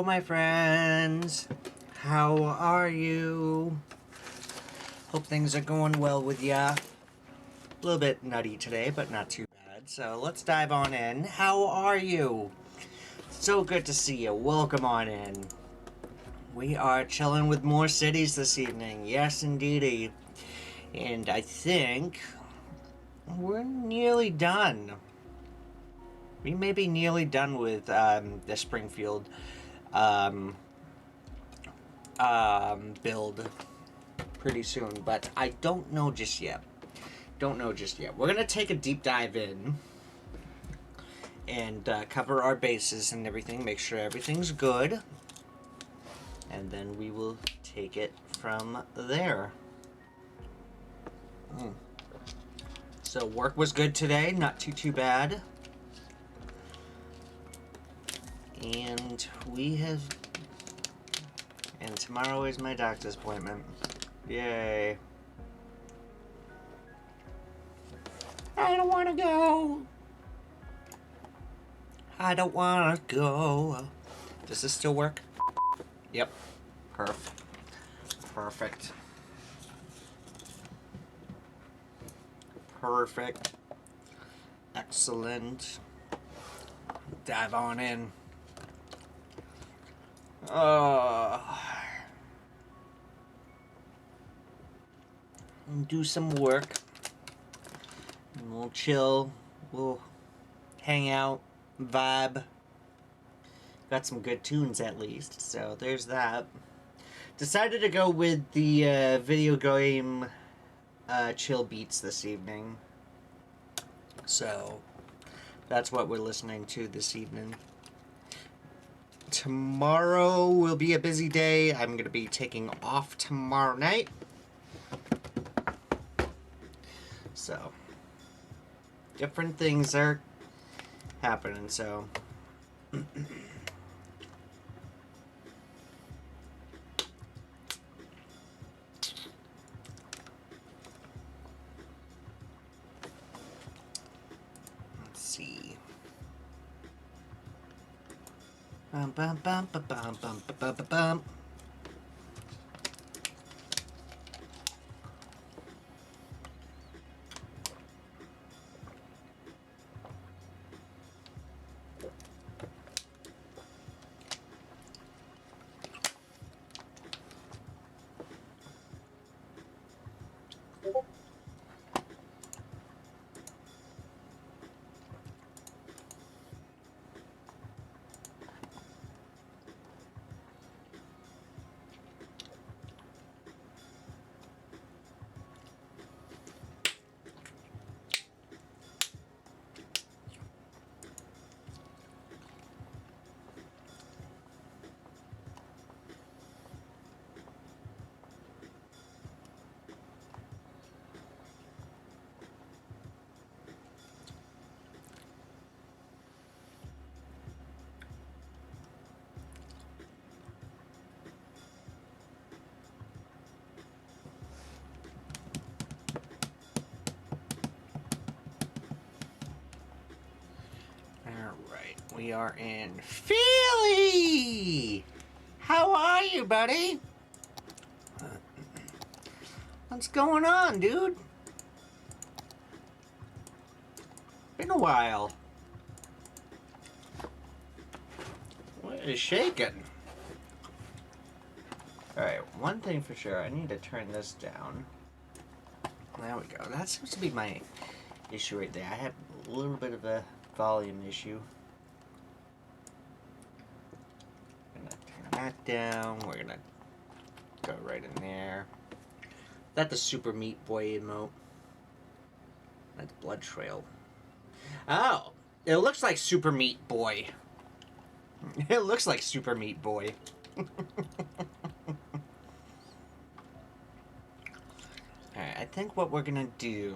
Hello, my friends. How are you? Hope things are going well with ya. A little bit nutty today, but not too bad. So let's dive on in. How are you? So good to see you. Welcome on in. We are chilling with more cities this evening. Yes, indeedy. And I think we're nearly done. We may be nearly done with the Springfield build pretty soon, but I don't know just yet. We're gonna take a deep dive in and cover our bases and everything, make sure everything's good, and then we will take it from there. So work was good today, not too bad. And and tomorrow is my doctor's appointment. Yay. I don't want to go. I don't want to go. Does this still work? Yep. Perfect. Excellent. Dive on in. Do some work. And we'll chill. We'll hang out, vibe. Got some good tunes at least, so there's that. Decided to go with the video game chill beats this evening. So that's what we're listening to this evening. Tomorrow will be a busy day. I'm going to be taking off tomorrow night. So different things are happening, so let's see. Bum bum bum bum bum bum bum bum bum. Alright, we are in Philly! How are you, buddy? What's going on, dude? Been a while. What is shaking? Alright, one thing for sure, I need to turn this down. There we go. That seems to be my issue right there. I have a little bit of a volume issue. I'm gonna turn that down. We're gonna go right in there. That's the Super Meat Boy emote. That's Blood Trail. Oh, it looks like Super Meat Boy. It looks like Super Meat Boy. Alright, I think what we're gonna do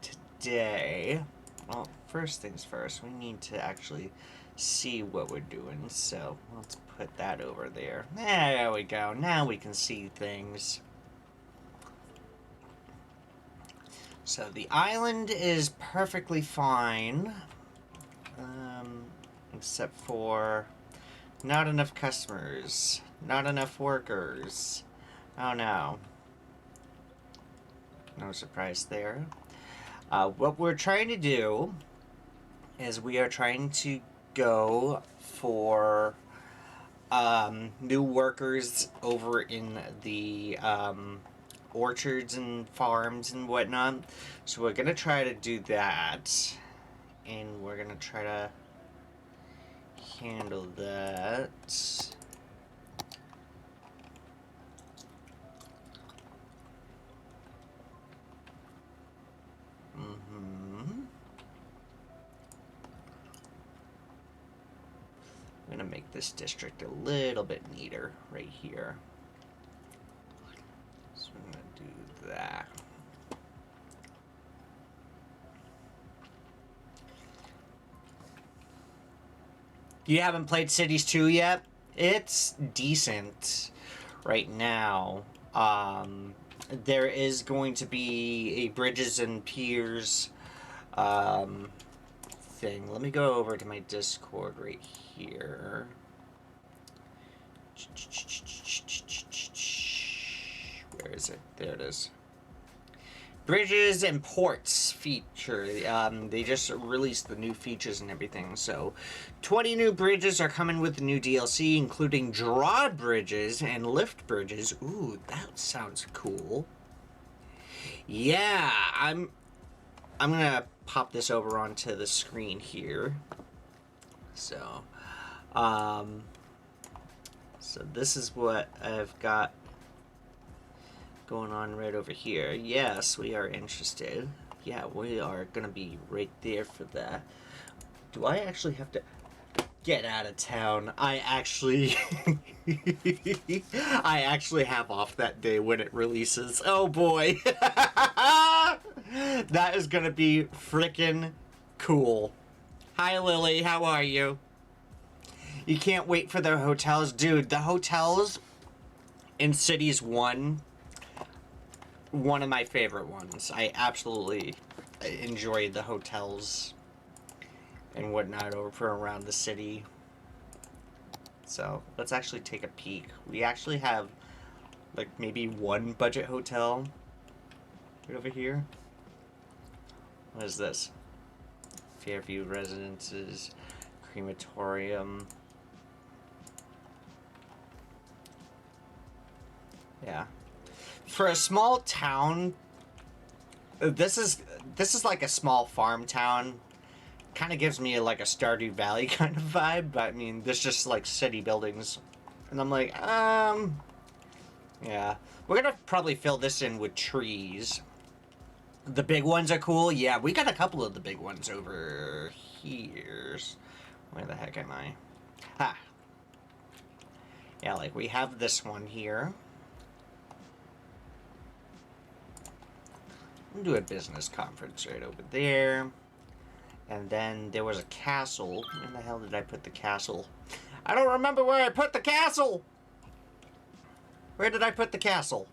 today... Well, first things first, we need to actually see what we're doing, so let's put that over there. There we go, now we can see things. So the island is perfectly fine, except for Not enough customers. Not enough workers. Oh no. No surprise there. What we're trying to do is we are trying to go for new workers over in the orchards and farms and whatnot. So we're gonna try to do that, and we're gonna try to handle that. I'm gonna make this district a little bit neater right here. So I'm gonna do that. You haven't played Cities 2 yet? It's decent right now. There is going to be a Bridges and Piers thing. Let me go over to my Discord right here. Where is it? There it is. Bridges and Ports feature. They just released the new features and everything. So 20 new bridges are coming with the new DLC, including drawbridges and lift bridges. Ooh, that sounds cool. Yeah, I'm gonna pop this over onto the screen here. So so this is what I've got going on right over here. Yes, we are interested. Yeah, we are gonna be right there for that. Do I actually have to get out of town? I actually I actually have off that day when it releases. Oh boy. That is gonna be freaking cool. Hi Lily, how are you? You can't wait for the hotels. Dude, the hotels in Cities 1, one of my favorite ones. I absolutely enjoy the hotels and whatnot over around the city. So let's actually take a peek. We actually have like maybe one budget hotel right over here. What is this? Fairview Residences, Crematorium. Yeah. For a small town, this is like a small farm town. Kind of gives me like a Stardew Valley kind of vibe, but I mean, there's just like city buildings. And I'm like, yeah. We're gonna probably fill this in with trees. The big ones are cool. Yeah, we got a couple of the big ones over here. Where the heck am I? Ha! Yeah, like we have this one here. We'll do a business conference right over there. And then there was a castle. Where the hell did I put the castle? I don't remember where I put the castle! Where did I put the castle?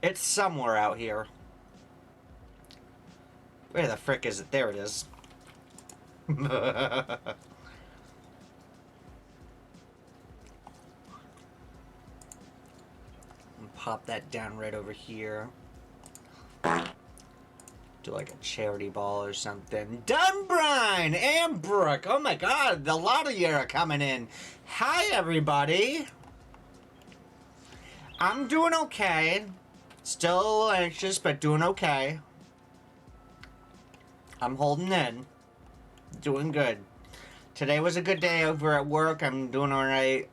It's somewhere out here. Where the frick is it? There it is. Pop that down right over here. Do like a charity ball or something. Dunbrine and Brooke. Oh my god, a lot of you are coming in. Hi, everybody. I'm doing okay. Still a little anxious, but doing okay. I'm holding in. Doing good. Today was a good day over at work. I'm doing alright.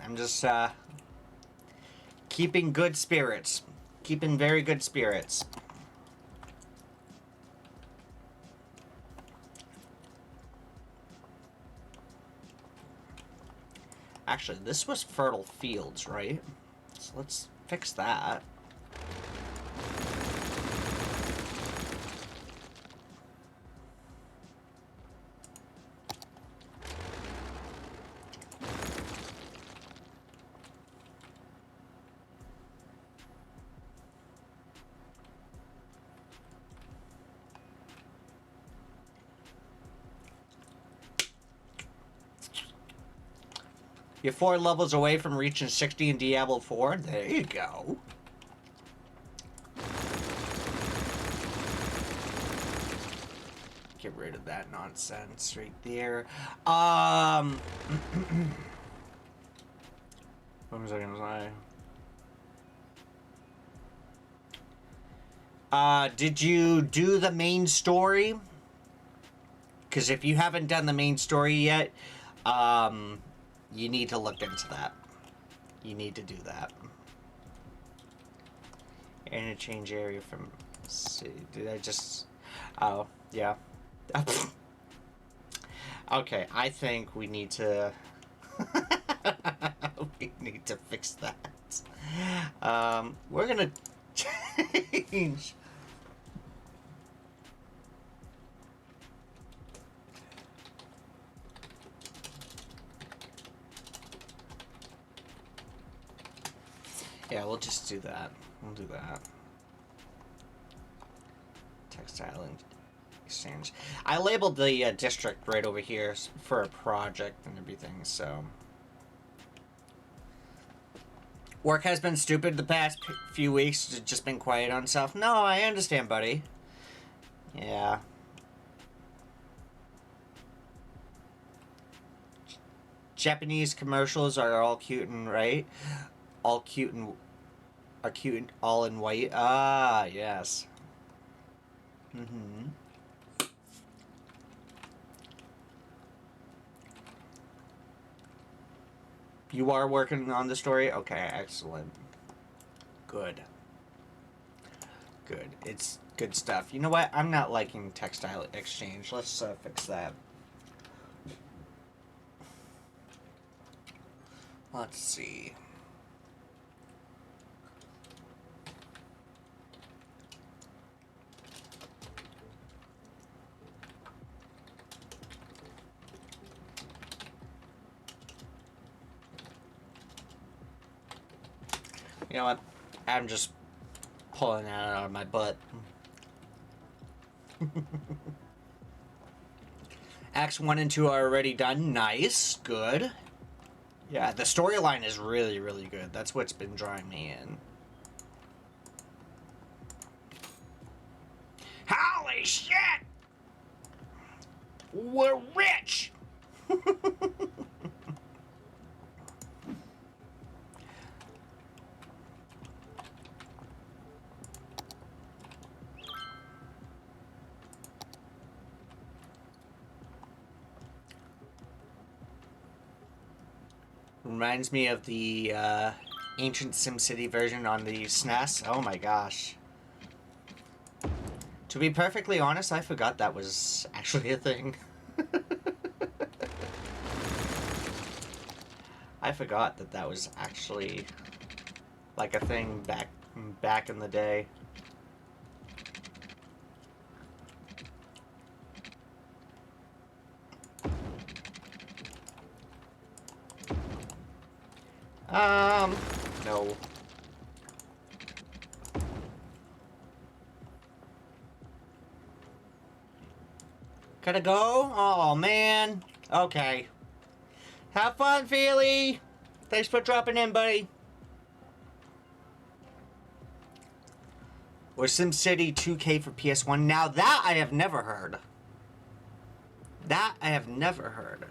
I'm just, keeping good spirits. Keeping very good spirits. Actually, this was fertile fields, right? So let's fix that. You're 4 levels away from reaching 60 in Diablo 4. There you go. Get rid of that nonsense right there. What was I gonna say? Did you do the main story? Because if you haven't done the main story yet, you need to look into that. You need to do that. Interchange area from... Let's see, did I just... Oh, yeah. Okay, I think we need to... we need to fix that. We're gonna change... Yeah, we'll just do that. We'll do that. Textile and exchange. I labeled the district right over here for a project and everything, so... Work has been stupid the past few weeks. It's just been quiet on stuff. No, I understand, buddy. Yeah. Japanese commercials are all cute and right. All cute and... Are cute and all in white. Ah, yes. Mm-hmm. You are working on the story? Okay, excellent. Good. Good. It's good stuff. You know what? I'm not liking textile exchange. Let's fix that. Let's see. You know what? I'm just pulling that out of my butt. Acts 1 and 2 are already done. Nice. Good. Yeah, the storyline is really, really good. That's what's been drawing me in. Holy shit! We're rich! Reminds me of the ancient SimCity version on the SNES. Oh my gosh. To be perfectly honest, I forgot that was actually a thing. I forgot that that was actually like a thing back in the day. No. Gotta go? Oh, man. Okay. Have fun, Feely. Thanks for dropping in, buddy. Or SimCity 2K for PS1. Now that I have never heard. That I have never heard.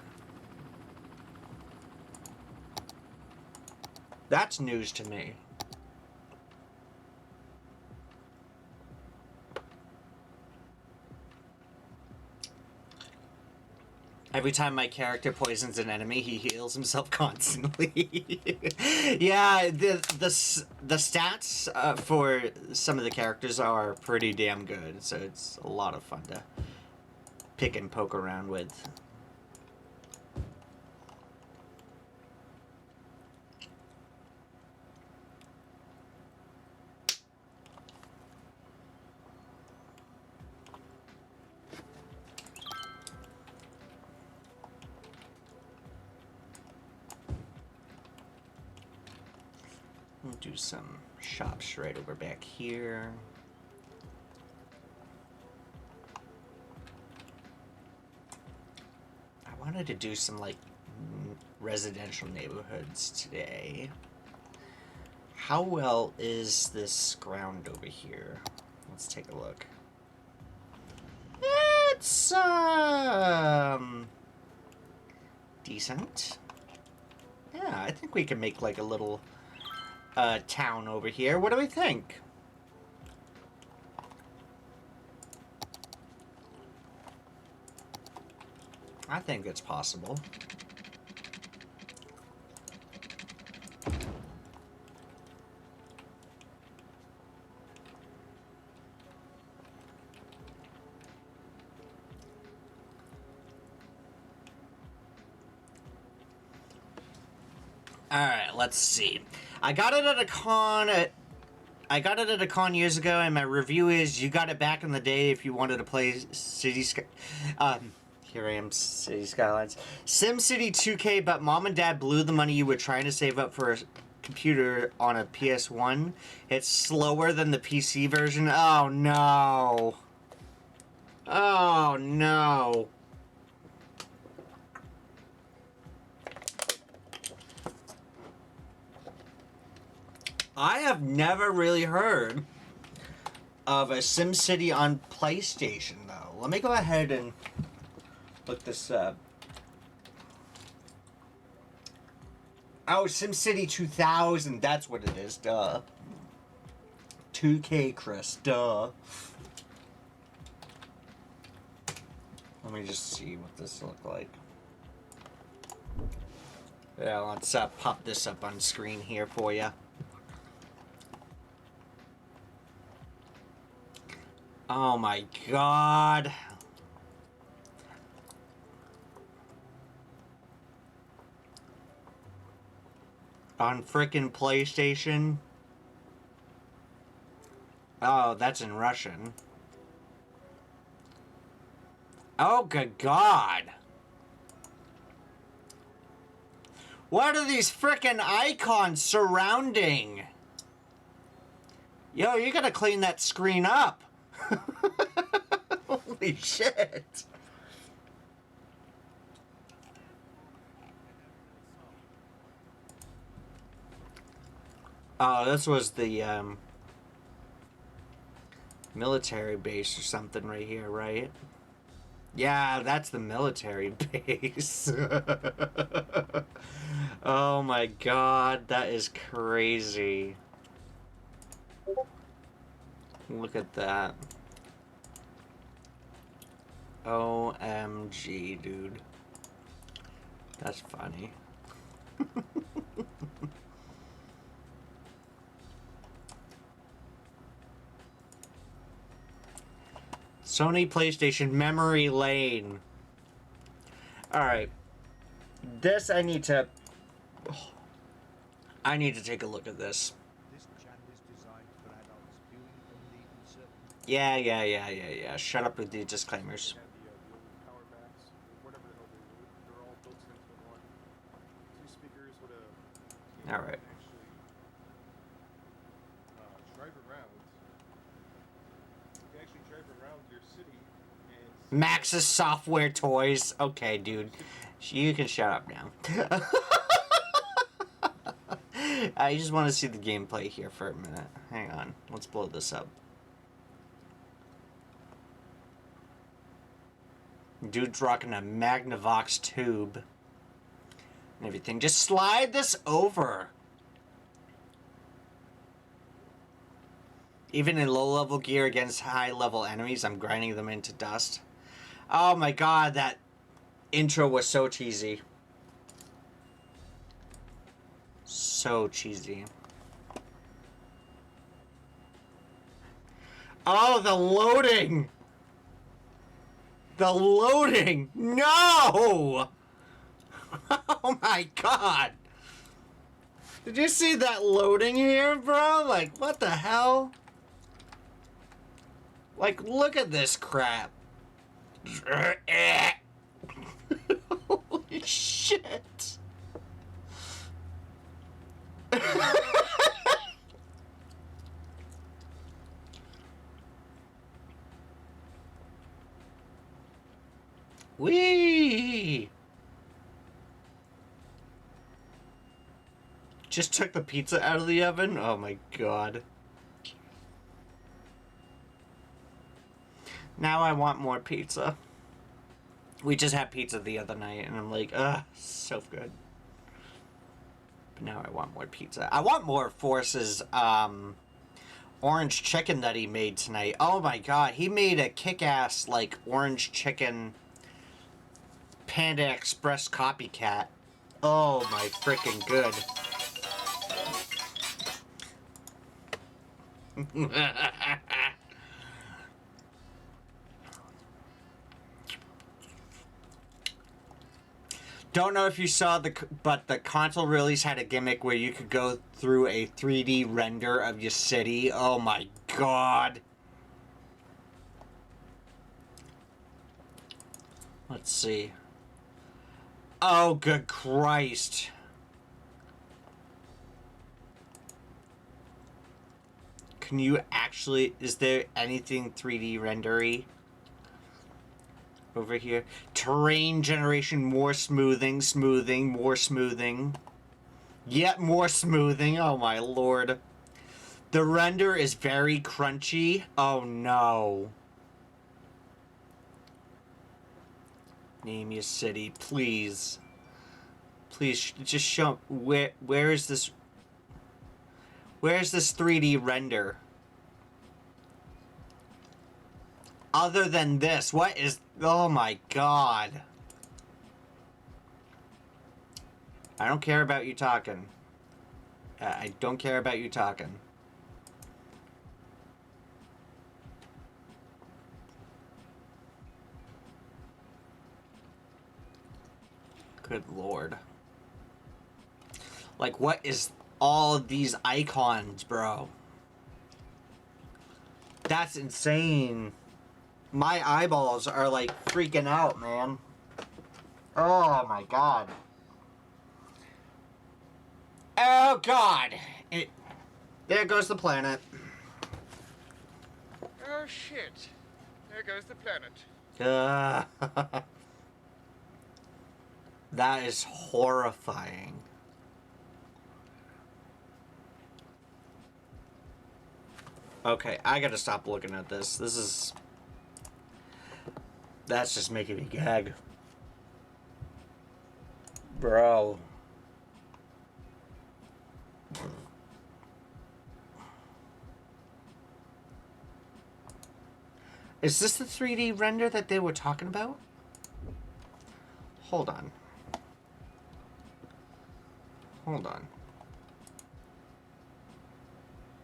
That's news to me. Every time my character poisons an enemy, he heals himself constantly. Yeah, the stats for some of the characters are pretty damn good, so it's a lot of fun to pick and poke around with. We'll do some shops right over back here. I wanted to do some, like, residential neighborhoods today. How well is this ground over here? Let's take a look. It's decent. Yeah, I think we can make like a little town over here. What do we think? I think it's possible. Alright, let's see. I got it at a con. I got it at a con years ago, and my review is you got it back in the day if you wanted to play City Sky. Here I am, City Skylines. SimCity 2K, but mom and dad blew the money you were trying to save up for a computer on a PS1. It's slower than the PC version. Oh no. Oh no. I have never really heard of a SimCity on PlayStation, though. Let me go ahead and look this up. Oh, SimCity 2000. That's what it is. Duh. 2K, Chris. Duh. Let me just see what this looks like. Yeah, let's pop this up on screen here for you. Oh my god. On frickin' PlayStation. Oh, that's in Russian. Oh, good god. What are these frickin' icons surrounding? Yo, you gotta clean that screen up. Holy shit. Oh, this was the military base or something right here, right? Yeah, that's the military base. Oh my god, that is crazy. Look at that. OMG, dude. That's funny. Sony PlayStation Memory Lane. Alright. This I need to take a look at this. Yeah. Shut up with the disclaimers. Alright. Maxis Software Toys. Okay, dude. You can shut up now. I just want to see the gameplay here for a minute. Hang on. Let's blow this up. Dude's rocking a Magnavox tube. And everything. Just slide this over. Even in low-level gear against high-level enemies, I'm grinding them into dust. Oh my god, that intro was so cheesy. So cheesy. Oh, the loading! The loading! No! Oh my god! Did you see that loading here, bro? Like, what the hell? Like, look at this crap. Holy shit. Whee! Just took the pizza out of the oven? Oh my god. Now I want more pizza. We just had pizza the other night and I'm like, ugh, so good. But now I want more pizza. I want more Force's orange chicken that he made tonight. Oh my god, he made a kick-ass like orange chicken Panda Express copycat. Oh my freaking good. Don't know if you saw but the console release had a gimmick where you could go through a 3D render of your city. Oh my god. Let's see. Oh, good Christ. Can you actually... Is there anything 3D rendery over here? Terrain generation, more smoothing, more smoothing. Yet more smoothing. Oh my lord. The render is very crunchy. Oh no. Name your city, please. Please, just show... Where is this... Where's this 3D render? Other than this, what is... Oh my god. I don't care about you talking. I don't care about you talking. Good lord. Like, what is all of these icons, bro? That's insane. My eyeballs are, like, freaking out, man. Oh, my God. Oh, God. There goes the planet. Oh, shit. There goes the planet. That is horrifying. Okay, I gotta stop looking at this. This is... That's just making me gag. Bro. Is this the 3D render that they were talking about? Hold on. Hold on.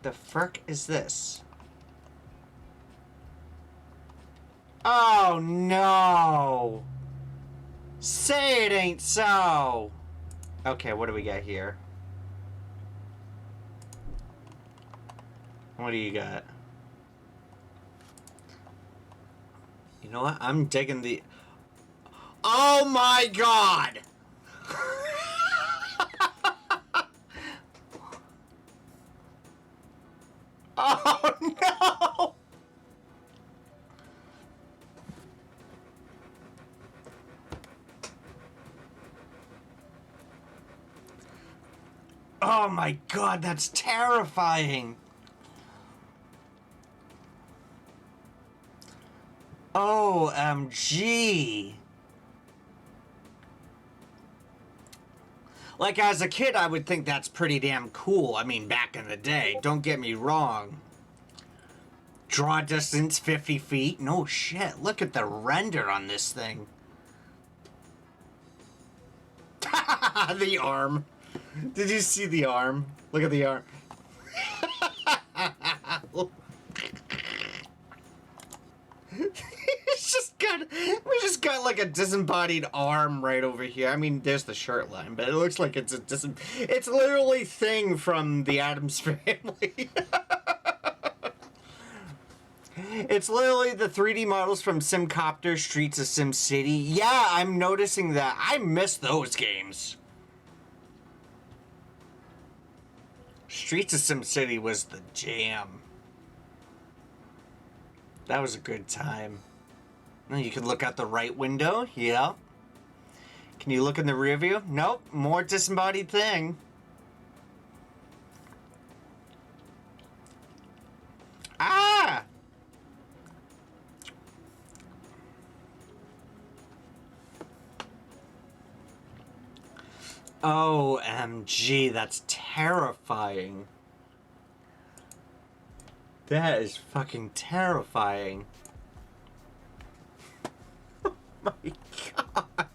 The frick is this? Oh no! Say it ain't so! Okay, what do we got here? What do you got? You know what? I'm digging the... Oh my god! Oh no! Oh my god, that's terrifying! OMG! Like, as a kid, I would think that's pretty damn cool. I mean, back in the day, don't get me wrong. Draw distance 50 feet? No shit, look at the render on this thing. The arm. Did you see the arm? Look at the arm. We just got like a disembodied arm right over here. I mean, there's the shirt line, but it looks like it's it's literally Thing from the Addams Family. It's literally the 3D models from Simcopter, Streets of SimCity. Yeah, I'm noticing that. I miss those games. Streets of SimCity was the jam. That was a good time. You can look out the right window. Yeah. Can you look in the rear view? Nope. More disembodied Thing. OMG, that's terrifying. That is fucking terrifying. Oh my god.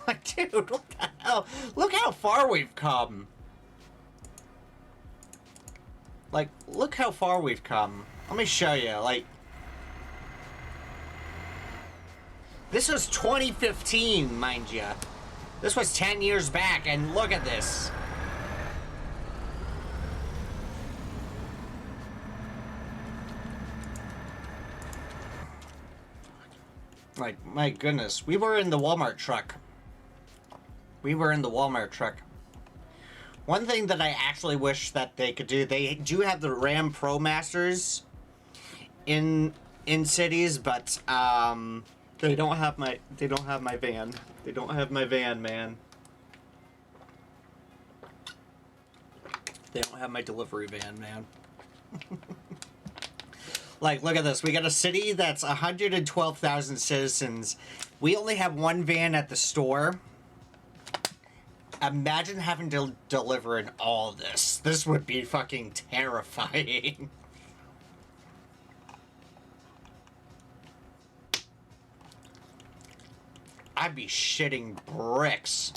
Like, dude, what the hell? Look how far we've come. Like, look how far we've come. Let me show you, like... This was 2015, mind you. This was 10 years back, and look at this. Like, my goodness. We were in the Walmart truck. We were in the Walmart truck. One thing that I actually wish that they could do, they do have the Ram Pro Masters in cities, but they don't have my van. They don't have my van, man. They don't have my delivery van, man. Like, look at this. We got a city that's 112,000 citizens. We only have one van at the store. Imagine having to deliver in all this. This would be fucking terrifying. I'd be shitting bricks.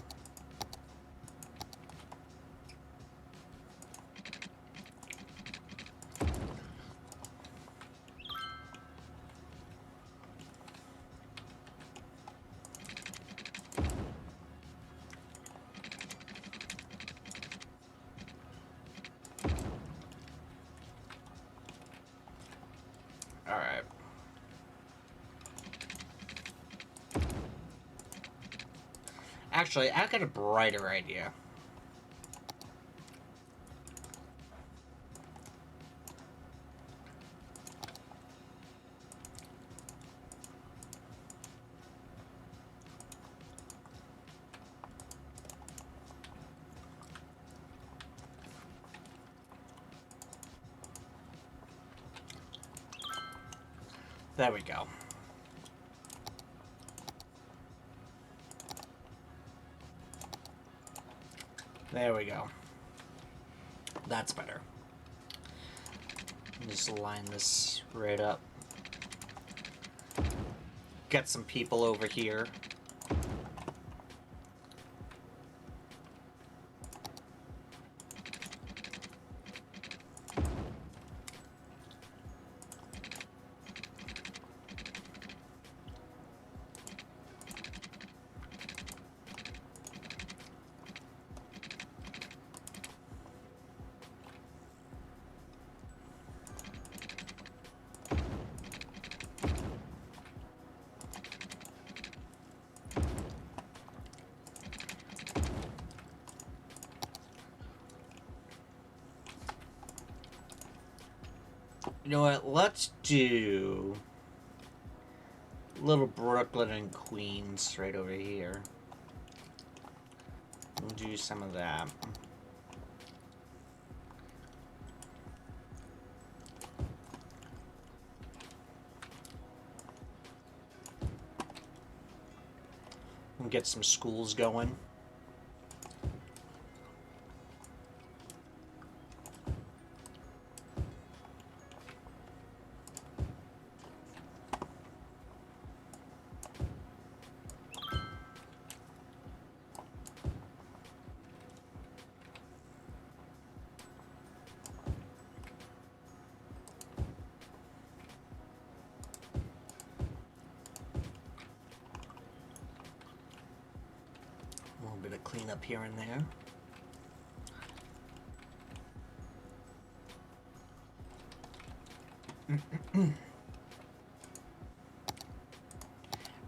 Alright. Actually, I've got a brighter idea. There we go. There we go. That's better. Just line this right up. Get some people over here. You know what? Let's do Little Brooklyn and Queens right over here. We'll do some of that. We'll get some schools going. A little bit of cleanup here and there.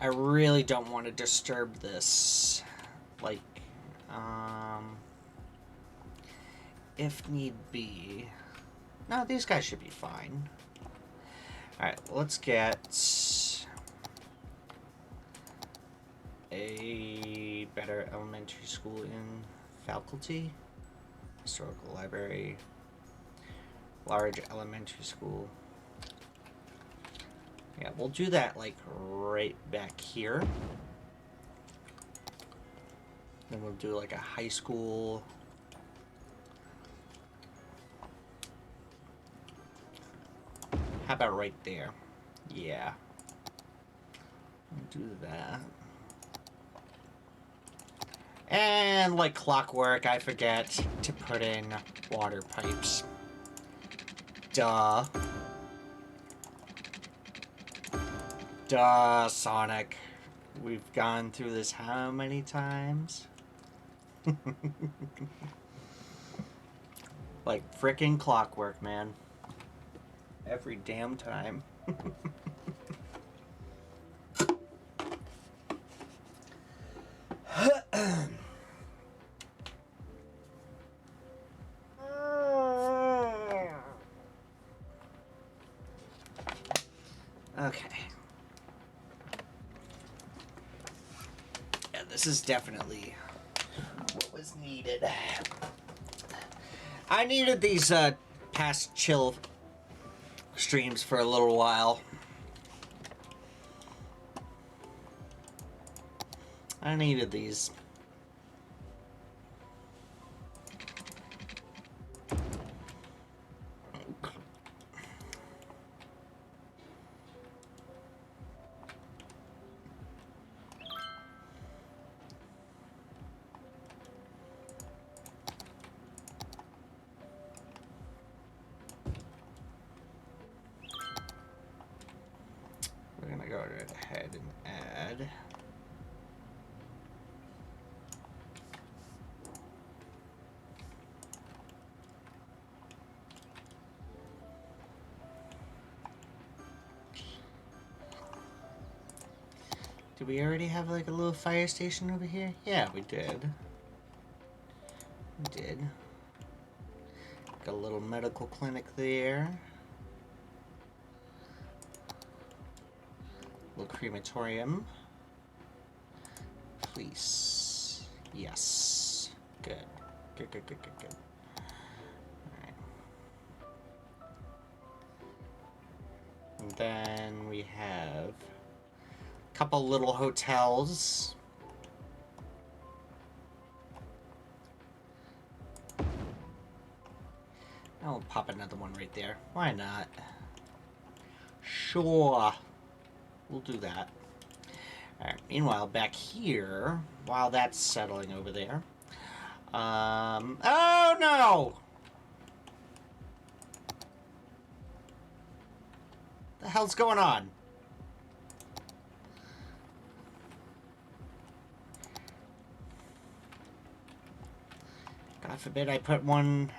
I really don't want to disturb this. Like, if need be. No, these guys should be fine. Alright, let's get a better elementary school in faculty. Historical library. Large elementary school. Yeah, we'll do that like right back here. Then we'll do like a high school. How about right there? Yeah. We'll do that. And like clockwork, I forget to put in water pipes. Duh. Duh, Sonic. We've gone through this how many times? Like frickin' clockwork, man. Every damn time. Okay. Yeah, this is definitely what was needed. I needed these past chill streams for a little while. I needed these. We're gonna go ahead and add. Did we already have like a little fire station over here? Yeah, we did. We did. Got a little medical clinic there. Little crematorium. Please. Yes. Good. Good, good, good, good, good. Alright. And then we have a couple little hotels. I'll pop another one right there. Why not? Sure. We'll do that. Alright, meanwhile, back here, while that's settling over there. Oh no! The hell's going on? God forbid I put one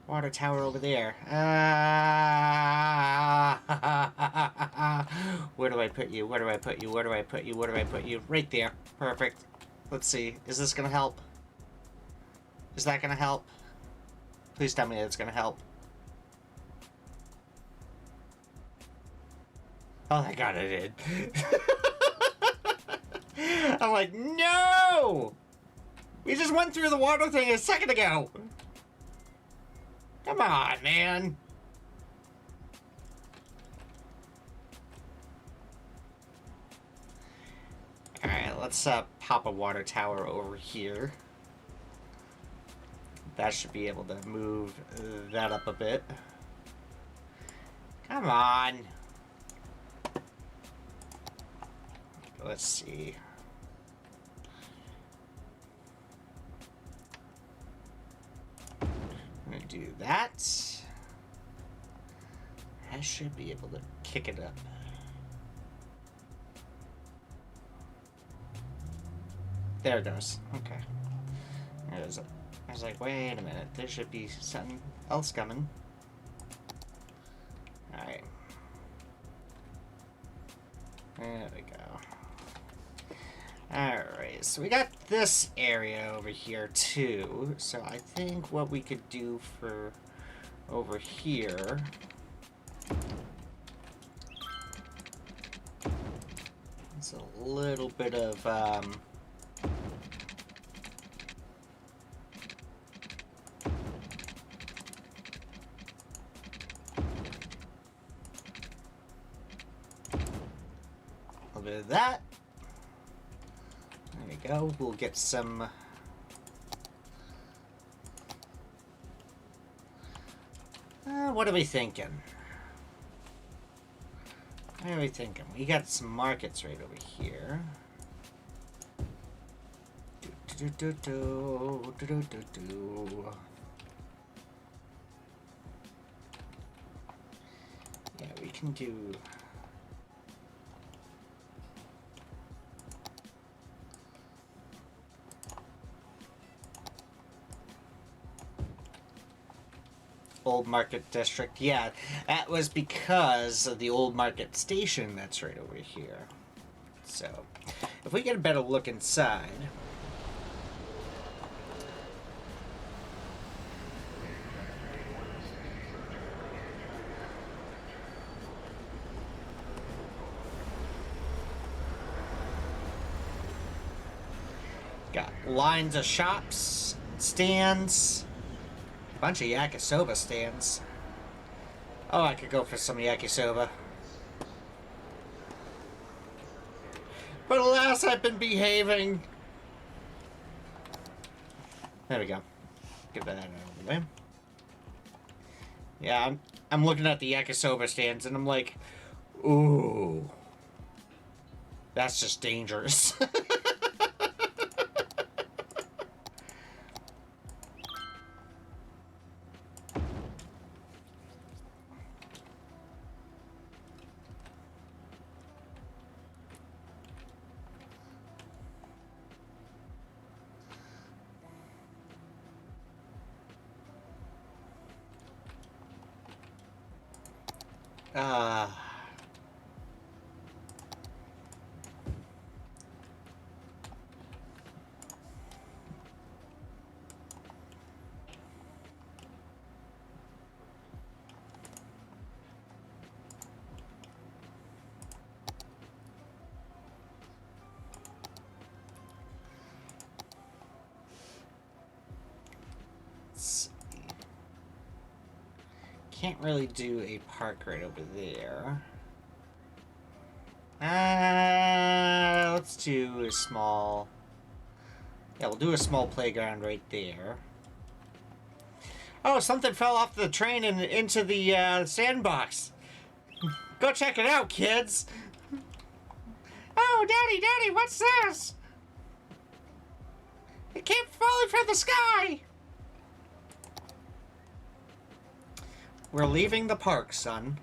water tower over there. Where do I put you? Where do I put you? Where do I put you? Where do I put you? Right there. Perfect. Let's see. Is this gonna help? Is that gonna help? Please tell me it's gonna help. Oh my god, it did. I'm like, no! We just went through the water thing a second ago. Come on, man. Alright, let's pop a water tower over here. That should be able to move that up a bit. Come on. Let's see. I'm gonna do that. I should be able to kick it up. There it goes. Okay. There it is. I was like, wait a minute. There should be something else coming. Alright. There we go. Alright, so we got this area over here too. So I think what we could do for over here is a little bit of bit of that. There we go. We'll get some... what are we thinking? What are we thinking? We got some markets right over here. Yeah, we can do... Old Market District. Yeah, that was because of the Old Market Station that's right over here. So, if we get a better look inside... Got lines of shops, stands... Bunch of yakisoba stands. Oh, I could go for some yakisoba. But alas, I've been behaving. There we go. Get that out of the way. Yeah, I'm looking at the yakisoba stands and I'm like, ooh. That's just dangerous. Can't really do a park right over there. Let's do a small... Yeah, we'll do a small playground right there. Oh, something fell off the train and into the sandbox. Go check it out, kids. Oh, Daddy, what's this? It came falling from the sky. We're leaving the park, son.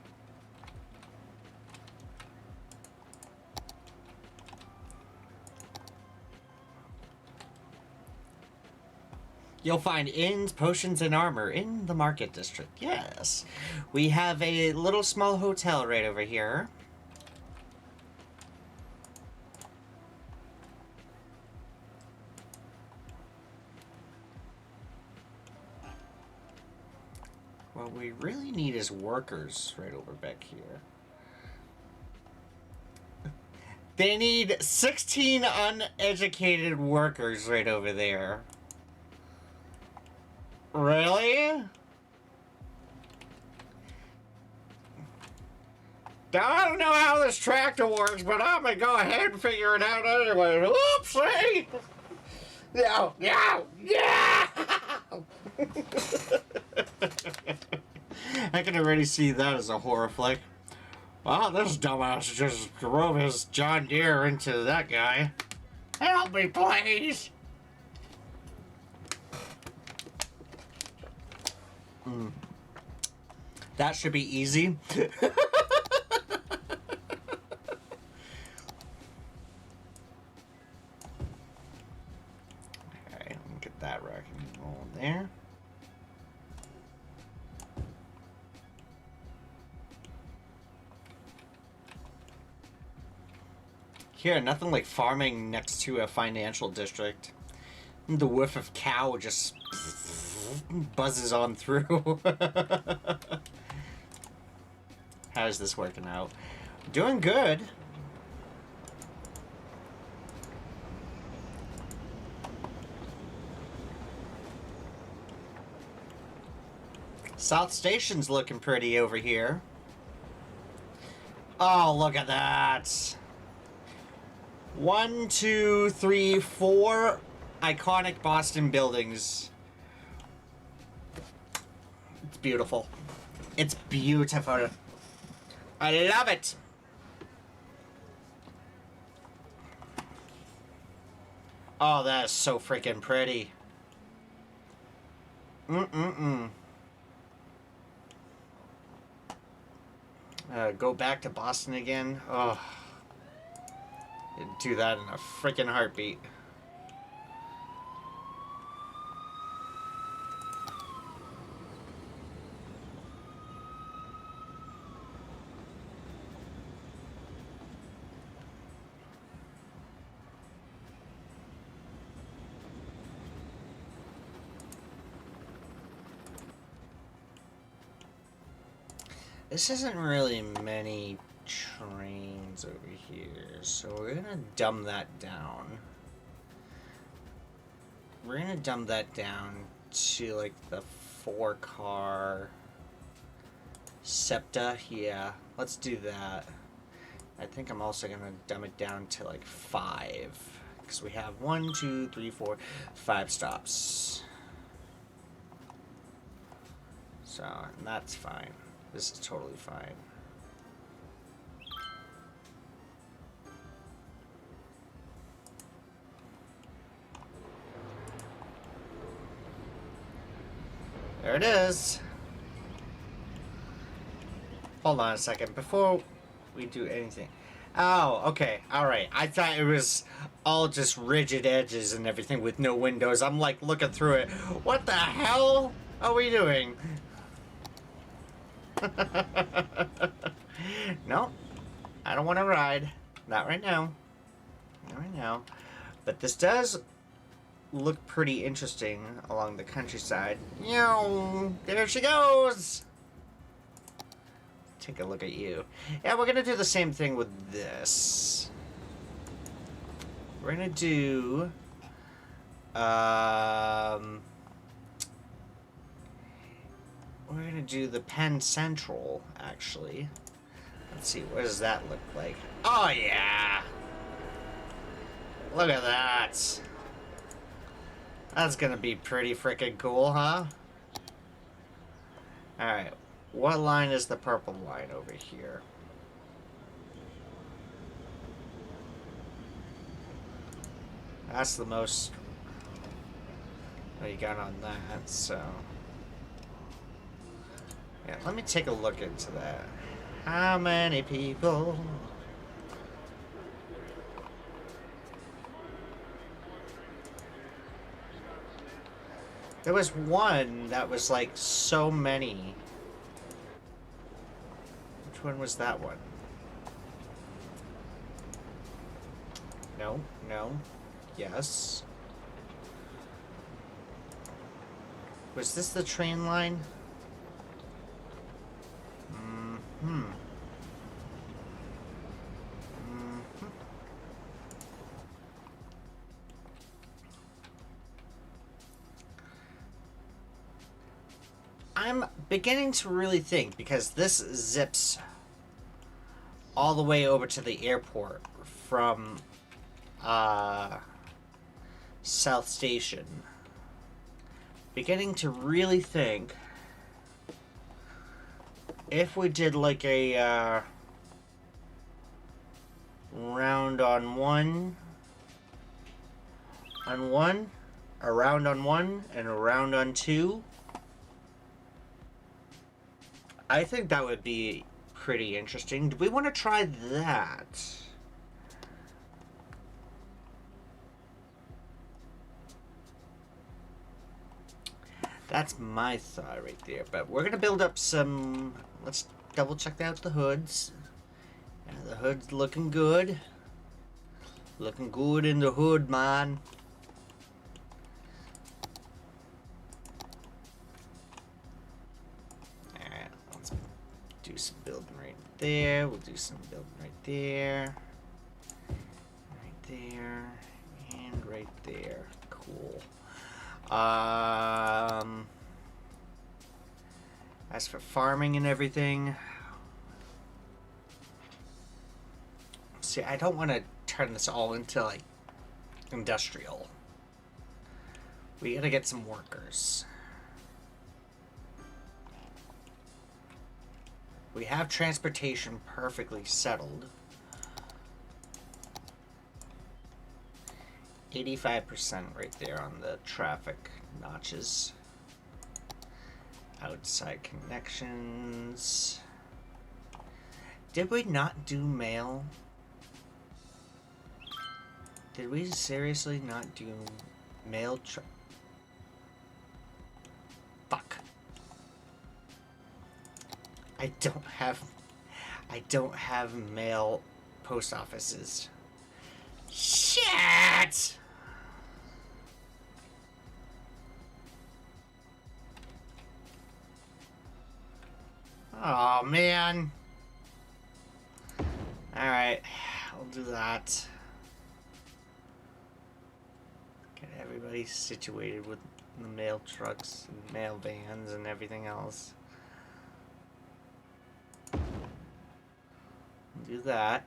You'll find inns, potions, and armor in the market district. Yes. We have a little small hotel right over here. What we really need is workers right over back here. They need 16 uneducated workers right over there. Really? Now, I don't know how this tractor works, but I'm gonna go ahead and figure it out anyway. Oopsie! Yeah! I can already see that as a horror flick. Wow, this dumbass just drove his John Deere into that guy. Help me, please! That should be easy. Alright, let me get that rocking and rolling there. Here, nothing like farming next to a financial district. The whiff of cow just buzzes on through. How's this working out? Doing good. South Station's looking pretty over here. Oh, look at that. 1, 2, 3, 4 iconic Boston buildings. It's beautiful. It's beautiful. I love it. Oh, that is so freaking pretty. Go back to Boston again. Oh, I'd do that in a freaking heartbeat. This isn't really many trains over here, so we're gonna dumb that down. We're gonna dumb that down to like the 4-car SEPTA. Yeah, let's do that. I think I'm also gonna dumb it down to like 5, because we have 1, 2, 3, 4, 5 stops. So, and that's fine. This is totally fine. There it is. Hold on a second before we do anything. Oh, okay. Alright. I thought it was all just rigid edges and everything with no windows. I'm like looking through it. What the hell are we doing? No, I don't want to ride. Not right now. Not right now. But this does look pretty interesting along the countryside. Yo, there she goes. Take a look at you. Yeah, we're gonna do the same thing with this. We're gonna do we're gonna do the Penn Central, actually. Let's see, what does that look like? Oh yeah! Look at that! That's gonna be pretty freaking cool, huh? Alright, what line is the purple line over here? That's the most what you got on that, so... Yeah, let me take a look into that. How many people? There was one that was like so many. Which one was that one? No, no, yes. Was this the train line? I'm beginning to really think, because this zips all the way over to the airport from South Station. Beginning to really think if we did like a round on one, a round on one, and a round on two, I think that would be pretty interesting. Do we want to try that? That's my thought right there. But we're going to build up some... Let's double check out the hoods. Yeah, the hood's looking good. Looking good in the hood, man. Alright, let's do some building right there. We'll do some building right there. Right there. And right there. Cool. As for farming and everything, see, I don't want to turn this all into, like, industrial. We gotta get some workers. We have transportation perfectly settled. 85% right there on the traffic notches. Outside connections. Did we not do mail? Did we seriously not do mail? Fuck. I don't have mail post offices. Shit! Oh, man. Alright, I'll do that. Get everybody situated with the mail trucks and mail vans and everything else. Do that.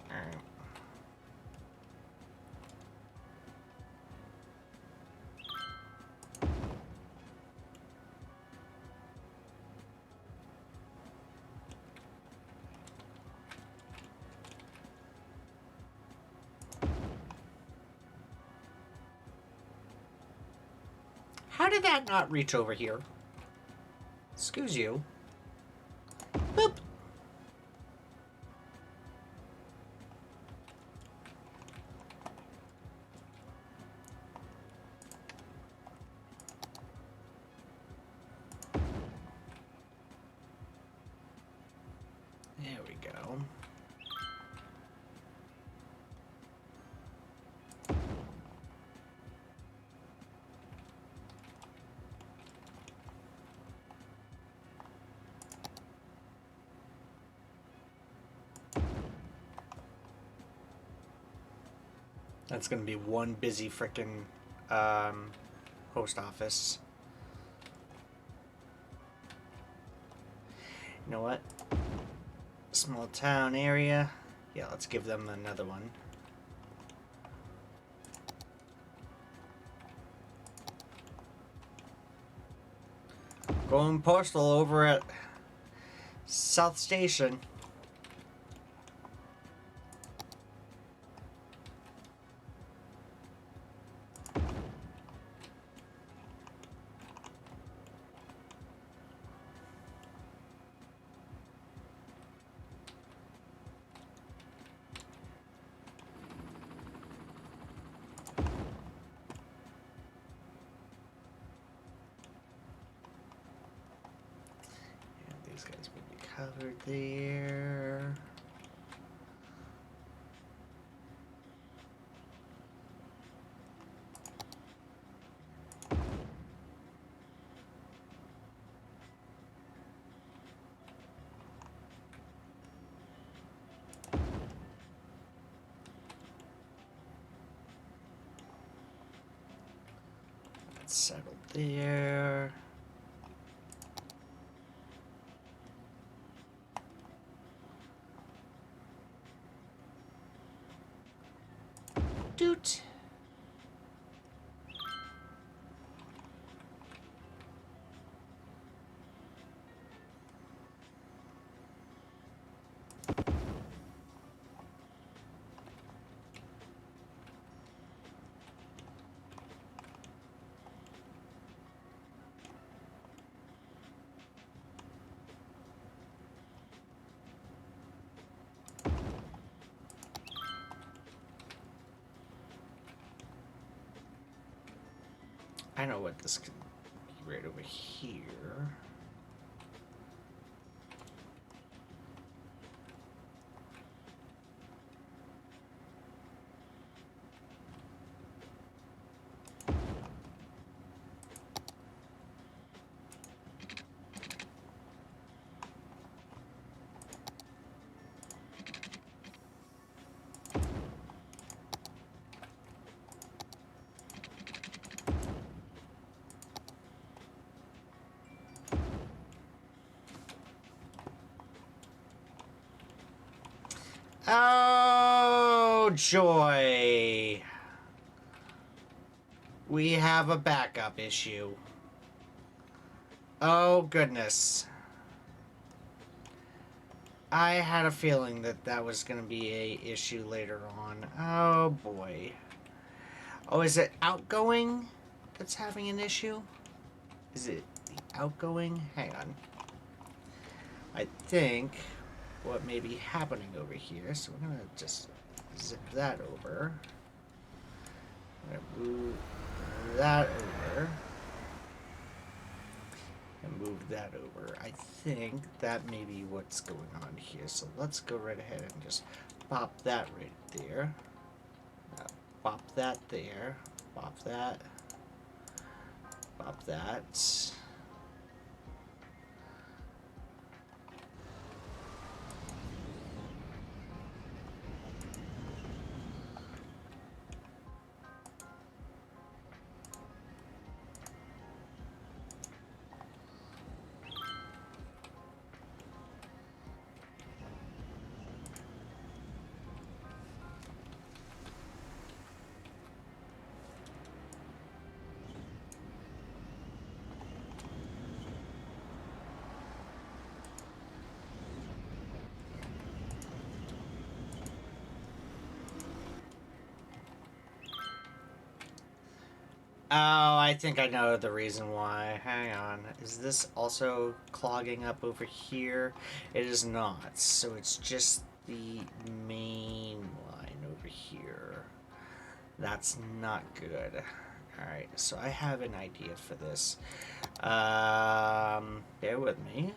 Alright. How did that not reach over here? Excuse you. Boop. There we go. That's gonna be one busy frickin' post office. You know what? Small town area. Yeah, let's give them another one. Going postal over at South Station. These guys will be covered there. That's settled there. Doot. I know what this could be right over here. Oh, joy. We have a backup issue. Oh, goodness. I had a feeling that that was going to be a issue later on. Oh, boy. Oh, is it outgoing that's having an issue? Is it the outgoing? Hang on. I think what may be happening over here, so we're going to just zip that over. I'm going to move that over. And move that over. I think that may be what's going on here. So let's go right ahead and just pop that right there. Pop that there. Pop that. Pop that. Oh, I think I know the reason why. Hang on. Is this also clogging up over here? It is not. So it's just the main line over here. That's not good. Alright, so I have an idea for this. Bear with me.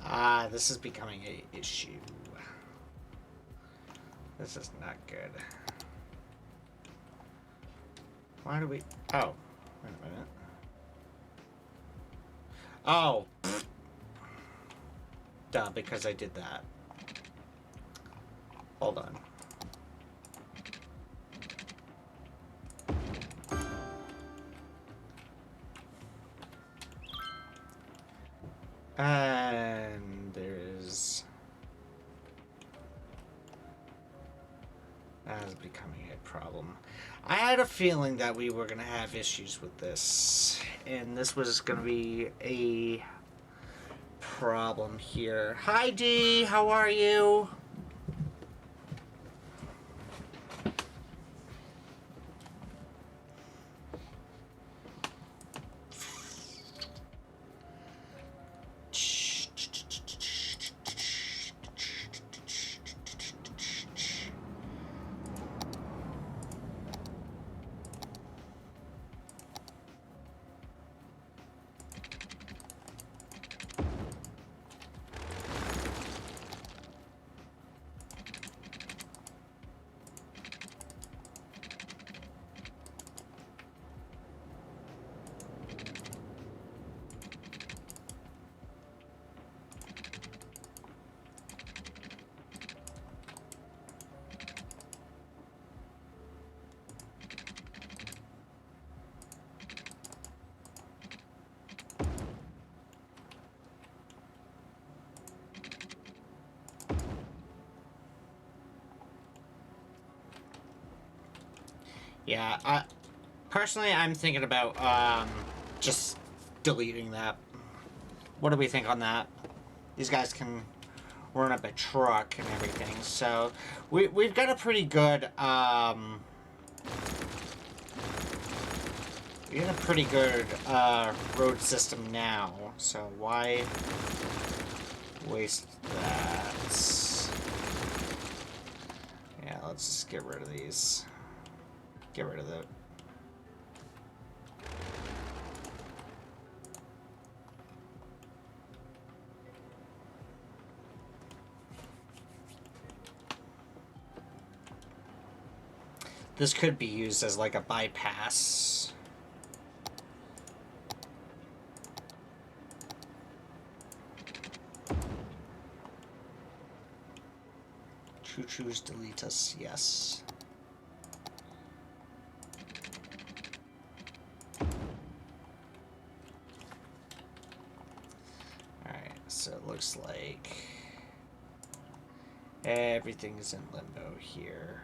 Ah, this is becoming an issue. This is not good. Why do we... Oh. Wait a minute. Oh. Duh, because I did that. Hold on. And there's... That is becoming a problem. I had a feeling that we were going to have issues with this. And this was going to be a problem here. Hi, Dee. How are you? Yeah, personally, I'm thinking about just deleting that. What do we think on that? These guys can run up a truck and everything, so we've got a pretty good we got a pretty good road system now. So why waste that? Yeah, let's just get rid of these. Get rid of the. This could be used as like a bypass. Choo-choos delete us, yes. Alright, so it looks like everything's in limbo here.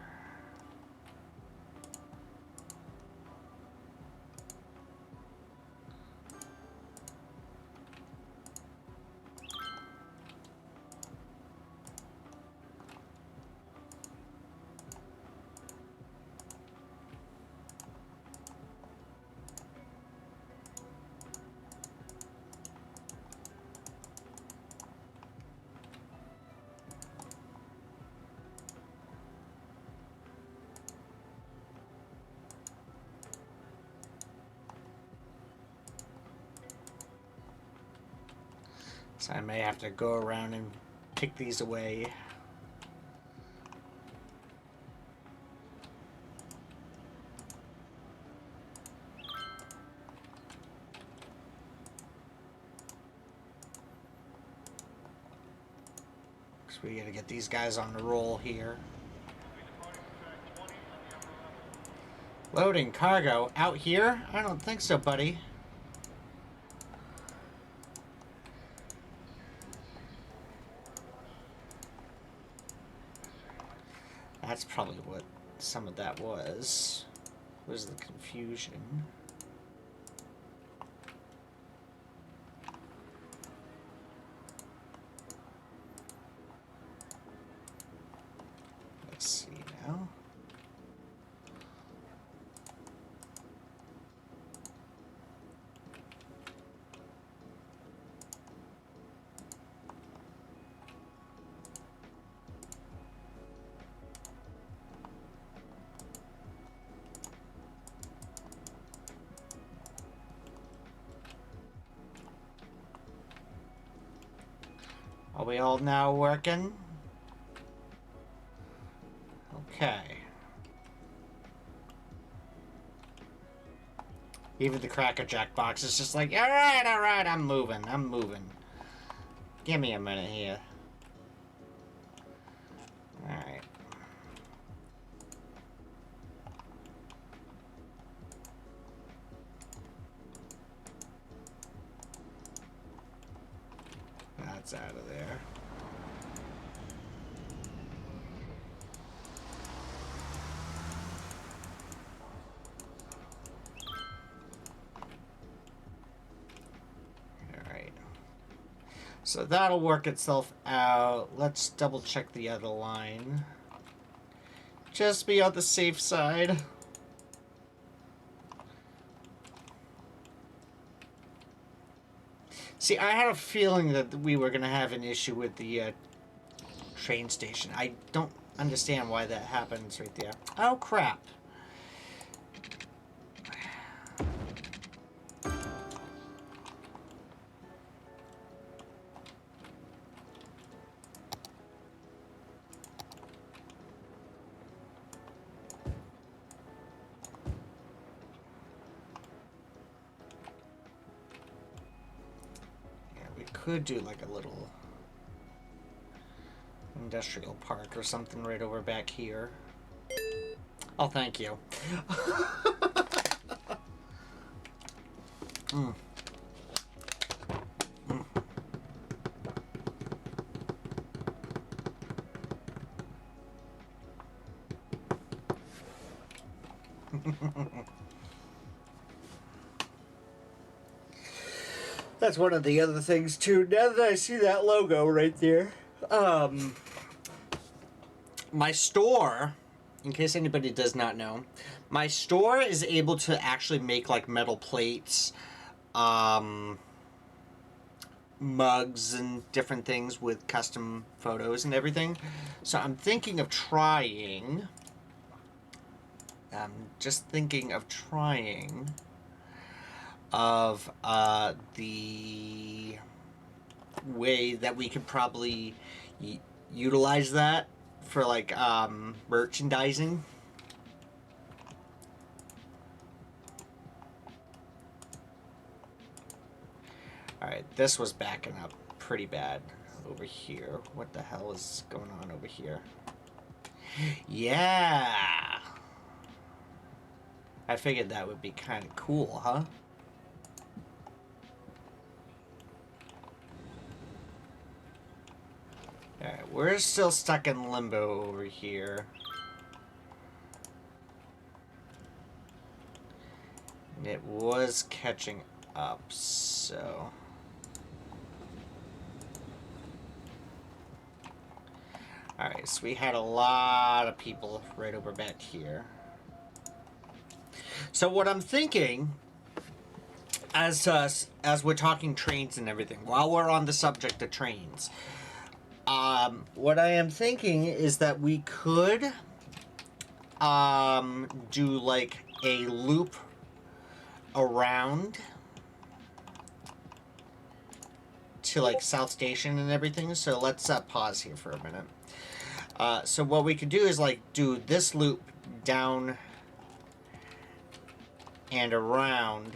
So I may have to go around and pick these away. Because we gotta get these guys on the roll here. Loading cargo out here? I don't think so, buddy. That's probably what some of that was the confusion. Let's see now. Are we all now working? Okay. Even the Cracker Jack box is just like, alright, I'm moving. Give me a minute here. Alright. That's out of there. Alright. So that'll work itself out. Let's double check the other line. Just be on the safe side. See, I had a feeling that we were going to have an issue with the train station. I don't understand why that happens right there. Oh, crap. Could do like a little industrial park or something right over back here. Oh, thank you. Mm. Mm. That's one of the other things too. Now that I see that logo right there, my store, in case anybody does not know, my store is able to actually make like metal plates, mugs and different things with custom photos and everything. So I'm thinking of trying. I'm just thinking of trying of the way that we could probably utilize that for like merchandising. Alright, this was backing up pretty bad over here. What the hell is going on over here? Yeah! I figured that would be kind of cool, huh? Alright, we're still stuck in limbo over here. It was catching up, so... Alright, so we had a lot of people right over back here. So what I'm thinking, as we're talking trains and everything, while we're on the subject of trains, what I am thinking is that we could do like a loop around to like South Station and everything. So let's pause here for a minute. So what we could do is like do this loop down and around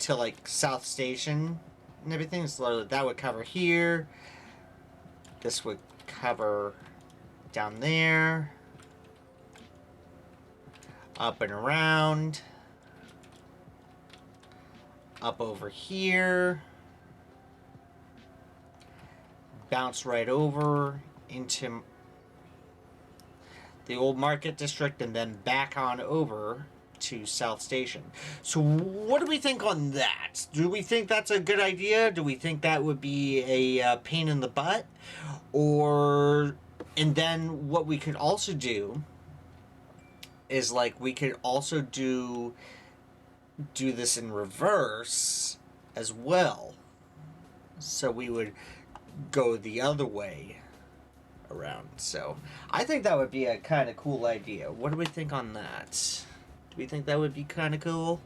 to like South Station and everything. So that would cover here. This would cover down there. Up and around. Up over here. Bounce right over into the old market district and then back on over to South Station. So what do we think on that? Do we think that's a good idea? Do we think that would be a pain in the butt? Or, and then what we could also do is like we could also do this in reverse as well. So we would go the other way around. So I think that would be a kind of cool idea. What do we think on that? Do we think that would be kind of cool?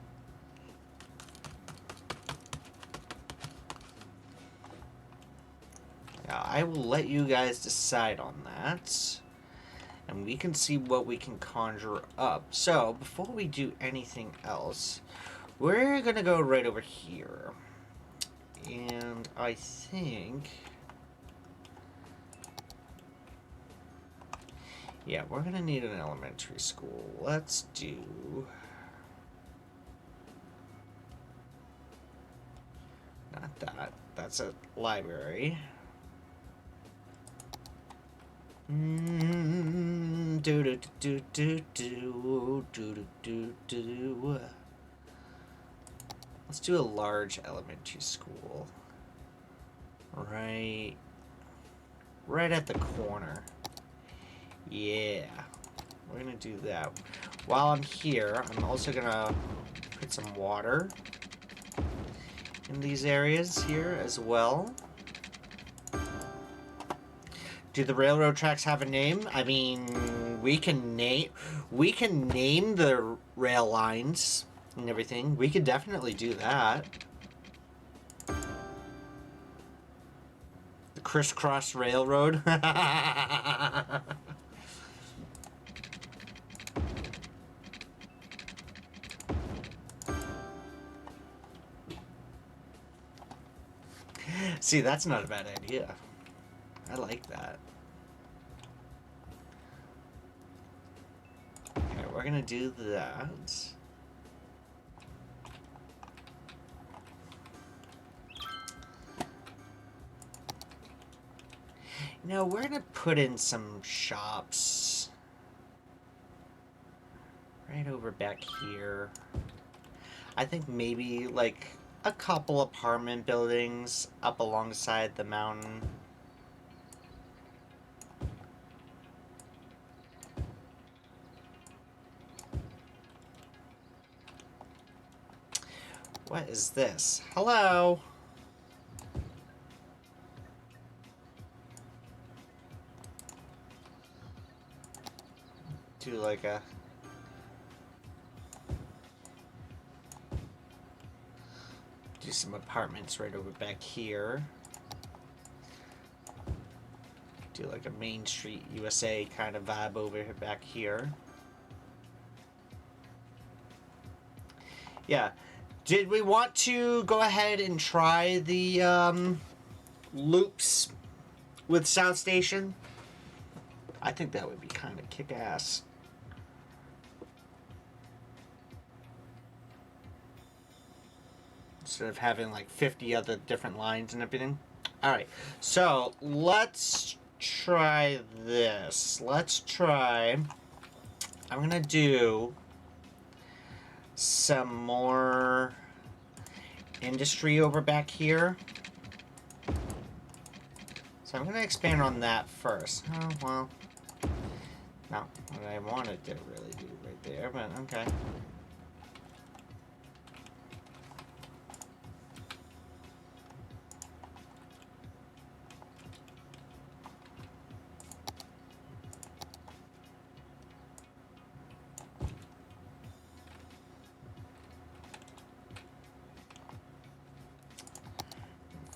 Now, I will let you guys decide on that. And we can see what we can conjure up. So, before we do anything else, we're going to go right over here. And I think... yeah, we're going to need an elementary school. Let's do... not that. That's a library. Let's do a large elementary school. Right at the corner. Yeah, we're gonna do that. While I'm here, I'm also gonna put some water in these areas here as well. Do the railroad tracks have a name? I mean, we can name the rail lines and everything. We could definitely do that. The Crisscross Railroad. See, that's not a bad idea. I like that. Okay, we're gonna do that. No, we're gonna put in some shops. right over back here. I think maybe like a couple apartment buildings up alongside the mountain. What is this? Hello? Do like a... do some apartments right over back here. Do like a Main Street USA kind of vibe over back here. Yeah. Did we want to go ahead and try the loops with South Station? I think that would be kind of kick-ass. Instead of having like 50 other different lines and everything. Alright, so let's try this. Let's try... I'm gonna do some more industry over back here. So I'm gonna expand on that first. Oh, well. Not what I wanted to really do right there, but okay.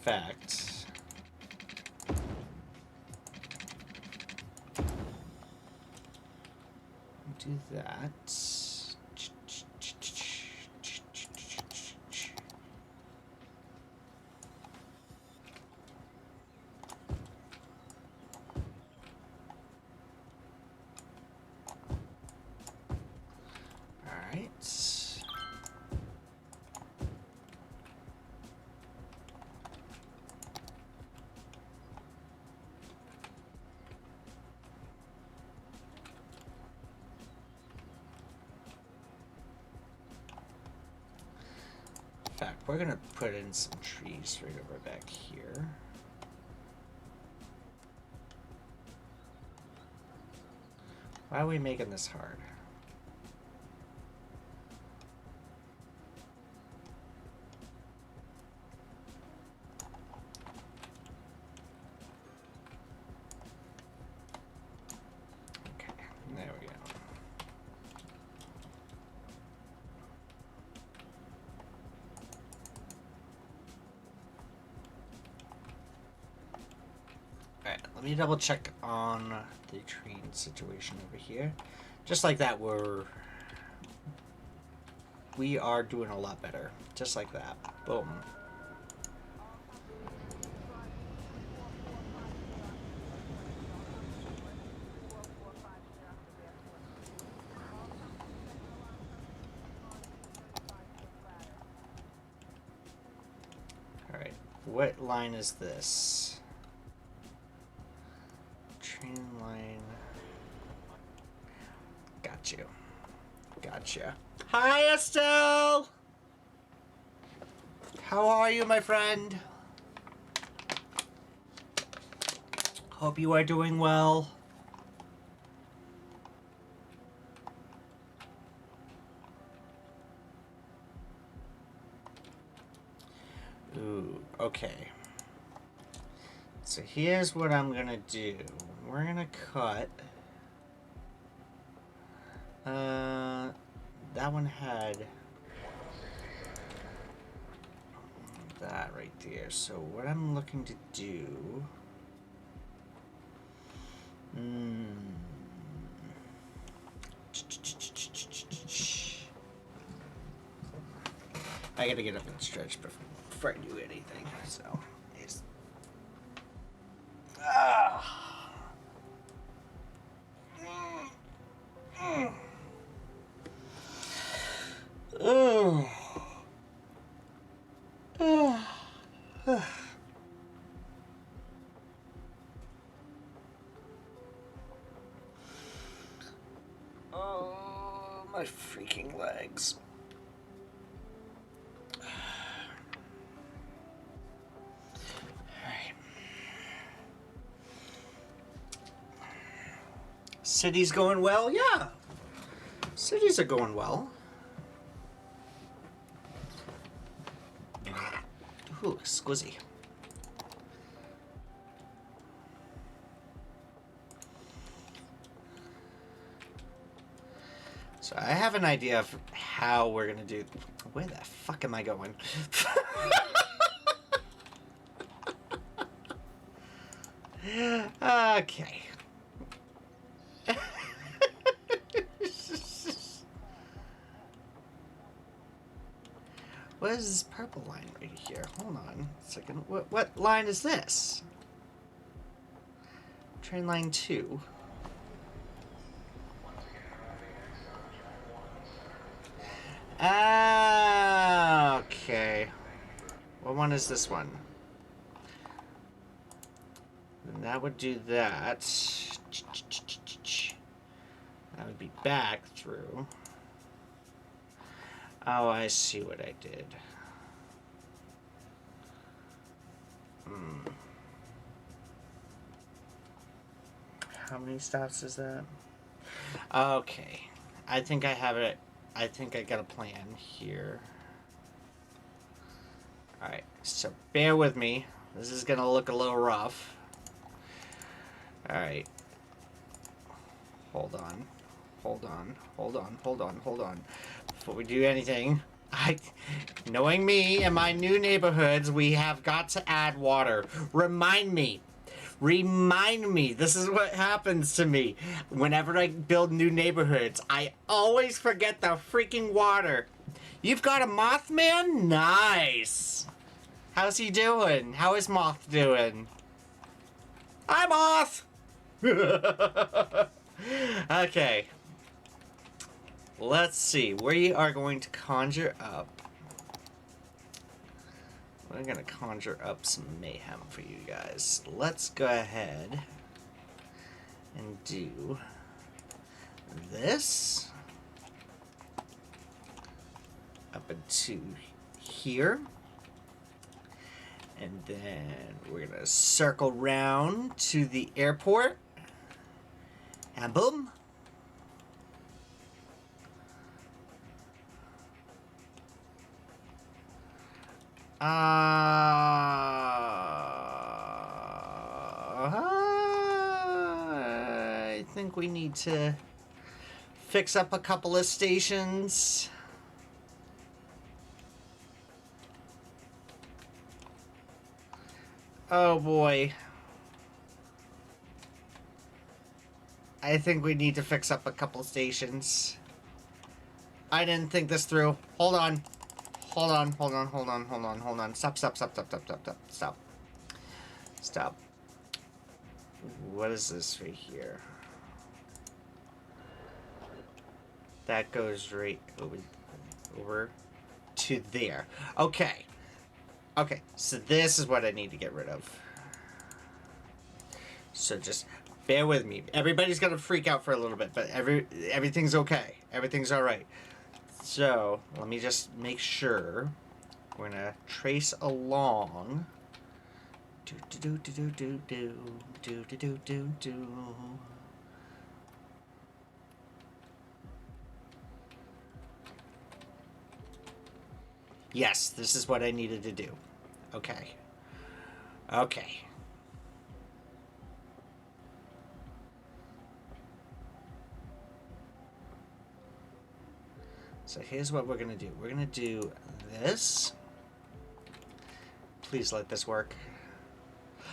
In fact, do that. All right. In fact, we're gonna put in some trees right over back here. Why are we making this hard? Okay, there we go. Alright, let me double check on the train situation over here. Just like that, we are doing a lot better. Just like that. Boom. Alright, what line is this? Train line. Got you. Gotcha. Hi, Estelle! How are you, my friend? Hope you are doing well. Ooh, okay. So here's what I'm gonna do. We're gonna cut... that one had that right there. So what I'm looking to do... I gotta get up and stretch before I do anything, so... it's... Oh. Oh, my freaking legs. Alright. City's going well? Yeah. Cities are going well. Ooh, squizzy. So I have an idea of how we're gonna do. Where the fuck am I going? Okay. What is this purple line right here? Hold on a second. What line is this? Train line 2. Ah, okay. What one is this one? And that would do that. That would be back through. Oh, I see what I did. How many stops is that? Okay. I think I have it. I think I got a plan here. Alright, so bear with me. This is gonna look a little rough. Alright. Hold on. Hold on. Hold on. Hold on. Hold on. Before we do anything, knowing me and my new neighborhoods, we have got to add water. Remind me. Remind me. This is what happens to me. Whenever I build new neighborhoods, I always forget the freaking water. You've got a Mothman? Nice. How's he doing? How is Moth doing? Hi, Moth! Okay. Let's see. We are going to conjure up. We're going to conjure up some mayhem for you guys. Let's go ahead and do this up into here. And then we're going to circle round to the airport. And boom. I think we need to fix up a couple of stations. Oh boy. I think we need to fix up a couple of stations. I didn't think this through. Hold on. Hold on, hold on, hold on, hold on, hold on. Stop, stop, stop, stop, stop, stop, stop, stop. Stop. What is this right here? That goes right over to there. Okay. Okay, so this is what I need to get rid of. So just bear with me. Everybody's gonna freak out for a little bit, but everything's okay. Everything's alright. So, let me just make sure. We're gonna trace along. Do do do do do do do do do do do. Yes, this is what I needed to do. Okay. Okay. So here's what we're gonna do. We're gonna do this. Please let this work.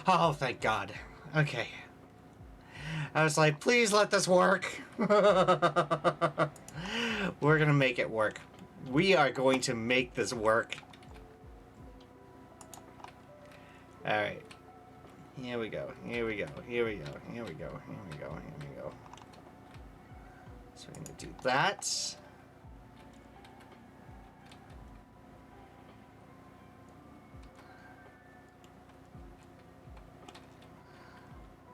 Oh, thank God. Okay. I was like, please let this work. We're gonna make it work. We are going to make this work. Alright. Here we go. Here we go. Here we go. Here we go. Here we go. Here we go. So we're gonna do that.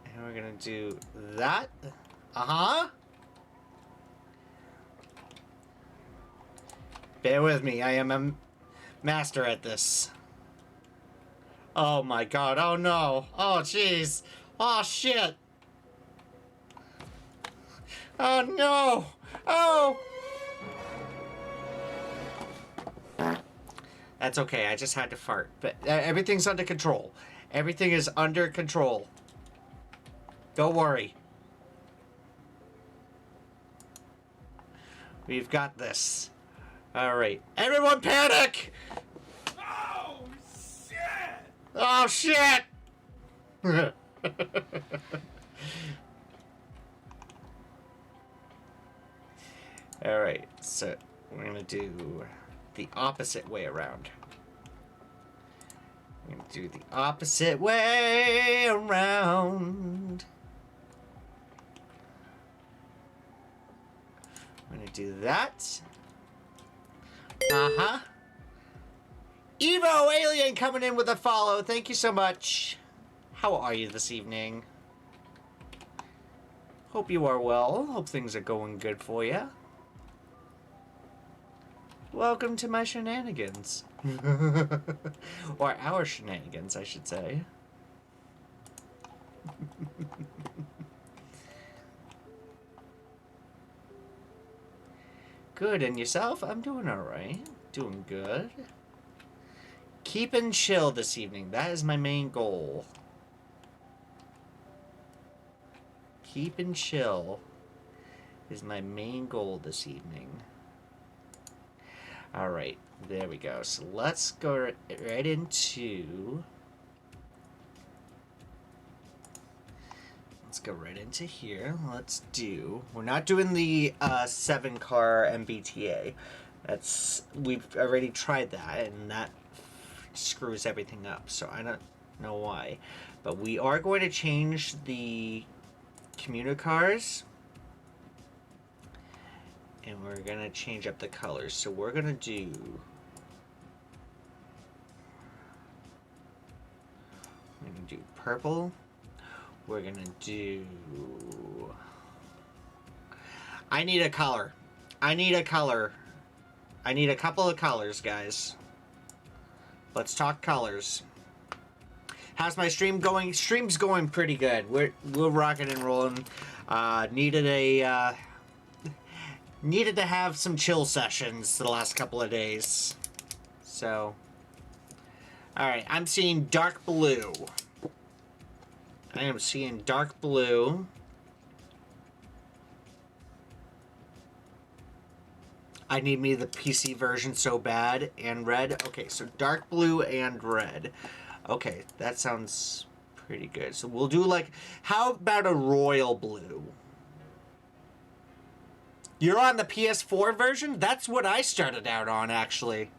And we're gonna do that. Uh-huh. Bear with me, I am a master at this. Oh my god, oh no. Oh jeez. Oh shit. Oh no. Oh! That's okay, I just had to fart. But everything's under control. Everything is under control. Don't worry. We've got this. Alright. Everyone panic! Oh, shit! Oh shit! Alright, so we're gonna do the opposite way around. We're gonna do the opposite way around. I'm gonna do that. Uh-huh. Evo Alien coming in with a follow. Thank you so much. How are you this evening? Hope you are well. Hope things are going good for you. Welcome to my shenanigans. Or our shenanigans, I should say. Good, and yourself? I'm doing alright. Doing good. Keep and chill this evening. That is my main goal. Keep and chill is my main goal this evening. Alright, there we go. So let's go right into... Let's go right into here. Let's do... We're not doing the 7-car MBTA. We've already tried that, and that screws everything up. So I don't know why. But we are going to change the commuter cars. And we're going to change up the colors. So we're going to do... We're going to do purple. We're going to do... I need a color. I need a color. I need a couple of colors, guys. Let's talk colors. How's my stream going? Stream's going pretty good. We're rocking and rolling. Needed to have some chill sessions the last couple of days. So, alright, I'm seeing dark blue. I am seeing dark blue. I need me the PC version so bad. And red. Okay, so dark blue and red. Okay, that sounds pretty good. So we'll do like, how about a royal blue? You're on the PS4 version? That's what I started out on, actually.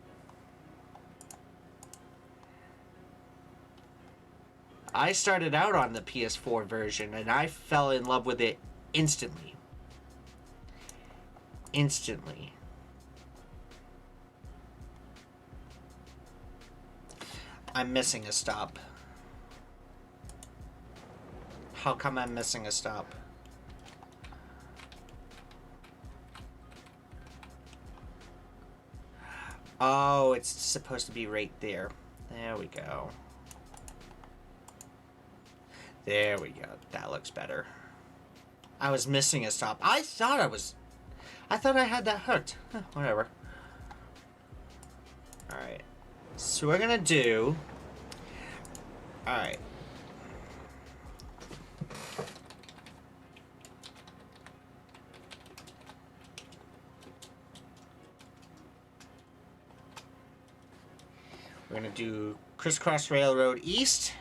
I started out on the PS4 version, and I fell in love with it instantly. Instantly. I'm missing a stop. How come I'm missing a stop? Oh, it's supposed to be right there. There we go. There we go. That looks better. I was missing a stop. I thought I had that hooked. Whatever. Alright. So we're gonna do... Alright. We're gonna do Crisscross Railroad East.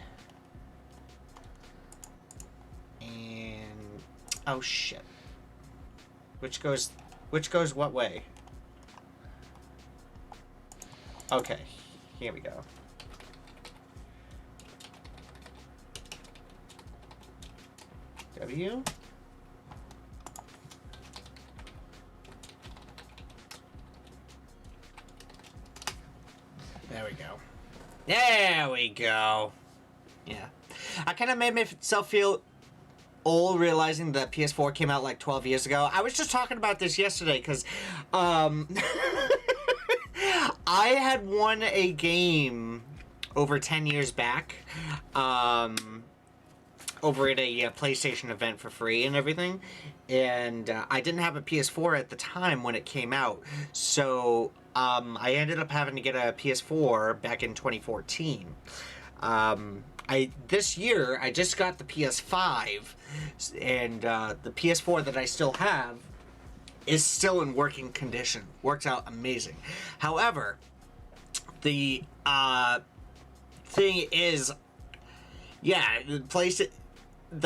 And... Oh shit. Which goes what way? Okay, here we go. W. There we go. There we go. Yeah. I kind of made myself feel old realizing that PS4 came out like 12 years ago. I was just talking about this yesterday because I had won a game over 10 years back, over at a PlayStation event for free and everything, and I didn't have a PS4 at the time when it came out, so I ended up having to get a PS4 back in 2014. This year I just got the PS5, and the PS4 that I still have is still in working condition. Works out amazing. However, the thing is, yeah, the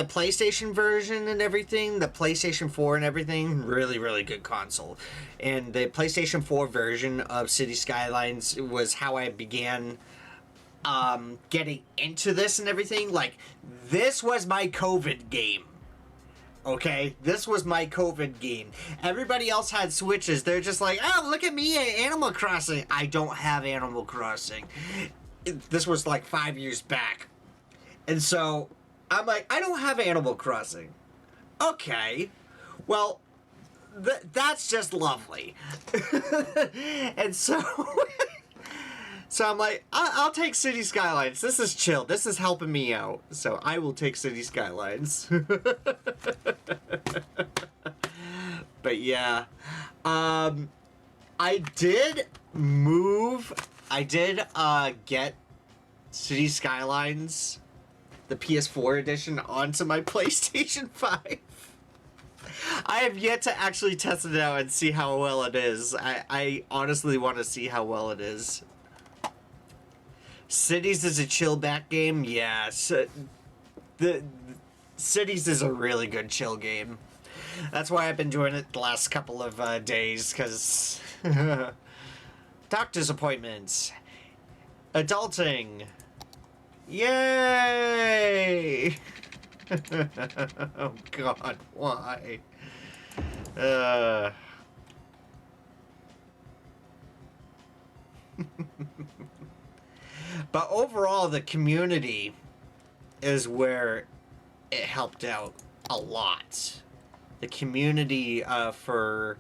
PlayStation version and everything, the PlayStation 4 and everything, really, really good console. And the PlayStation 4 version of City Skylines was how I began getting into this and everything. Like, this was my COVID game. Okay? This was my COVID game. Everybody else had Switches. They're just like, oh, look at me, Animal Crossing. I don't have Animal Crossing. This was like 5 years back. And so I'm like, I don't have Animal Crossing. Okay. Well, that's just lovely. And so so I'm like, I'll take City Skylines. This is chill. This is helping me out. So I will take City Skylines. But yeah. I did get City Skylines, the PS4 edition, onto my PlayStation 5. I have yet to actually test it out and see how well it is. I honestly want to see how well it is. Cities is a chill back game, yes. The Cities is a really good chill game. That's why I've been doing it the last couple of days, because doctor's appointments, adulting, yay! Oh God, why? But overall, the community is where it helped out a lot. The community for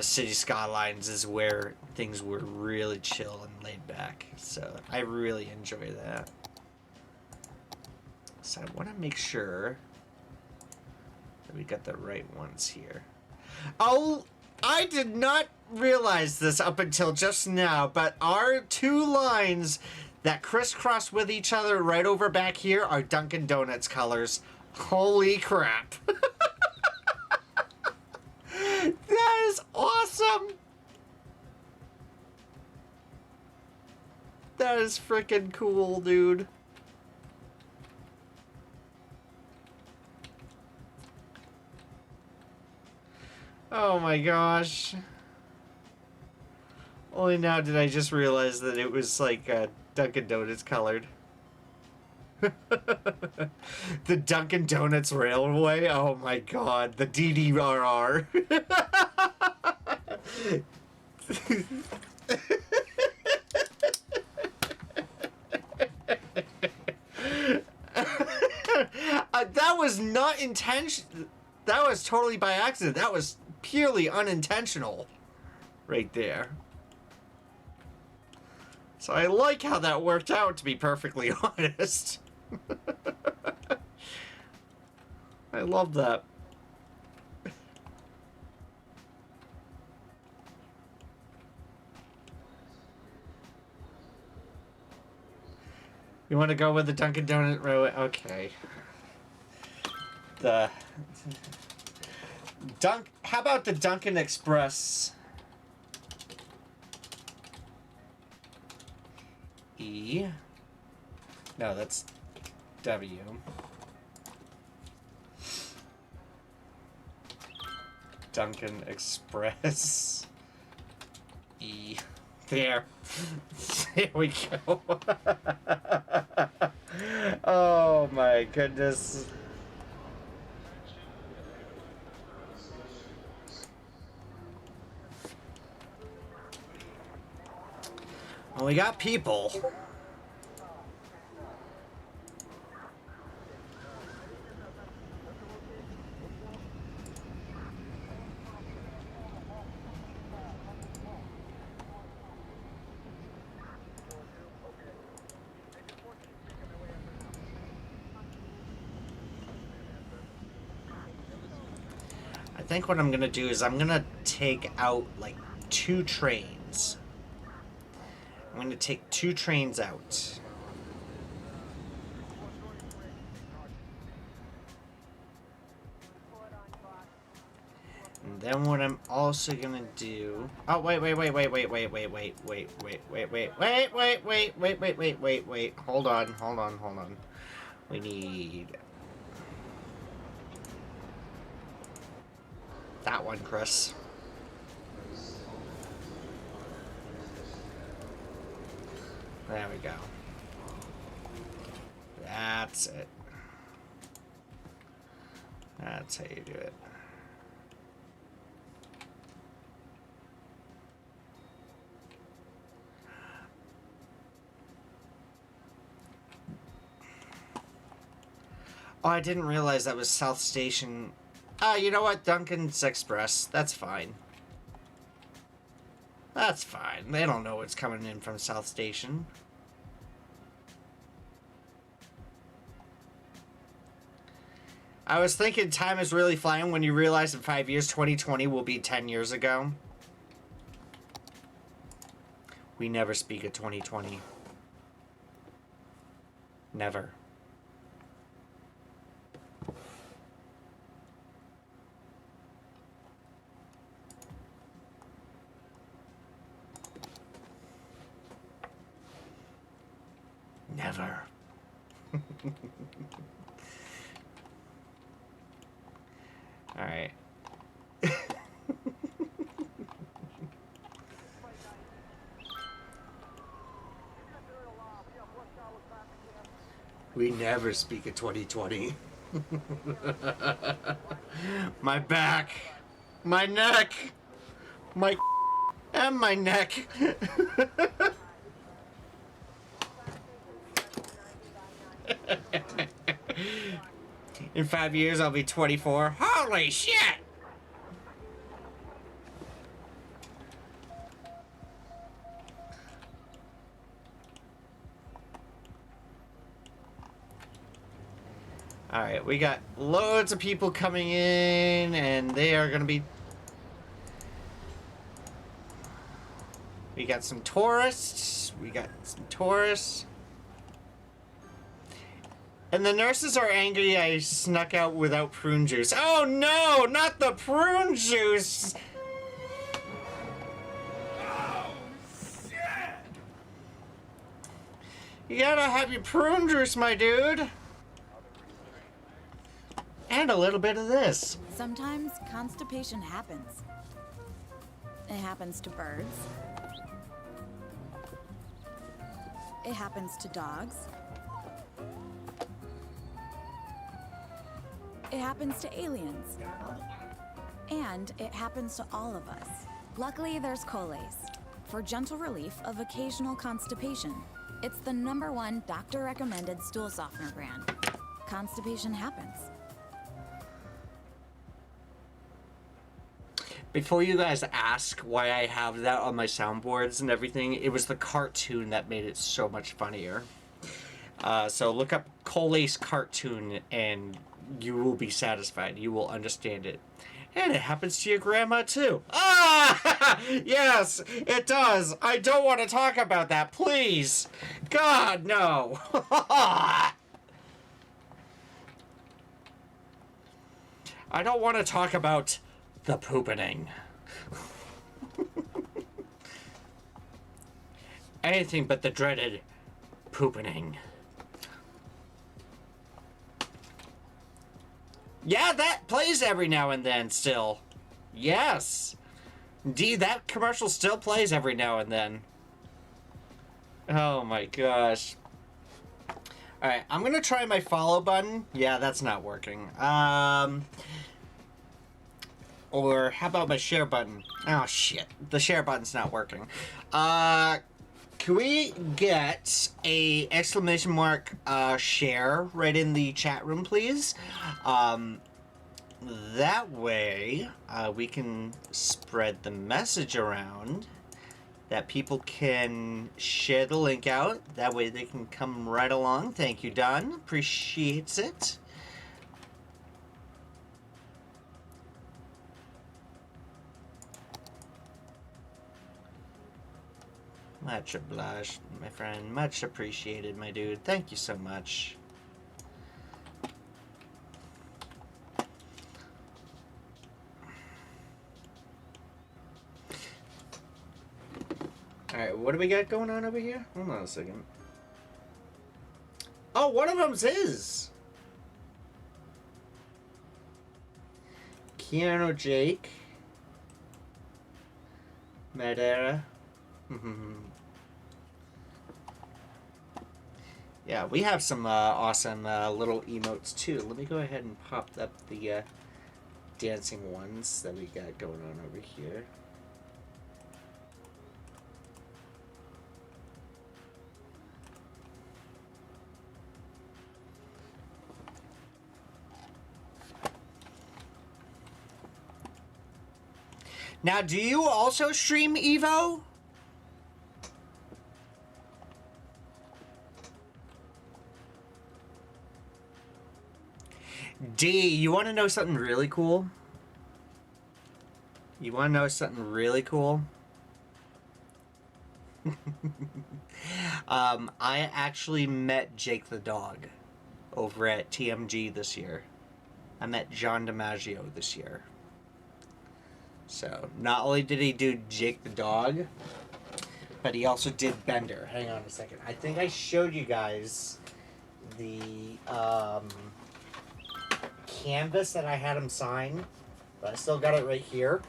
City Skylines is where things were really chill and laid back. So I really enjoy that. So I want to make sure that we got the right ones here. Oh, I did not realize this up until just now, but our two lines that crisscross with each other right over back here are Dunkin' Donuts colors. Holy crap. That is awesome. That is freaking cool, dude. Oh my gosh. Only now did I just realize that it was like Dunkin' Donuts colored. The Dunkin' Donuts Railway? Oh my god. The DDRR. That was not intentional. That was totally by accident. That was purely unintentional. Right there. So I like how that worked out, to be perfectly honest. I love that. You want to go with the Dunkin' Donut row? Okay. How about the Dunkin' Express? E. No, that's W. Dunkin' Express. E. There. There we go. Oh my goodness. Well, we got people. think what I'm gonna do is I'm gonna take out like 2 trains. I'm gonna take 2 trains out. And then what I'm also gonna do... Oh, wait. Hold on. We need... that one, Chris. There we go. That's it. That's how you do it. Oh, I didn't realize that was South Station. Oh, you know what? Duncan's Express. That's fine. That's fine. They don't know what's coming in from South Station. I was thinking time is really flying when you realize in 5 years, 2020 will be 10 years ago. We never speak of 2020. Never. Never. All right. We never speak of 2020. My back, my neck, my and my neck. In 5 years, I'll be 24. Holy shit! Alright, we got loads of people coming in, and they are gonna be... We got some tourists. And the nurses are angry I snuck out without prune juice. Oh no, not the prune juice! Oh, shit! You gotta have your prune juice, my dude. And a little bit of this. Sometimes constipation happens. It happens to birds. It happens to dogs. It happens to aliens. And it happens to all of us. Luckily, there's Colace for gentle relief of occasional constipation. It's the #1 doctor-recommended stool softener brand. Constipation happens. Before you guys ask why I have that on my soundboards and everything, it was the cartoon that made it so much funnier. So look up Colace cartoon and you will be satisfied. You will understand it. And it happens to your grandma too. Ah! Yes, it does. I don't want to talk about that, please. God, no. I don't want to talk about the poopening. Anything but the dreaded poopening. Yeah, that plays every now and then still. Yes. Indeed, that commercial still plays every now and then. Oh my gosh. Alright, I'm gonna try my follow button. Yeah, that's not working. Or how about my share button? Oh shit, the share button's not working. Can we get a exclamation mark share right in the chat room, please? That way we can spread the message around, that people can share the link out. That way they can come right along. Thank you, Don. Appreciates it. Much obliged, my friend. Much appreciated, my dude. Thank you so much. Alright, what do we got going on over here? Hold on a second. Oh, one of them's his! Keanu Jake. Madeira. Yeah, we have some awesome little emotes too. Let me go ahead and pop up the dancing ones that we got going on over here. Now, do you also stream Evo? D, you want to know something really cool? You want to know something really cool? I actually met Jake the dog over at TMG this year. I met John DiMaggio this year. So, not only did he do Jake the dog, but he also did Bender. Hang on a second. I think I showed you guys the canvas that I had him sign, but I still got it right here.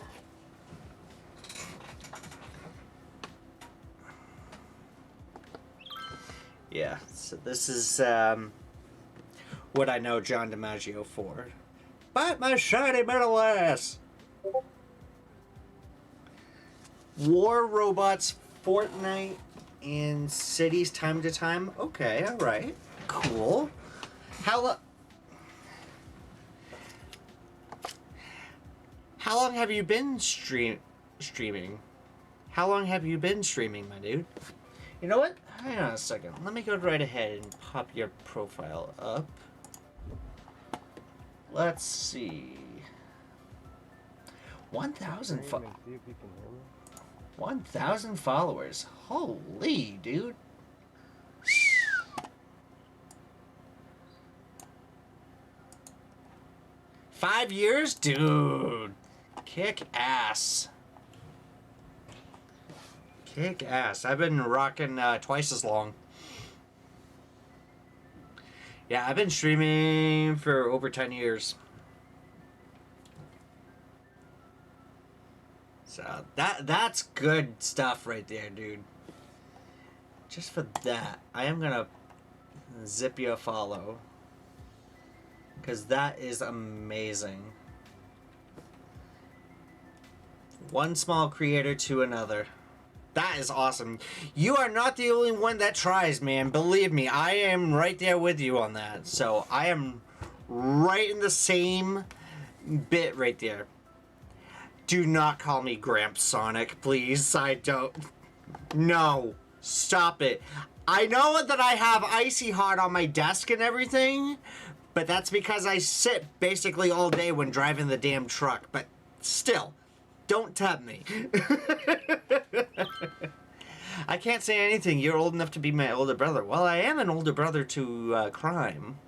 Yeah, so this is what I know John DiMaggio for. Bite my shiny metal ass! War Robots, Fortnite, and Cities time to time. Okay, alright. Cool. How long have you been streaming? How long have you been streaming, my dude? You know what? Hang on a second. Let me go right ahead and pop your profile up. Let's see. 1,000 1,000 followers. Holy, dude. Five years? Dude. Kick ass. Kick ass. I've been rocking twice as long. Yeah, I've been streaming for over 10 years. So that's good stuff right there, dude. Just for that, I am gonna zip you a follow, because that is amazing. One small creator to another. That is awesome. You are not the only one that tries, man. Believe me, I am right there with you on that. So I am right in the same bit right there. Do not call me Gramps Sonic, please. I don't. No. Stop it. I know that I have Icy Hot on my desk and everything, but that's because I sit basically all day when driving the damn truck. But still, don't tempt me. I can't say anything. You're old enough to be my older brother. Well, I am an older brother to Crime.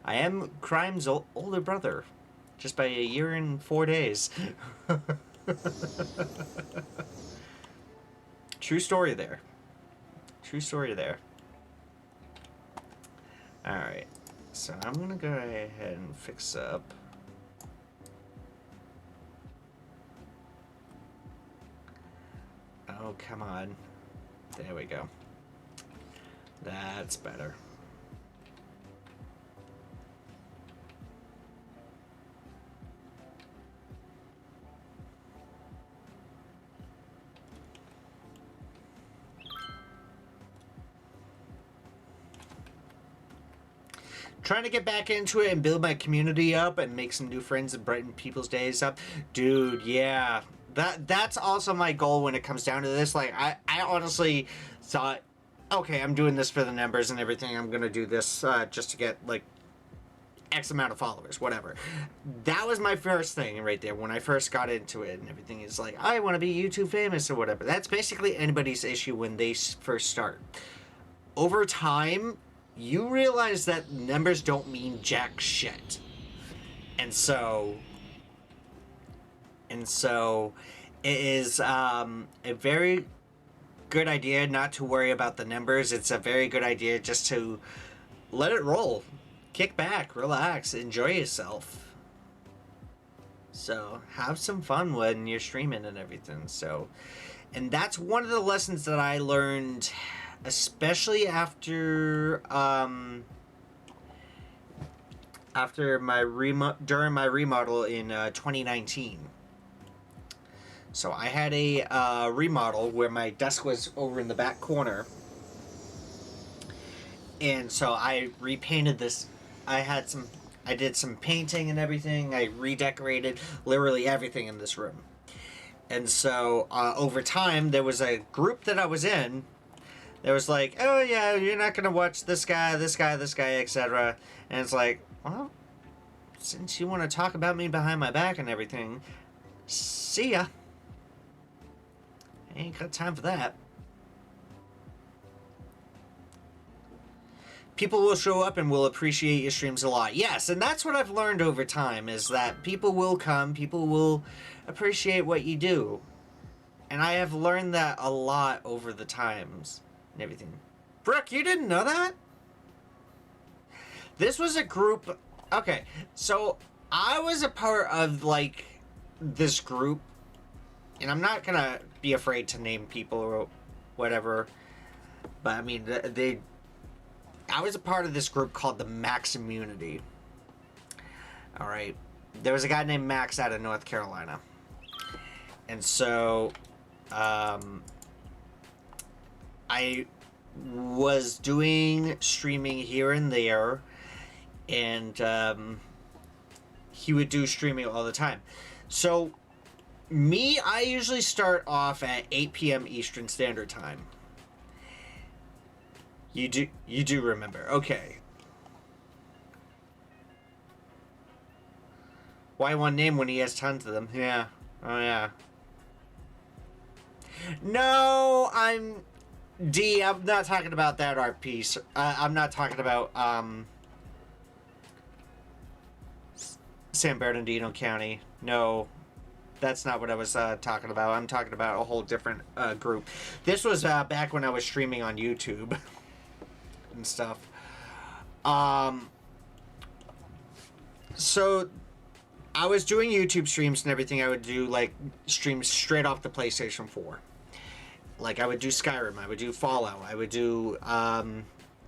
I am Crime's older brother. Just by a year and 4 days. True story there. True story there. Alright. So I'm going to go ahead and fix up. Oh, come on. There we go. That's better. Trying to get back into it and build my community up and make some new friends and brighten people's days up. Dude, yeah. That's also my goal when it comes down to this. Like, I honestly thought, okay, I'm doing this for the numbers and everything. I'm going to do this just to get, like, X amount of followers, whatever. That was my first thing right there when I first got into it and everything. Is like, I want to be YouTube famous or whatever. That's basically anybody's issue when they first start. Over time, you realize that numbers don't mean jack shit. And so it is a very good idea not to worry about the numbers. It's a very good idea just to let it roll. Kick back, relax, enjoy yourself. So have some fun when you're streaming and everything. So, and that's one of the lessons that I learned, especially after during my remodel in 2019. So I had a remodel where my desk was over in the back corner. And so I repainted this. I did some painting and everything. I redecorated literally everything in this room. And so over time, there was a group that I was in that was like, oh yeah, you're not going to watch this guy, etc. And it's like, well, since you want to talk about me behind my back and everything, see ya. I ain't got time for that. People will show up and will appreciate your streams a lot. Yes, and that's what I've learned over time, is that people will come, people will appreciate what you do. And I have learned that a lot over the times and everything. Brooke, you didn't know that? This was a group... Okay, so I was a part of, like, this group. And I'm not gonna be afraid to name people or whatever. But, I mean, I was a part of this group called the Max Immunity. Alright. There was a guy named Max out of North Carolina. And so, I was doing streaming here and there. And, he would do streaming all the time. So, I usually start off at 8 p.m. Eastern Standard Time. You do remember. Okay. Why one name when he has tons of them? Yeah. Oh, yeah. No, I'm not talking about that art piece. I'm not talking about, San Bernardino County. No. That's not what I was talking about. I'm talking about a whole different group. This was back when I was streaming on YouTube and stuff. So I was doing YouTube streams and everything. I would do like streams straight off the PlayStation 4. Like I would do Skyrim, I would do Fallout, I would do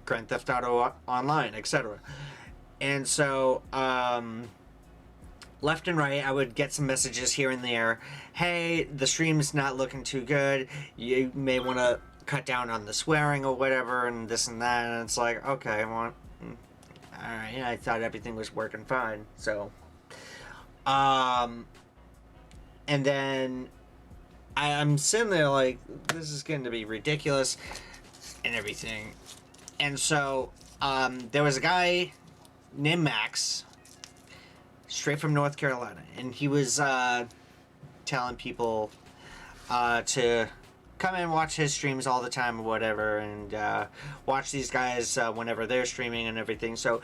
Grand Theft Auto Online, etc. And so left and right, I would get some messages here and there. Hey, the stream's not looking too good. You may want to cut down on the swearing or whatever, and this and that. And it's like, okay, well, alright, I thought everything was working fine. So, and then I'm sitting there like, this is going to be ridiculous and everything. And so, there was a guy named Max, straight from North Carolina, and he was telling people to come and watch his streams all the time or whatever, and watch these guys whenever they're streaming and everything. So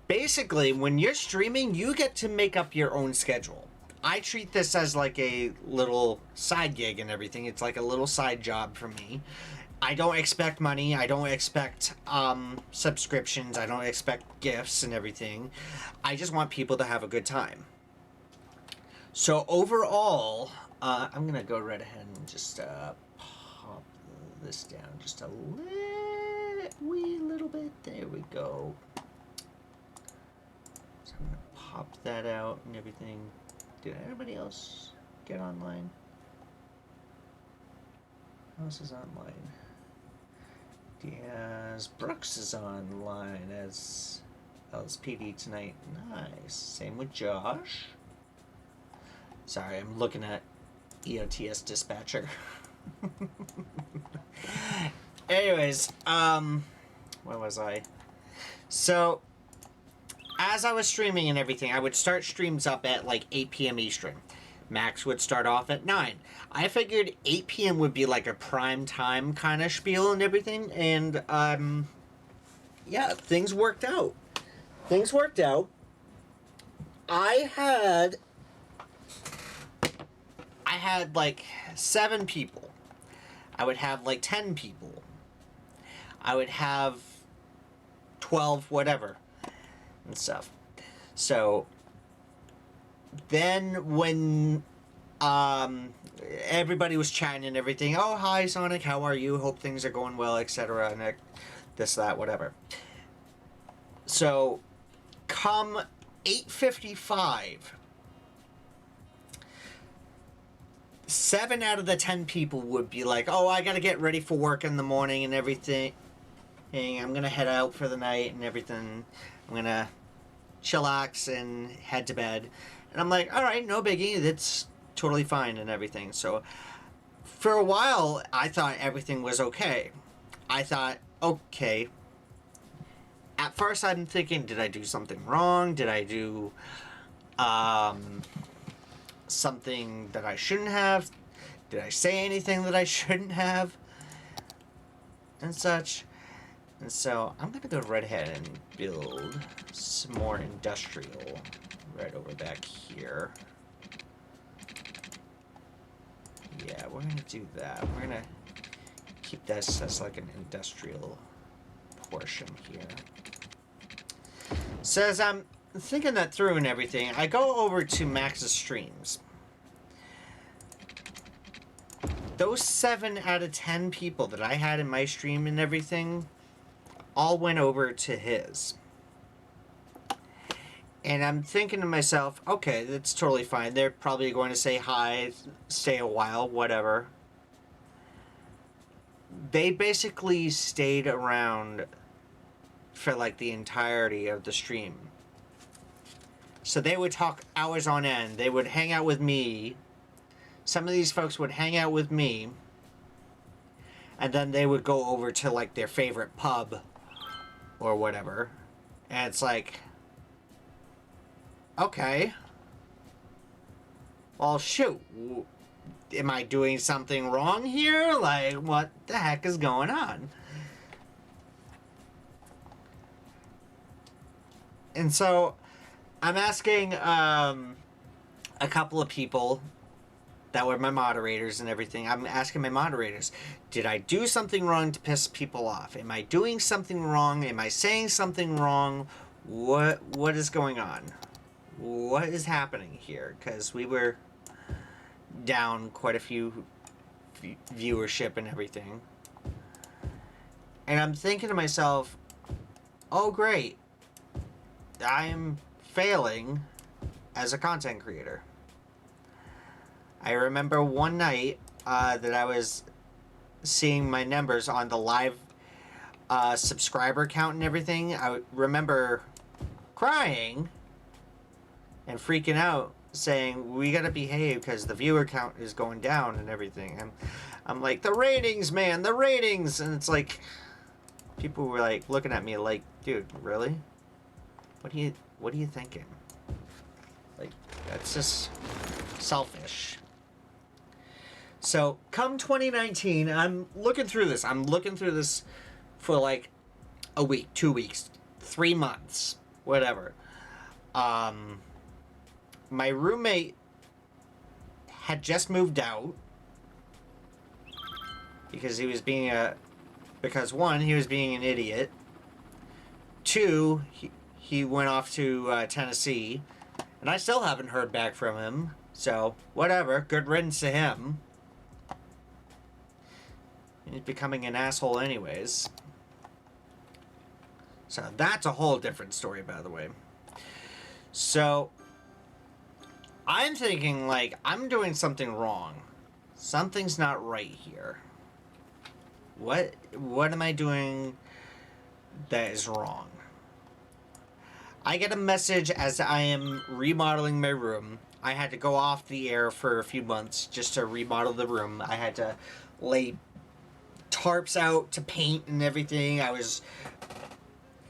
basically, when you're streaming, you get to make up your own schedule. I treat this as like a little side gig and everything. It's like a little side job for me. I don't expect money. I don't expect subscriptions. I don't expect gifts and everything. I just want people to have a good time. So overall, I'm going to go right ahead and just pop this down just a wee little bit. There we go. So I'm going to pop that out and everything. Did anybody else get online? Who else is online? Diaz Brooks is online as LSPD tonight. Nice. Same with Josh. Sorry, I'm looking at EOTS Dispatcher. Anyways, where was I? So, as I was streaming and everything, I would start streams up at like 8 p.m. Eastern. Max would start off at 9. I figured 8 p.m. would be like a prime time kind of spiel and everything, and yeah, things worked out. Things worked out. I had like 7 people. I would have like 10 people. I would have 12, whatever, and stuff. So then when everybody was chatting and everything, oh, hi Sonic, how are you? Hope things are going well, etc. And this, that, whatever. So come 8:55, 7 out of the 10 people would be like, oh, I gotta get ready for work in the morning and everything. I'm gonna head out for the night and everything. I'm gonna chillax and head to bed. And I'm like, all right, no biggie. That's totally fine and everything. So for a while, I thought everything was okay. I thought, okay. At first, I'm thinking, did I do something wrong? Did I do something that I shouldn't have? Did I say anything that I shouldn't have? And such. And so I'm going to go right ahead and build some more industrial right over back here. Yeah, we're going to do that. We're going to keep this as like an industrial portion here. So as I'm thinking that through and everything, I go over to Max's streams. Those 7 out of 10 people that I had in my stream and everything all went over to his. And I'm thinking to myself, okay, that's totally fine. They're probably going to say hi, stay a while, whatever. They basically stayed around for like the entirety of the stream. So they would talk hours on end. They would hang out with me. Some of these folks would hang out with me. And then they would go over to like their favorite pub or whatever. And it's like, okay. Well, shoot. Am I doing something wrong here? Like, what the heck is going on? And so, I'm asking a couple of people that were my moderators and everything. I'm asking my moderators, did I do something wrong to piss people off? Am I doing something wrong? Am I saying something wrong? What is going on? What is happening here? Because we were down quite a few viewership and everything. And I'm thinking to myself, oh great, I'm failing as a content creator. I remember one night that I was seeing my numbers on the live subscriber count and everything. I remember crying and freaking out, saying, we gotta behave because the viewer count is going down and everything. And I'm like, the ratings, man, the ratings! And it's like, people were like looking at me like, dude, really? What are you thinking? Like, that's just selfish. So, come 2019, I'm looking through this. I'm looking through this for like a week, 2 weeks, 3 months, whatever. My roommate had just moved out because he was being because one, he was being an idiot. 2, he went off to Tennessee, and I still haven't heard back from him. So, whatever. Good riddance to him. He's becoming an asshole anyways. So, that's a whole different story, by the way. So, I'm thinking, like, I'm doing something wrong. Something's not right here. What am I doing that is wrong? I get a message as I am remodeling my room. I had to go off the air for a few months just to remodel the room. I had to lay tarps out to paint and everything. I was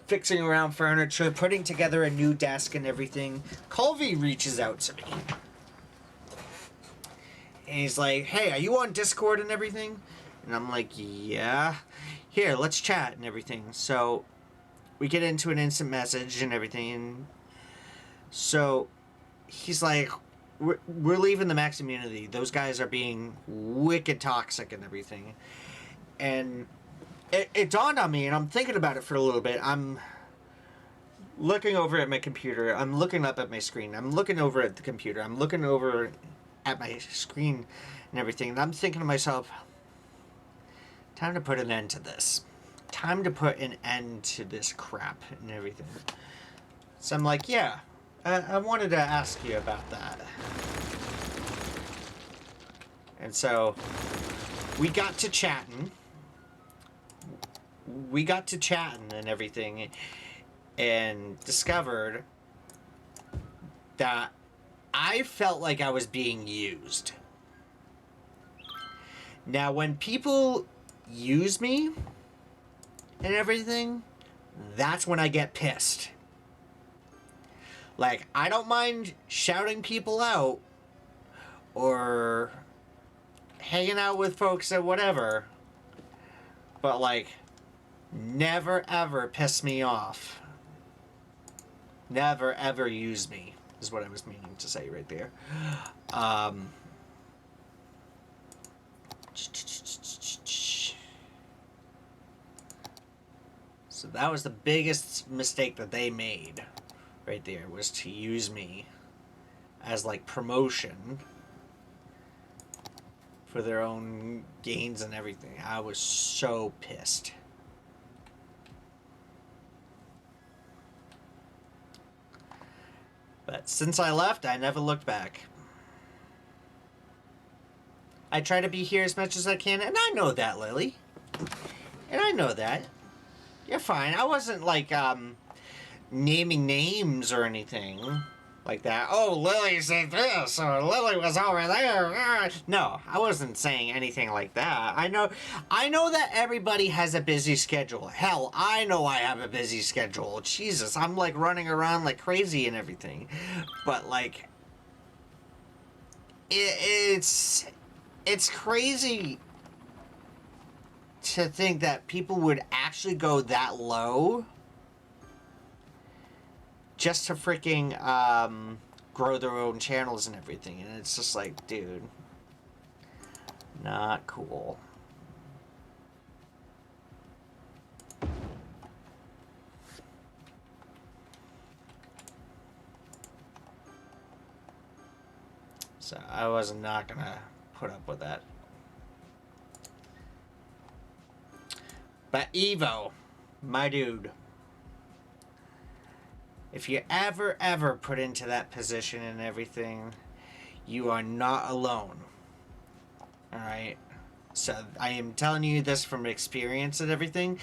fixing around furniture, putting together a new desk and everything. Colby reaches out to me. And he's like, hey, are you on Discord and everything? And I'm like, yeah. Here, let's chat and everything. So we get into an instant message and everything. And so he's like, we're leaving the Max Immunity. Those guys are being wicked toxic and everything. And it dawned on me, and I'm thinking about it for a little bit. I'm looking over at my computer. I'm looking up at my screen. I'm looking over at the computer. I'm looking over at my screen and everything. And I'm thinking to myself, time to put an end to this. Time to put an end to this crap and everything. So I'm like, yeah, I wanted to ask you about that. And so we got to chatting. And everything, and discovered that I felt like I was being used. Now, when people use me and everything, that's when I get pissed. Like, I don't mind shouting people out or hanging out with folks or whatever, but like, never ever piss me off. Never ever use me, is what I was meaning to say right there. So that was the biggest mistake that they made right there, was to use me as like promotion for their own gains and everything. I was so pissed. But since I left, I never looked back. I try to be here as much as I can, and I know that, Lily. And I know that. You're fine. I wasn't, like, naming names or anything like that. Oh, Lily said this, or Lily was over there. No, I wasn't saying anything like that. I know that everybody has a busy schedule. Hell, I know I have a busy schedule. Jesus, I'm like running around like crazy and everything. But like, it's crazy to think that people would actually go that low just to freaking grow their own channels and everything. And it's just like, dude, not cool. So I was not gonna put up with that. But Evo, my dude, if you ever put into that position and everything, you are not alone. Alright? So I am telling you this from experience and everything.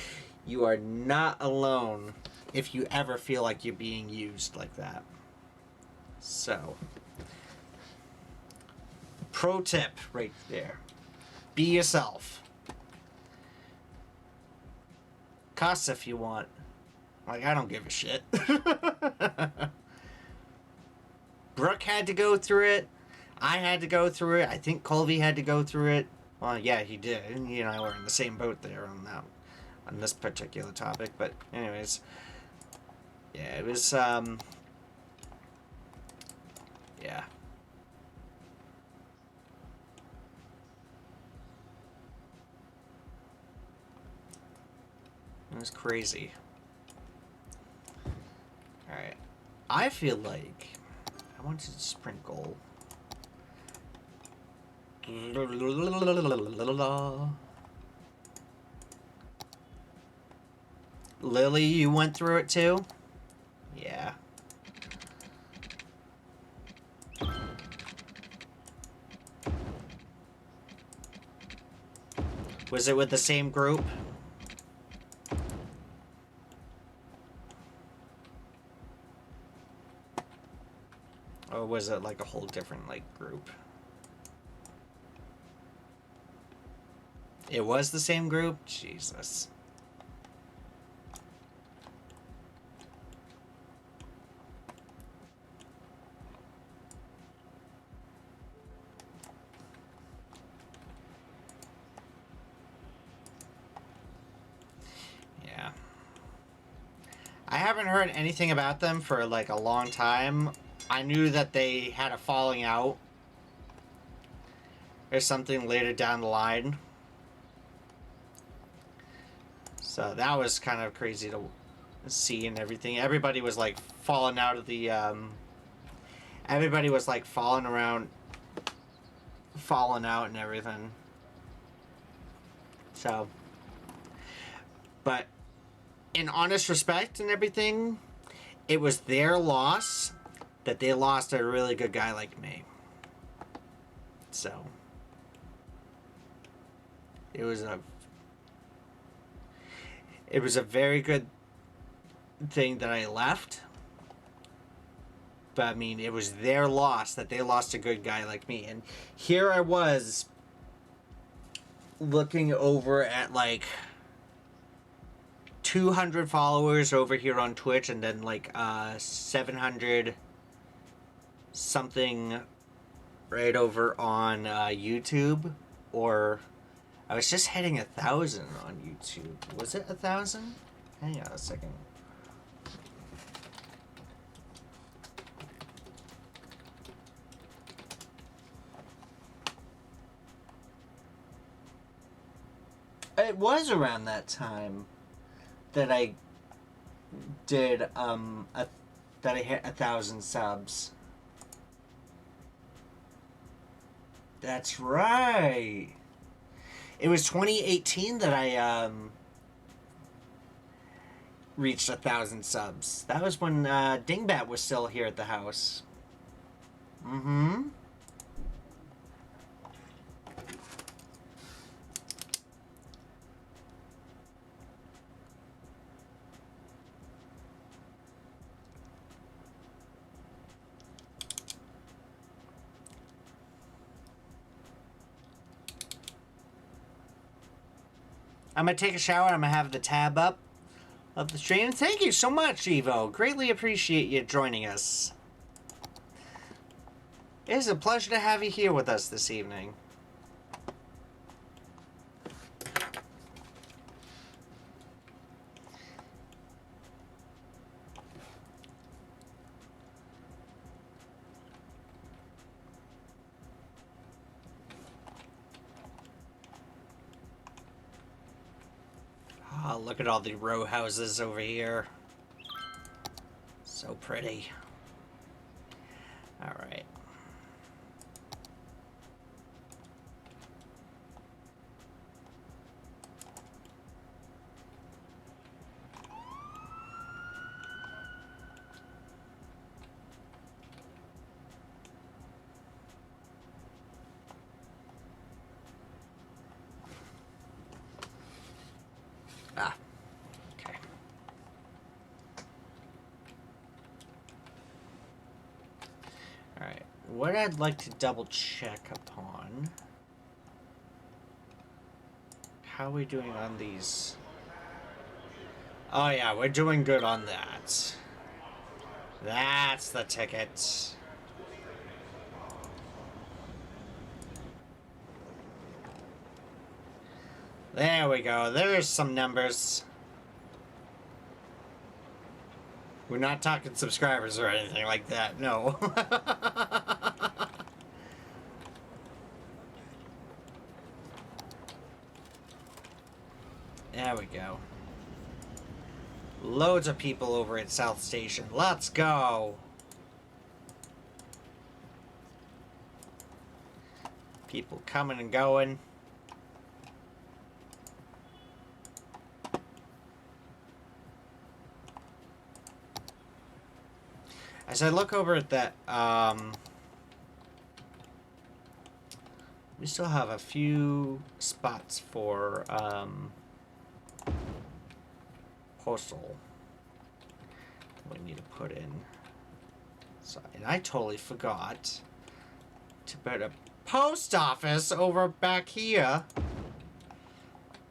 You are not alone if you ever feel like you're being used like that. So, pro tip right there. Be yourself. Cuss if you want. Like, I don't give a shit. Brooke had to go through it. I had to go through it. I think Colby had to go through it. Well, yeah, he did. You and I were in the same boat there on this particular topic. But anyways, yeah, it was, yeah. It was crazy. Alright. I feel like I want to sprinkle. Lily, you went through it too? Yeah. Was it with the same group? Or was it like a whole different like group? It was the same group? Jesus. haven't heard anything about them for like a long time. I knew that they had a falling out or something later down the line. So that was kind of crazy to see and everything. Everybody was like falling out of the everybody was like falling out and everything. So, but in honest respect and everything, it was their loss that they lost a really good guy like me. So, it was a very good thing that I left. But I mean, it was their loss that they lost a good guy like me. And here I was looking over at like 200 followers over here on Twitch, and then like 700 something right over on YouTube. Or I was just hitting 1,000 on YouTube. Was it 1,000? Hang on a second. It was around that time that I did that I hit 1,000 subs. That's right. It was 2018 that I reached 1,000 subs. That was when Dingbat was still here at the house. Mm-hmm. I'm going to take a shower. I'm going to have the tab up of the stream. Thank you so much, Evo. Greatly appreciate you joining us. It is a pleasure to have you here with us this evening. Oh, look at all the row houses over here. So pretty. All right. Ah, okay. All right. What I'd like to double check upon. How are we doing on these? Oh yeah, we're doing good on that. That's the ticket. There we go. There's some numbers. We're not talking subscribers or anything like that. No. There we go. Loads of people over at South Station. Let's go. People coming and going. As I look over at that, we still have a few spots for postal we need to put in. So, and I totally forgot to put a post office over back here.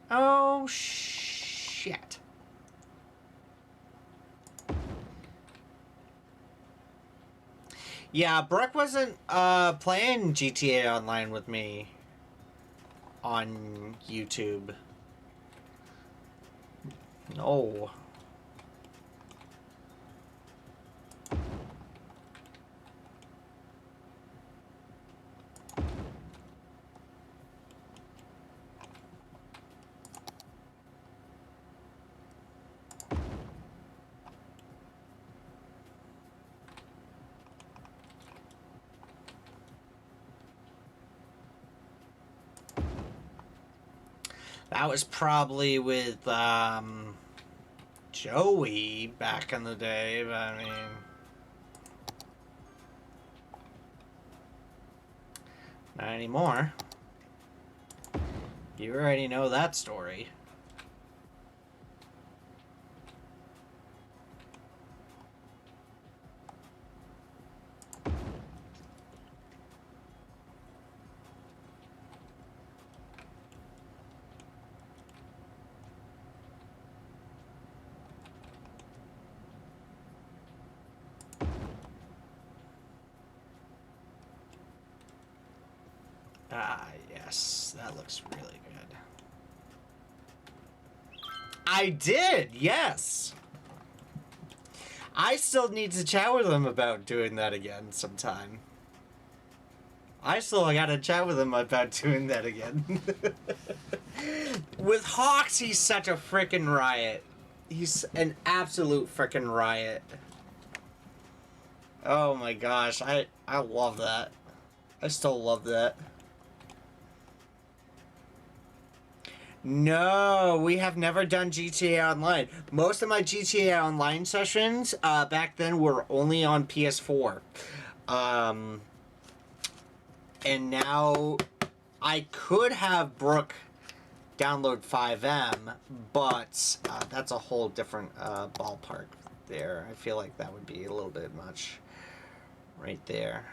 Oh, shit. Yeah, Brooke wasn't playing GTA Online with me on YouTube. No. That was probably with Joey back in the day, but I mean, not anymore. You already know that story. Ah, yes, that looks really good. I did, yes. I still need to chat with him about doing that again sometime. I still gotta chat with him about doing that again. With Hawks, he's such a frickin' riot. He's an absolute frickin' riot. Oh my gosh, I love that. I still love that. No, we have never done GTA Online. Most of my GTA Online sessions back then were only on PS4. And now I could have Brooke download FiveM, but that's a whole different ballpark there. I feel like that would be a little bit much right there.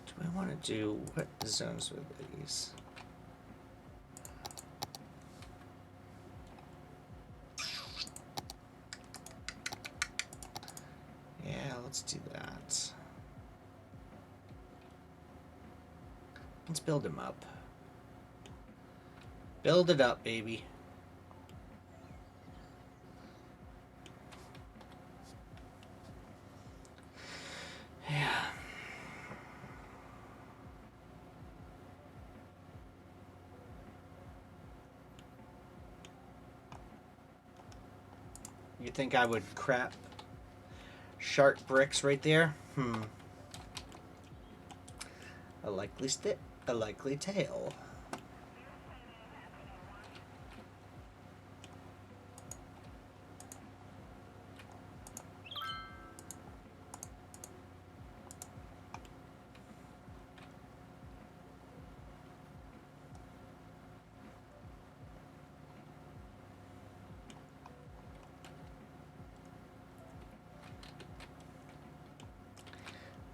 Do I want to do what zones with these? Yeah, let's do that. Let's build him up. Build it up, baby. Yeah. You think I would crap sharp bricks right there? A likely tale.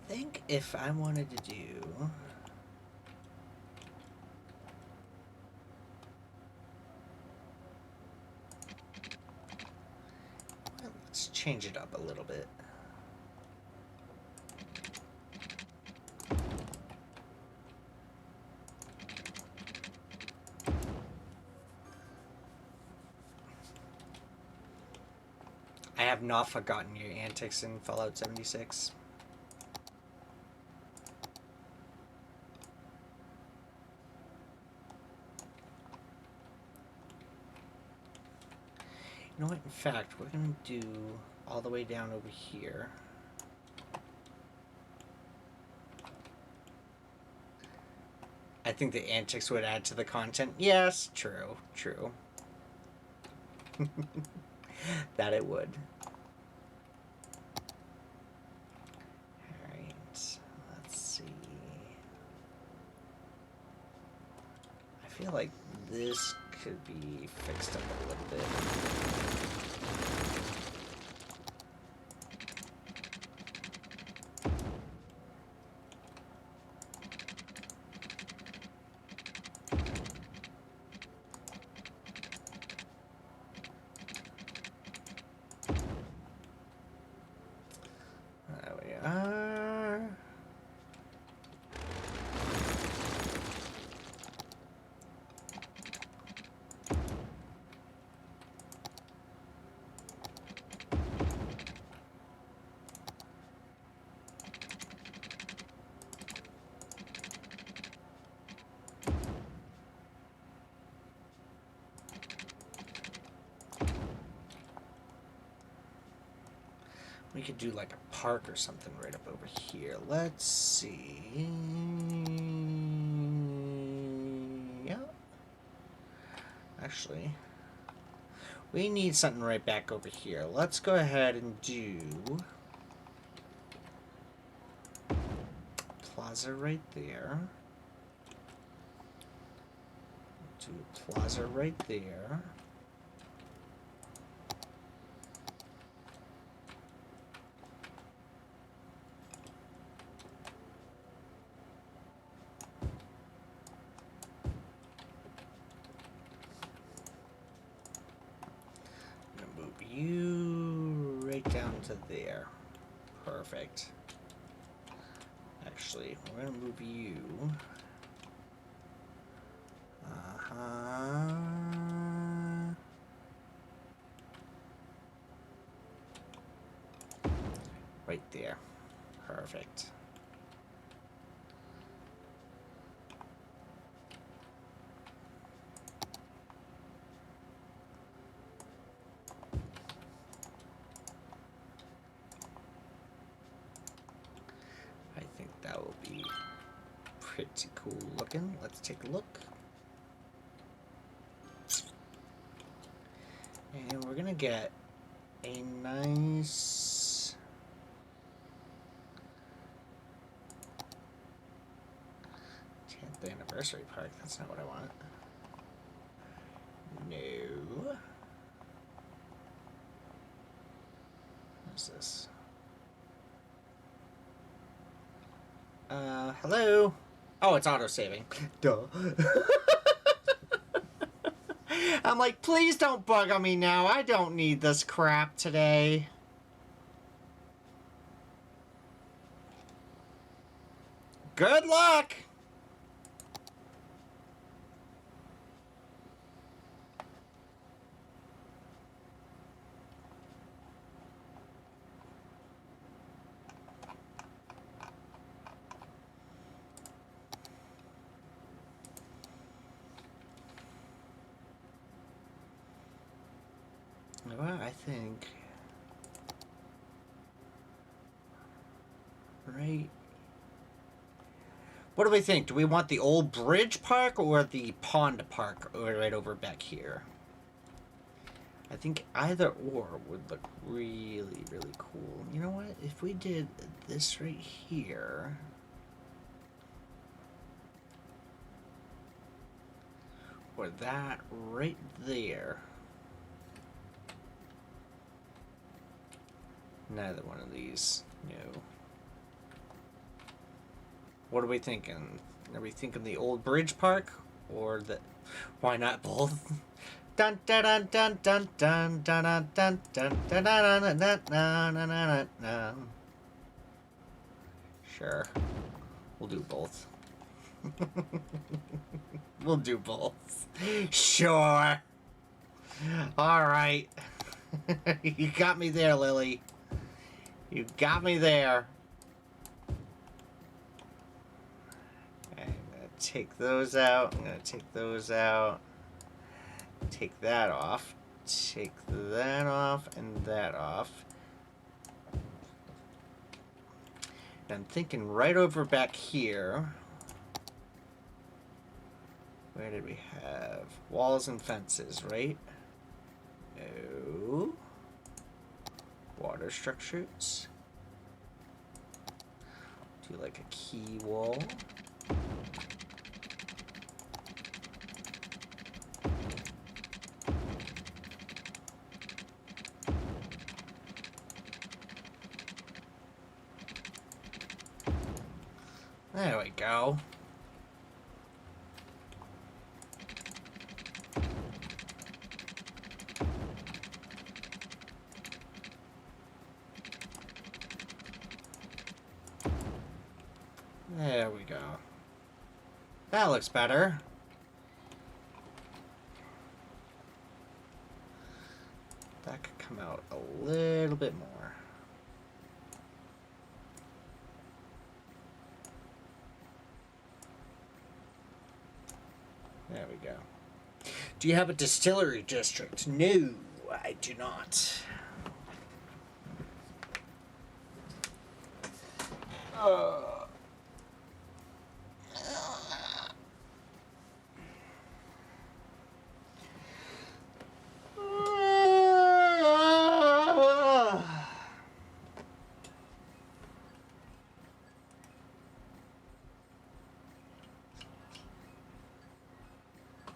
I think if I wanted to do... Well, let's change it up a little bit. I have not forgotten your antics in Fallout 76. You know what? In fact, we're going to do all the way down over here. I think the antics would add to the content. Yes, true, true. That it would. Alright, let's see. I feel like this could be fixed up a little bit. could do like a park or something right up over here. Let's see. Yeah. Actually, we need something right back over here. Let's go ahead and do plaza right there. Do a plaza right there. You right down to there. Perfect. Actually, we're gonna move you. Right there. Perfect. I think that will be pretty cool looking. Let's take a look. And we're gonna get a nice 10th anniversary park. That's not what I want. No. What's this? Hello? Oh, it's auto-saving. Duh. I'm like, please don't bug on me now. I don't need this crap today. Good luck! Well, I think right. What do we think? Do we want the old bridge park or the pond park right over back here? I think either or would look really, really cool. You know what? If we did this right here, or that right there. Neither one of these. No. What are we thinking? Are we thinking the old bridge park or the? Why not both? Dun dun dun dun dun dun dun dun dun dun dun dun dun dun. Sure, we'll do both. We'll do both. Sure. All right. You got me there, Lily. You got me there. I'm gonna take those out. I'm gonna take those out. Take that off. Take that off and that off. And I'm thinking right over back here. Where did we have walls and fences, right? No. Water structures. Do like a key wall. There we go. There we go. That looks better. That could come out a little bit more. There we go. Do you have a distillery district? No, I do not.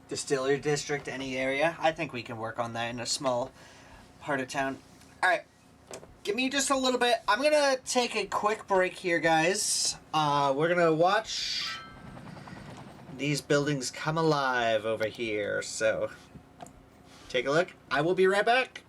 Distillery district, any area. I think we can work on that in a small part of town. All right, give me just a little bit. I'm gonna take a quick break here, guys. We're gonna watch these buildings come alive over here. So take a look. I will be right back.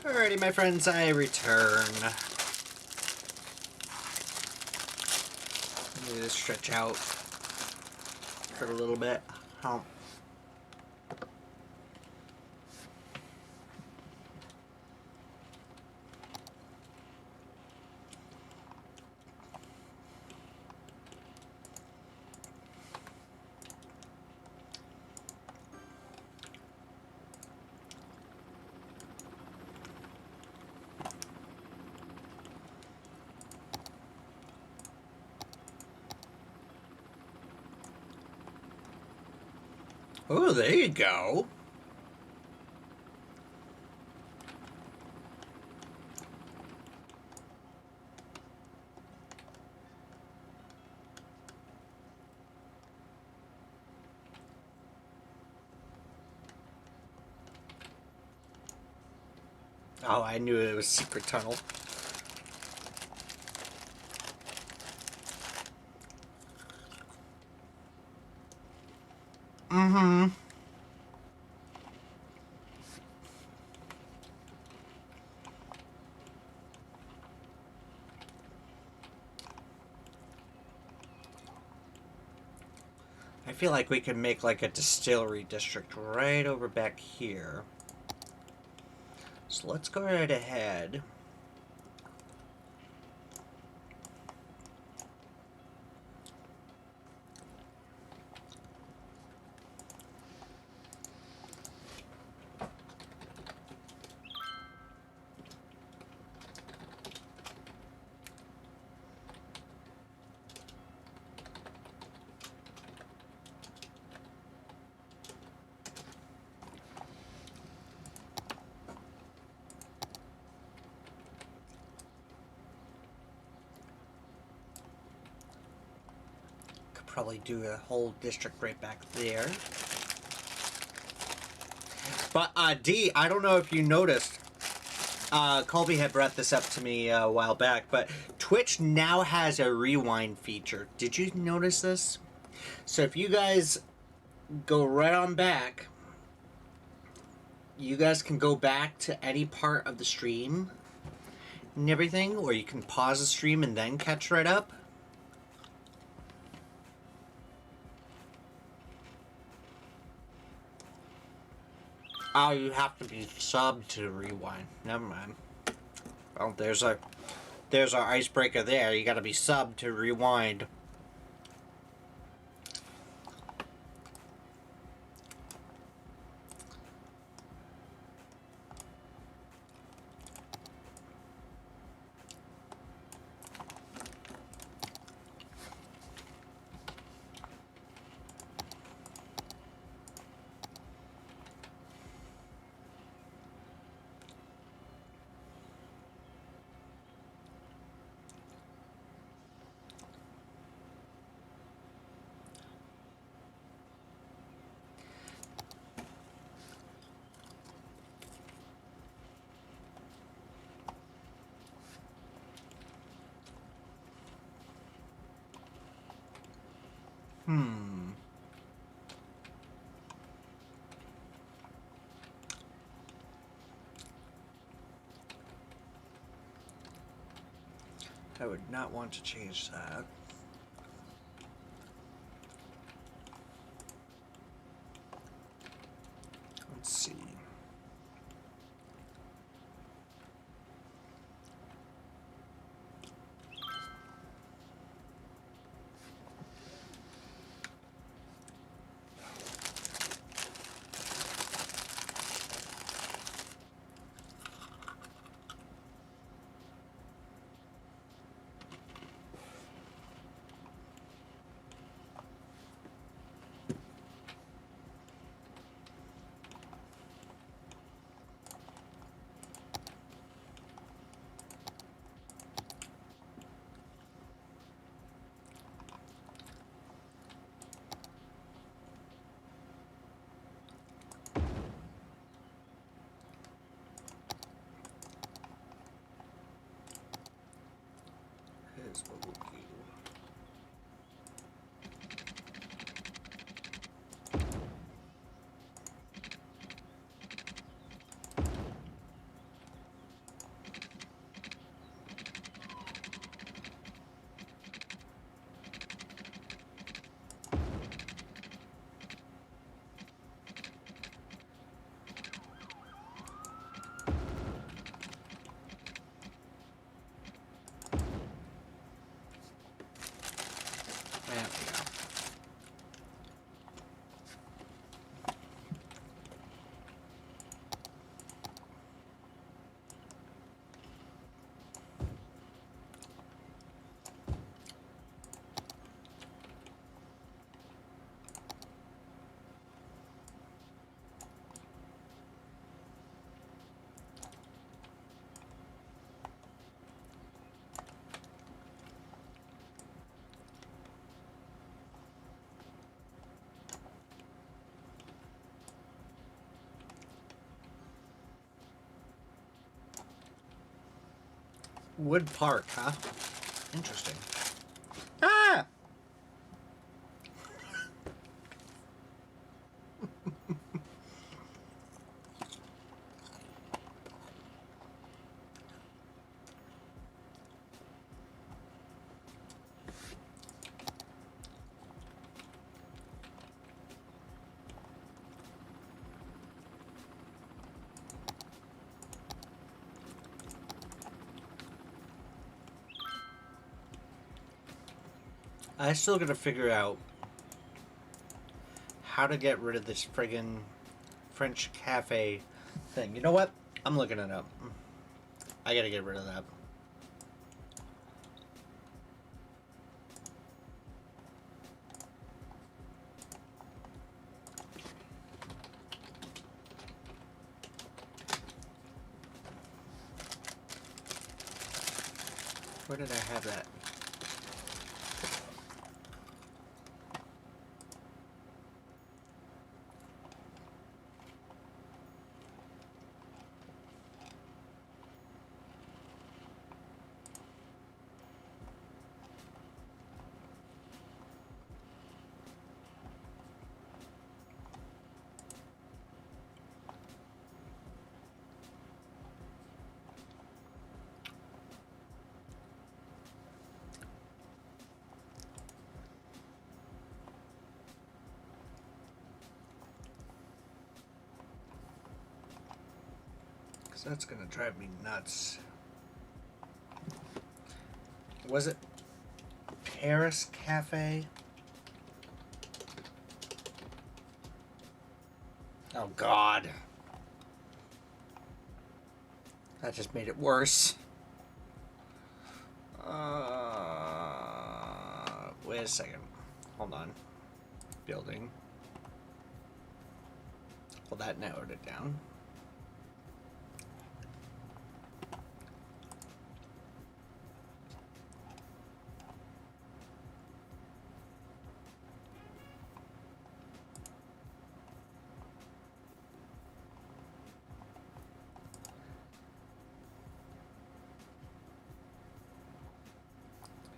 Alrighty, my friends, I return. Let me just stretch out for a little bit. Oh. Oh, there you go. Oh, I knew it was a secret tunnel. Mm-hmm. I feel like we could make like a distillery district right over back here. So let's go right ahead. Probably do a whole district right back there. But D, I don't know if you noticed, Colby had brought this up to me a while back, but Twitch now has a rewind feature. Did you notice this? So if you guys go right on back, you guys can go back to any part of the stream and everything, or you can pause the stream and then catch right up. Oh, you have to be subbed to rewind. Never mind. Oh, there's our icebreaker there. You gotta be subbed to rewind. I would not want to change that. Let's see. Here's what we'll do. Wood Park, huh? Interesting. Ah! I still gotta figure out how to get rid of this friggin' French cafe thing. You know what? I'm looking it up. I gotta get rid of that. Where did I have that? Because that's gonna drive me nuts. Was it Paris Cafe? Oh God. That just made it worse. Wait a second. Hold on. Building. Well, that narrowed it down.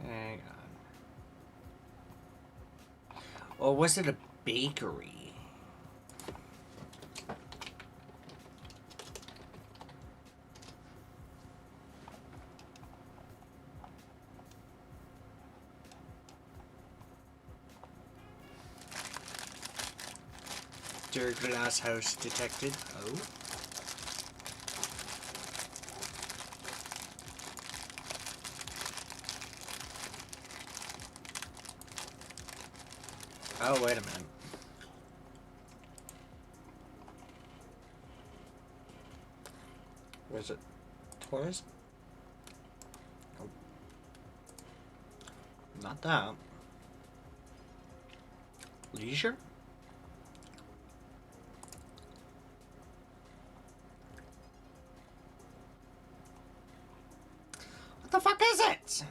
Hang on. Or was it a bakery? Glass house detected. Oh. Oh, wait a minute. Was it tourist? Oh. Not that. Leisure? What the fuck is it?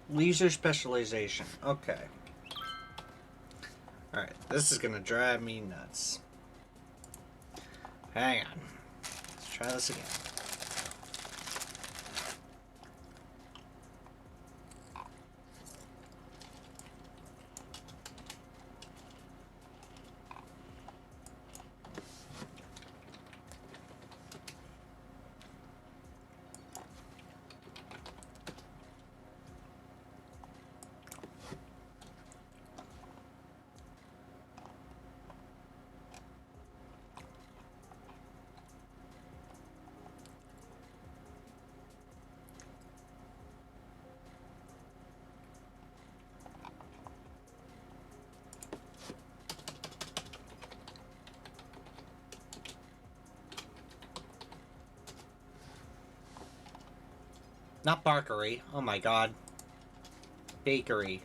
Leisure specialization. Okay. Alright, this is gonna drive me nuts. Hang on. Let's try this again. Not barkery. Oh my god. Bakery.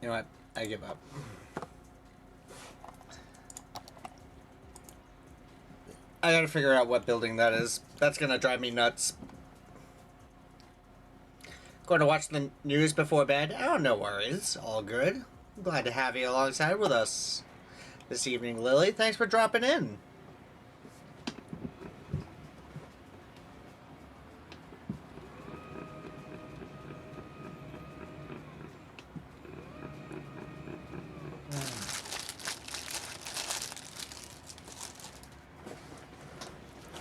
You know what? I give up. I gotta figure out what building that is. That's gonna drive me nuts. Going to watch the news before bed? Oh, no worries. All good. I'm glad to have you alongside with us this evening, Lily. Thanks for dropping in.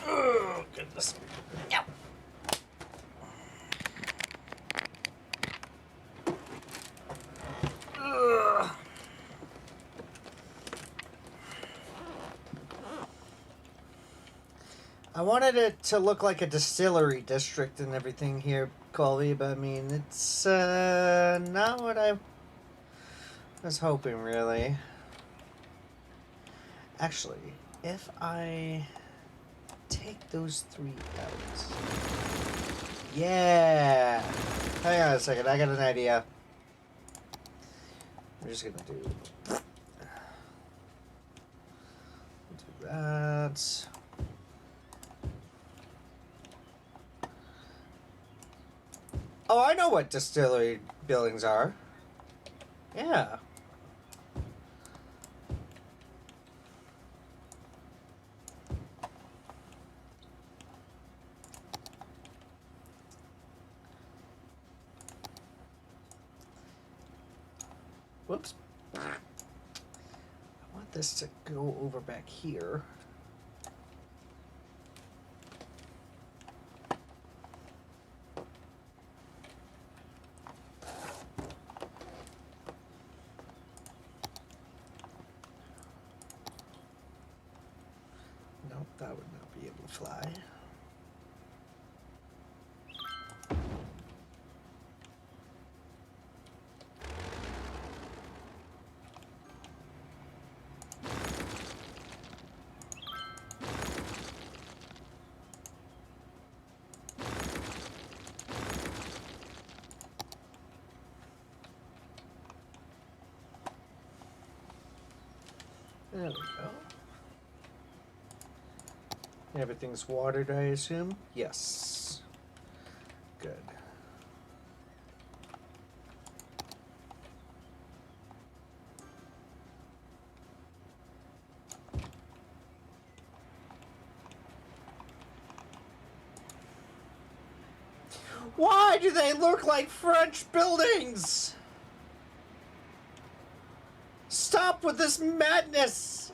Oh, goodness. Yep. Ugh. I wanted it to look like a distillery district and everything here, Colby, but I mean, it's not what I was hoping, really. Actually, if I take those 3 out. Yeah! Hang on a second, I got an idea. I'm just gonna do that. Oh, I know what distillery buildings are. Yeah. Whoops. I want this to go over back here. Nope, that would not be able to fly. There we go. Everything's watered, I assume? Yes. Good. Why do they look like French buildings? Stop with this madness!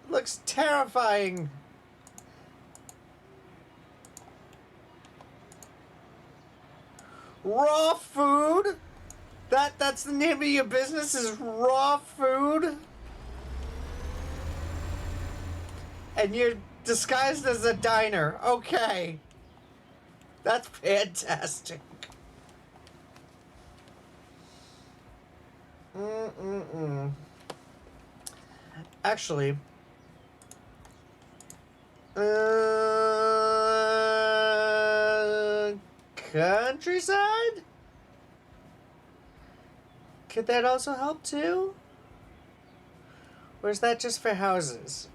It looks terrifying. Raw food? That's the name of your business, is Raw Food? And you're disguised as a diner. Okay. That's fantastic. Actually, countryside? Could that also help too? Or is that just for houses?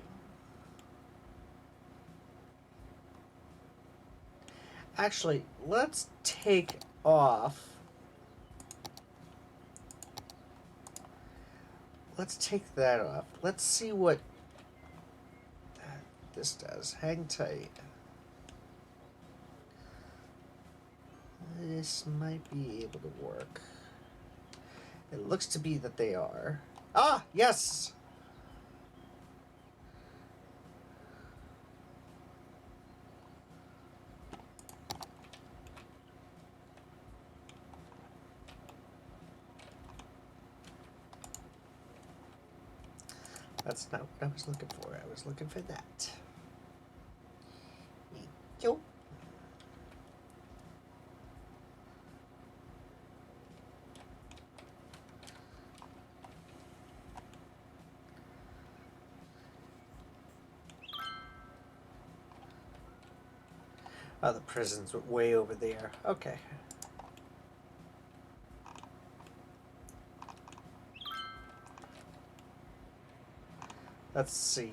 Actually, let's take off. Let's take that off. Let's see what this does. Hang tight. This might be able to work. It looks to be that they are. Ah, yes! That's not what I was looking for. I was looking for that. Yo. Oh, the prison's way over there. Okay. Let's see.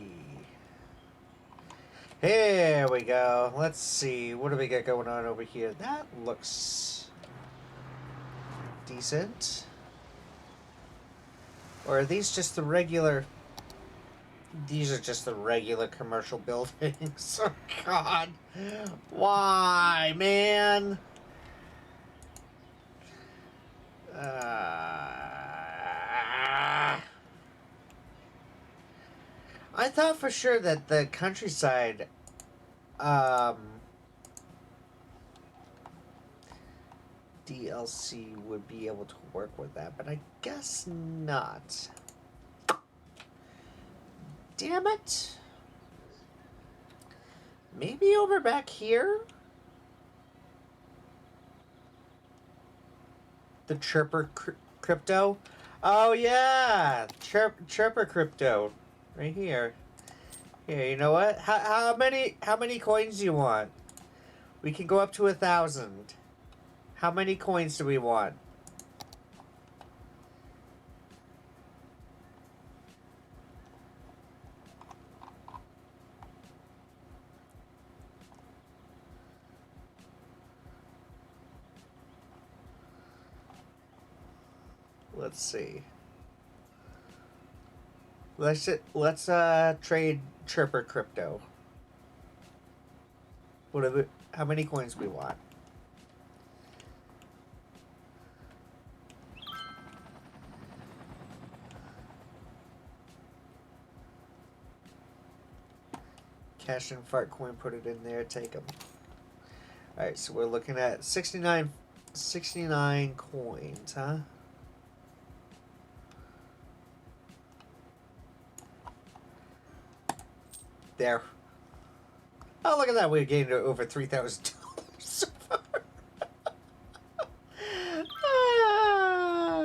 Here we go. Let's see. What do we got going on over here? That looks decent. Or are these just the regular... These are just the regular commercial buildings. Oh, God. Why, man? I thought for sure that the countryside, DLC would be able to work with that, but I guess not. Damn it. Maybe over back here? The Chirper Crypto? Oh, yeah! Chirper Crypto. Right here. Here, you know what? How many coins do you want? We can go up to 1,000. How many coins do we want? Let's see. Let's trade Chirper Crypto. How many coins we want? Cash and fart coin, put it in there, take them. Alright, so we're looking at 69 coins, huh? There. Oh, look at that. We gained over $3,000 so far.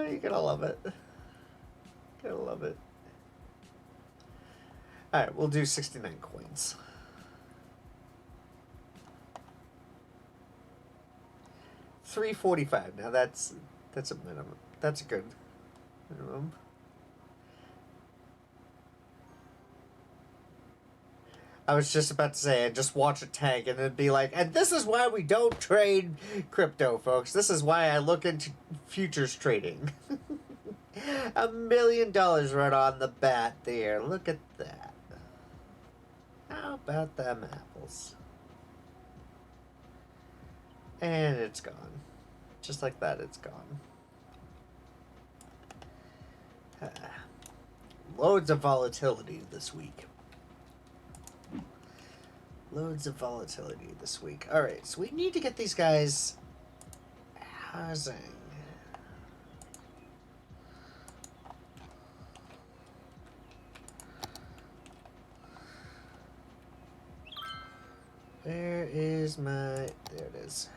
You're gonna love it. Gonna love it. Alright, we'll do 69 coins. $3.45. Now that's a minimum. That's a good minimum. I was just about to say, and just watch a tank and then be like, and this is why we don't trade crypto, folks. This is why I look into futures trading. $1 million right on the bat there. Look at that. How about them apples? And it's gone. Just like that, it's gone. Loads of volatility this week. Loads of volatility this week. Alright, so we need to get these guys housing. Where is my... There it is.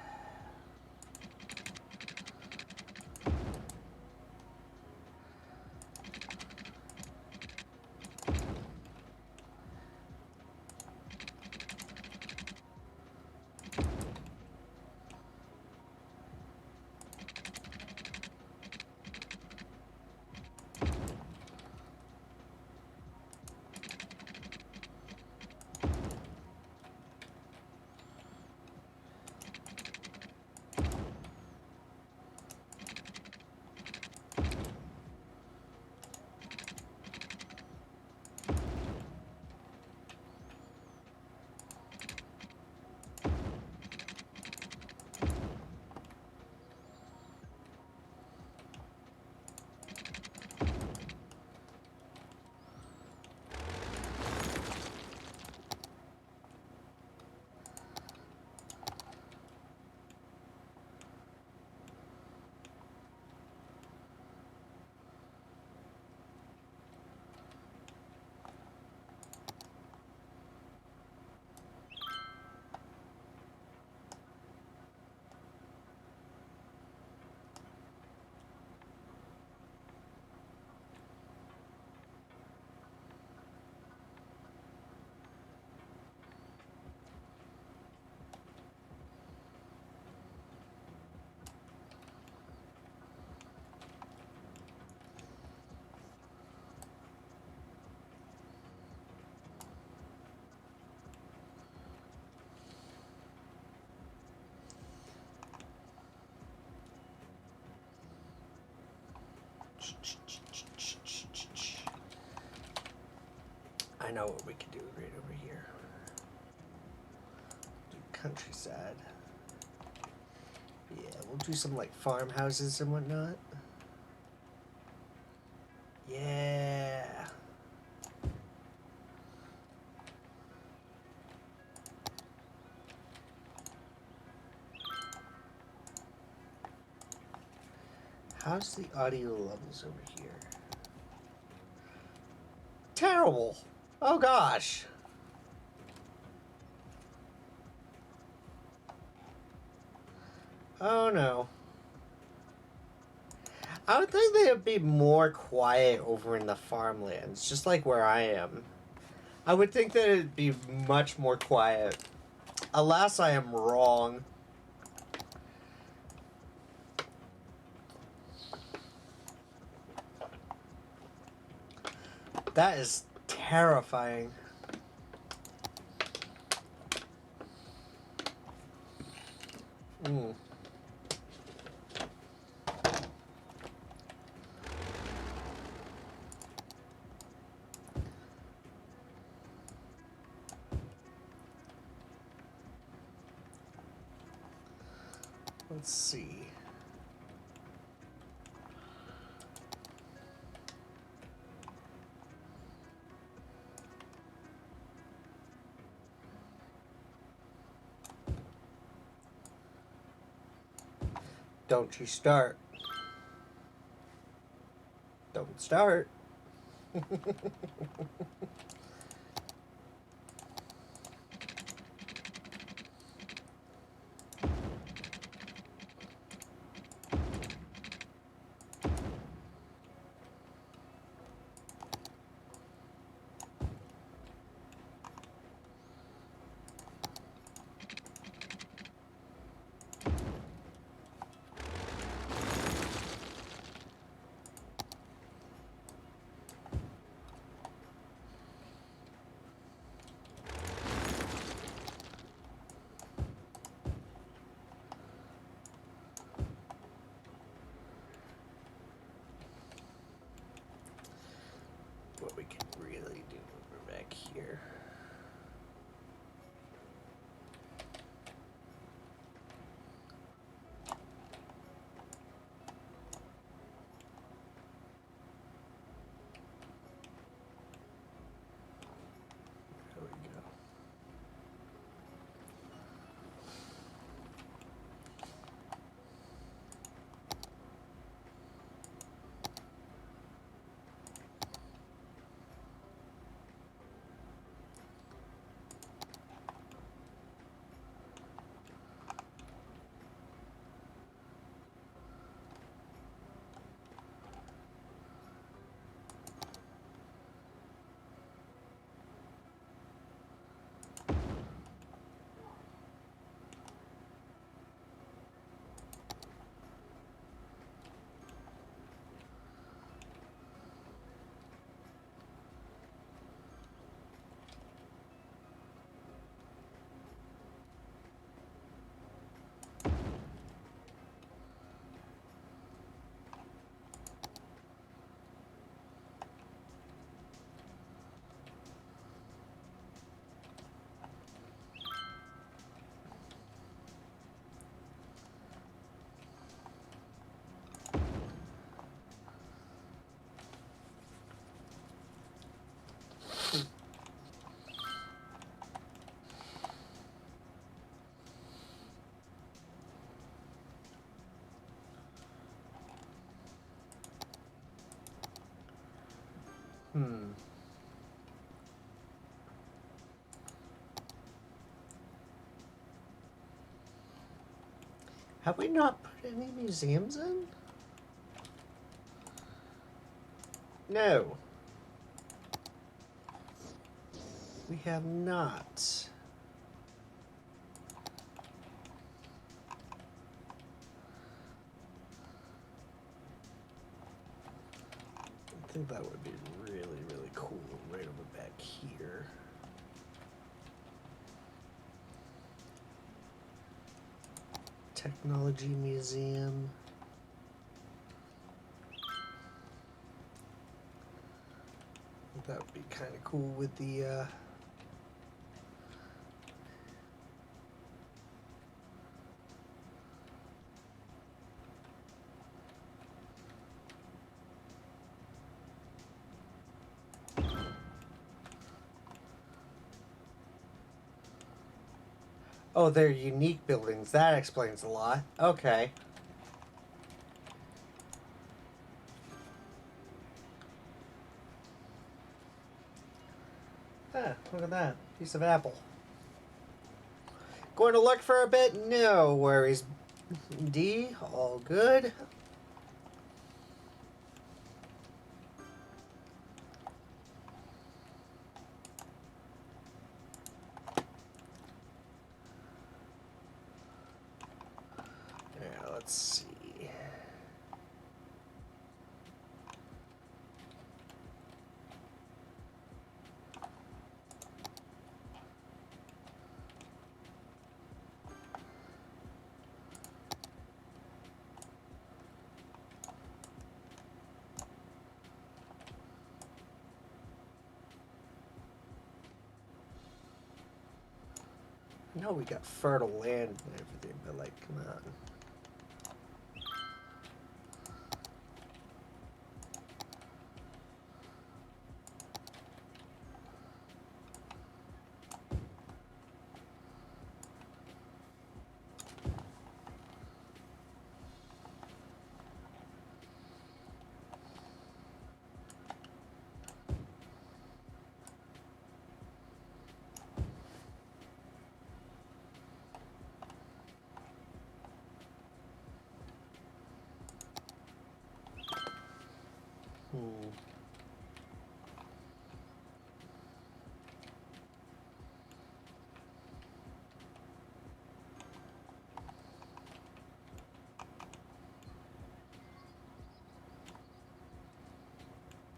I know what we could do right over here. Do countryside. Yeah, we'll do some like farmhouses and whatnot. Yeah. How's the audio levels over here? Terrible. Oh gosh. Oh no. I would think they would be more quiet over in the farmlands, just like where I am. I would think that it'd be much more quiet. Alas, I am wrong. That is terrifying. Mm. Let's see. Don't you start. Don't start. What we can really do over back here. There we go. Have we not put any museums in? No. We have not. I think that would be really, really cool right over back here. Technology Museum. That would be kind of cool with the. Oh, they're unique buildings. That explains a lot. Okay. Ah, look at that. Piece of apple. Going to look for a bit? No worries. D, all good. Yeah, let's see. No, we got fertile land and everything, but like, come on. Hmm.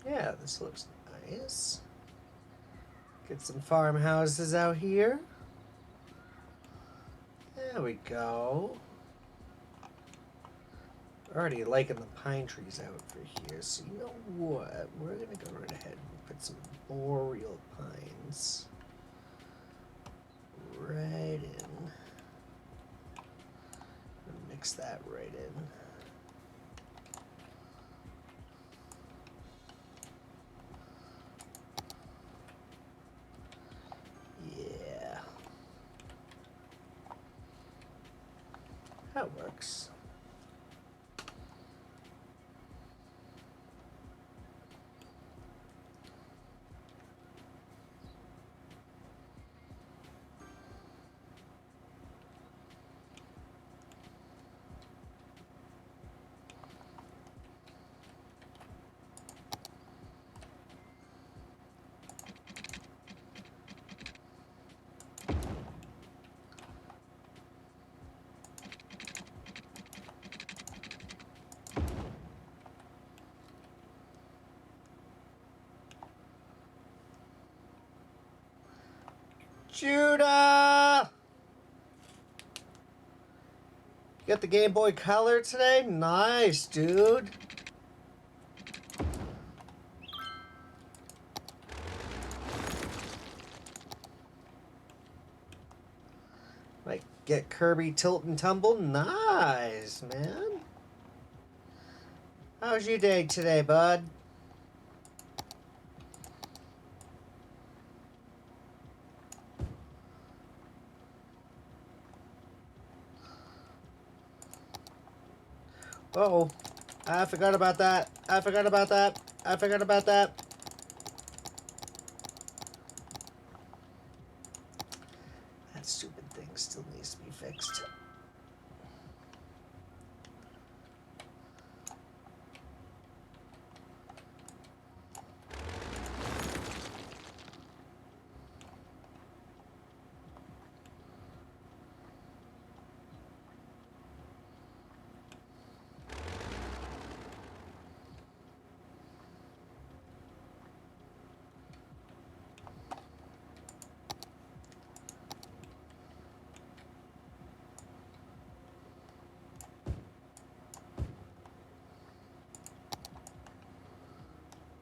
Yeah, this looks nice. Get some farmhouses out here. There we go. Already liking the pine trees out for here, so you know what? We're gonna go right ahead and put some boreal pines right in. And mix that right in. Yeah. That works. Judah! You got the Game Boy Color today? Nice, dude. Like, get Kirby Tilt and Tumble? Nice, man. How's your day today, bud? Uh-oh. I forgot about that. I forgot about that. I forgot about that. That stupid thing still needs to be fixed.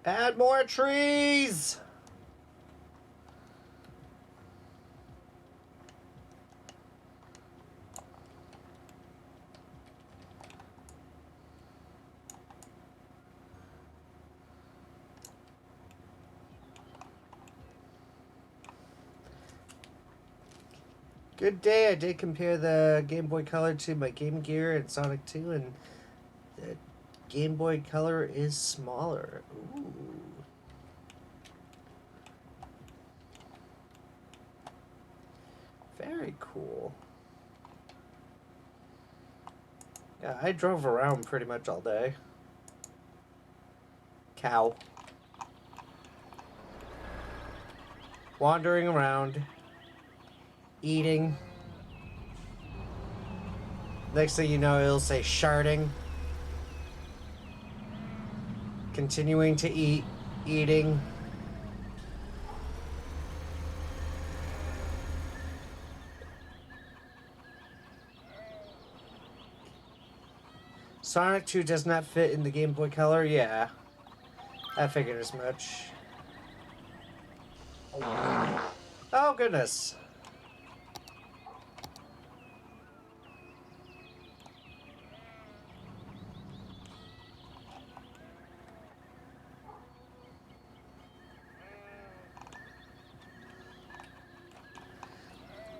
Add more trees! Good day. I did compare the Game Boy Color to my Game Gear and Sonic 2, and the Game Boy Color is smaller. Ooh. Very cool. Yeah, I drove around pretty much all day. Cow. Wandering around. Eating. Next thing you know, it'll say sharding. Continuing to eat. Eating. Sonic 2 does not fit in the Game Boy Color? Yeah. I figured as much. Oh, goodness.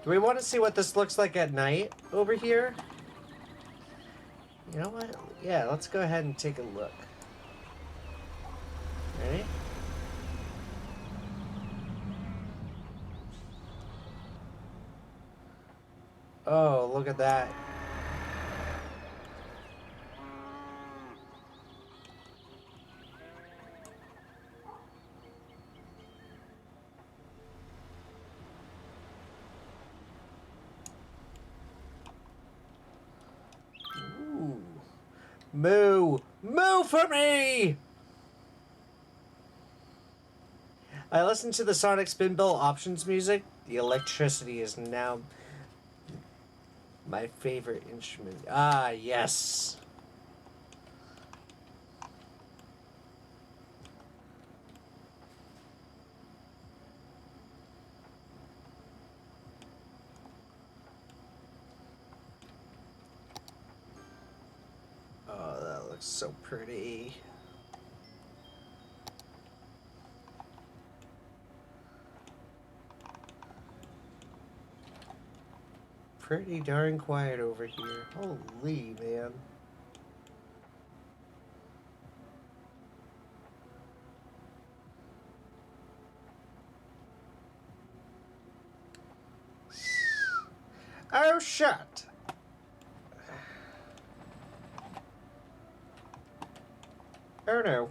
Do we want to see what this looks like at night over here? You know what? Yeah, let's go ahead and take a look. Ready? Oh, look at that. Ooh. Moo! Moo for me! I listened to the Sonic Spinball options music. The electricity is now my favorite instrument. Ah, yes. Oh, that looks so pretty. Pretty darn quiet over here. Holy man. Oh, shut. Oh, no.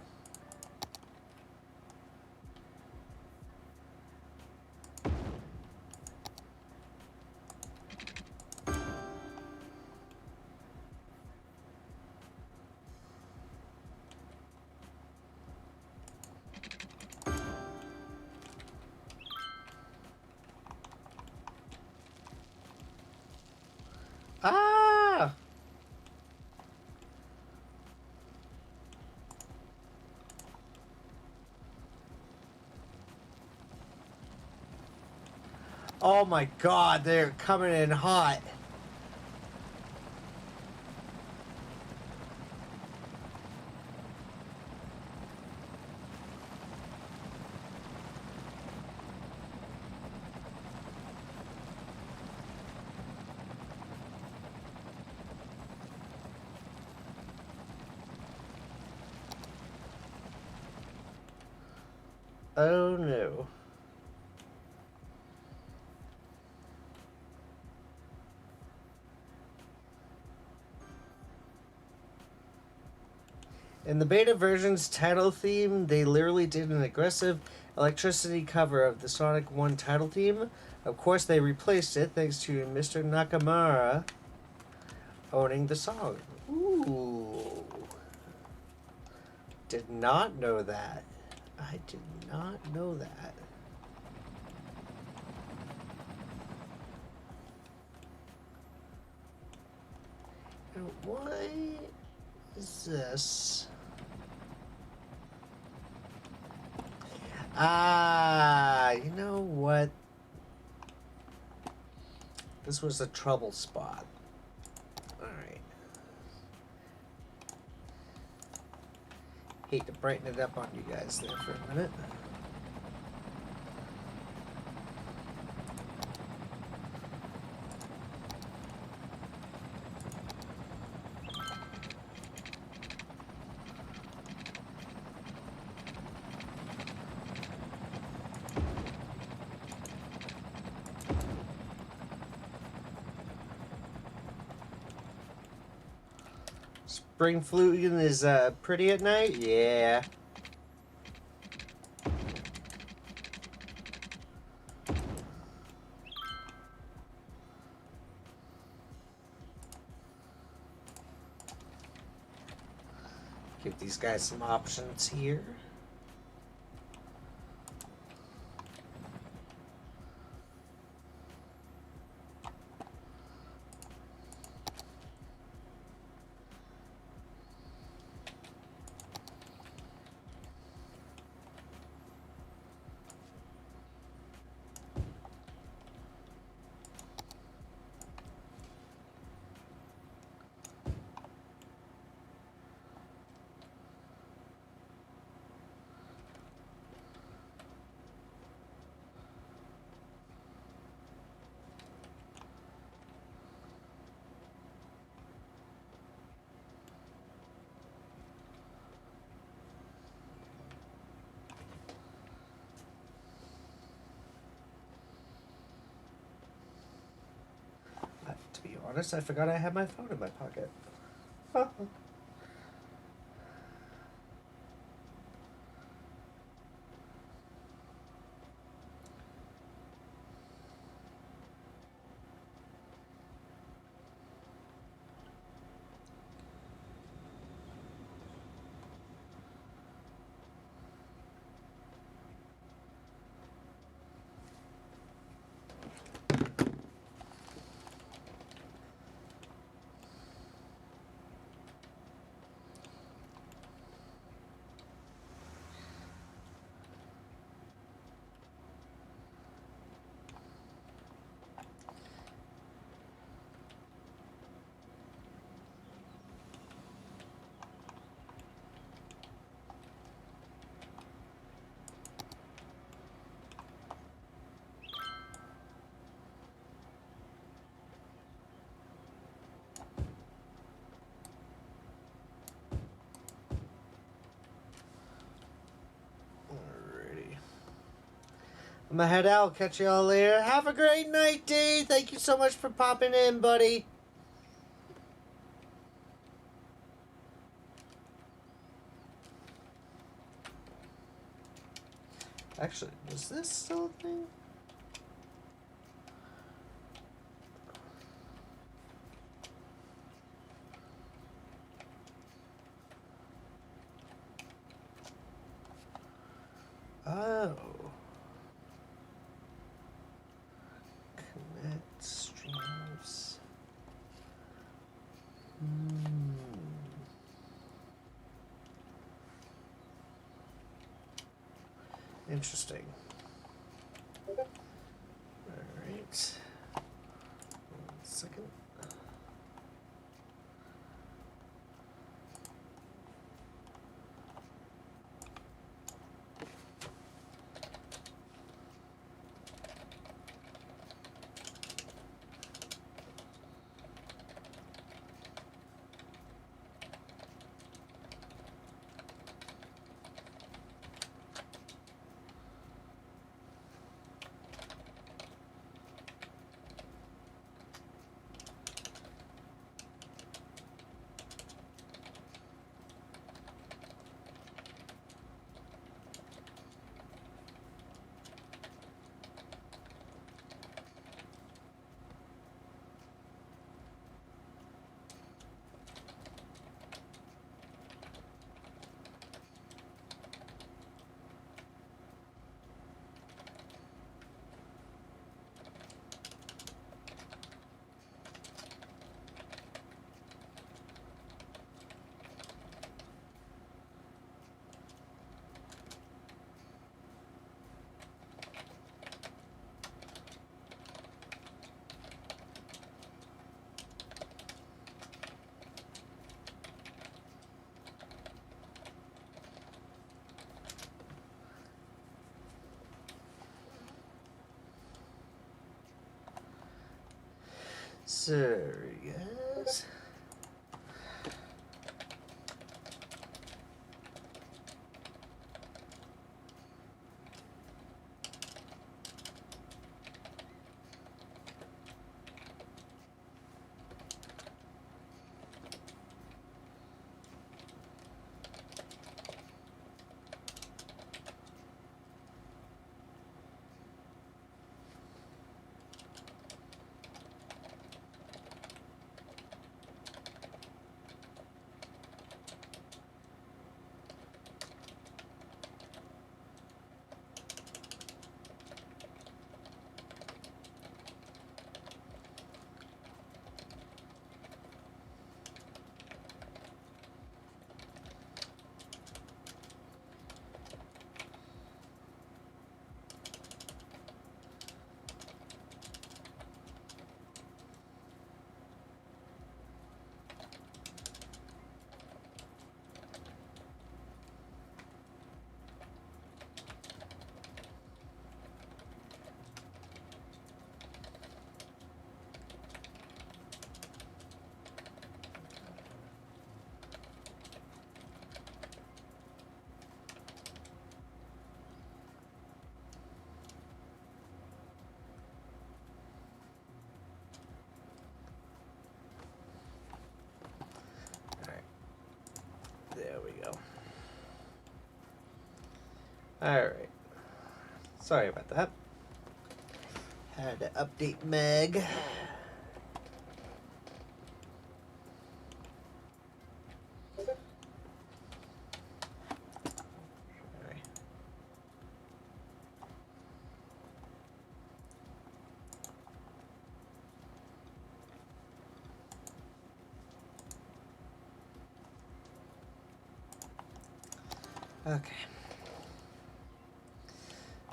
Ah! Oh my god, they're coming in hot. Oh no. In the beta version's title theme, they literally did an aggressive electricity cover of the Sonic 1 title theme. Of course, they replaced it thanks to Mr. Nakamura owning the song. Ooh. Did not know that. I did not know that. Now, why is this? You know what? This was a trouble spot. Alright. Hate to brighten it up on you guys there for a minute. Spring Fluting is pretty at night? Yeah. Give these guys some options here. To be honest, I forgot I had my phone in my pocket. Alrighty. I'm gonna head out. Catch y'all later. Have a great night, D. Thank you so much for popping in, buddy. Actually, was this still a thing? Oh. Connect streams. Interesting. Alright. 1 second. Serious? There we go. Alright. Sorry about that. Had to update Meg. Sorry. Okay.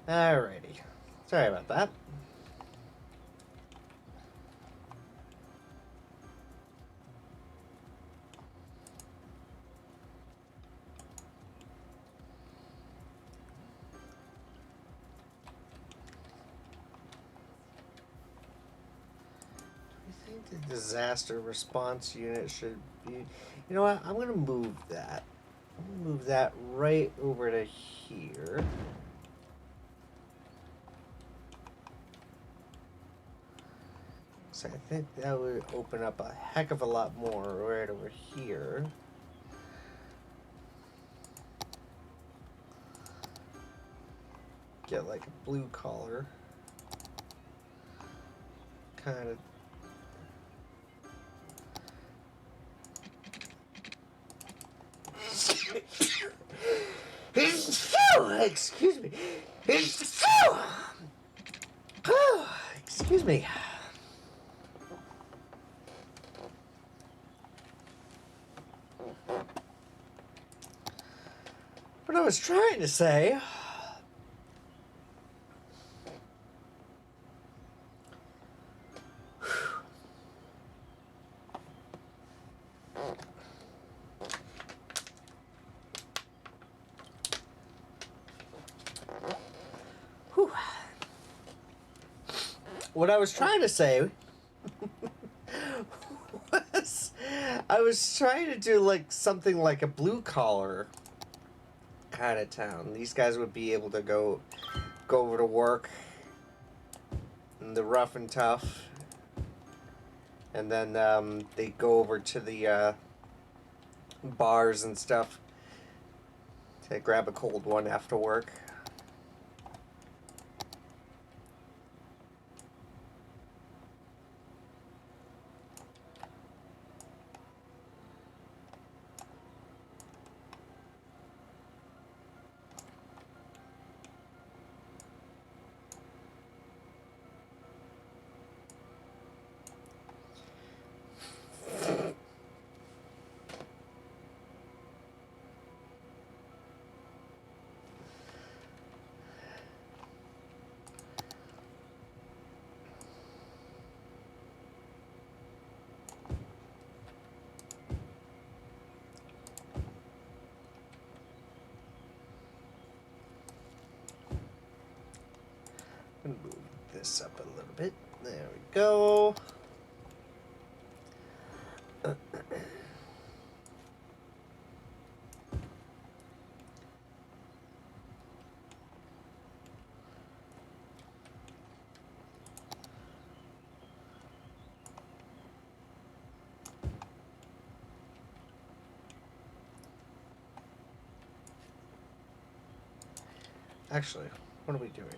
Alrighty. Sorry about that. Do you think the disaster response unit should be... You know what? I'm going to move that. I'm going to move that right over to here. So I think that would open up a heck of a lot more right over here. Get like a blue collar. Kind of. Excuse me. Excuse me. What I was trying to say. Whew. What I was trying to say was I was trying to do like something like a blue collar kind of town. These guys would be able to go over to work in the rough and tough, and then they go over to the bars and stuff to grab a cold one after work. Move this up a little bit. There we go. Actually, what are we doing?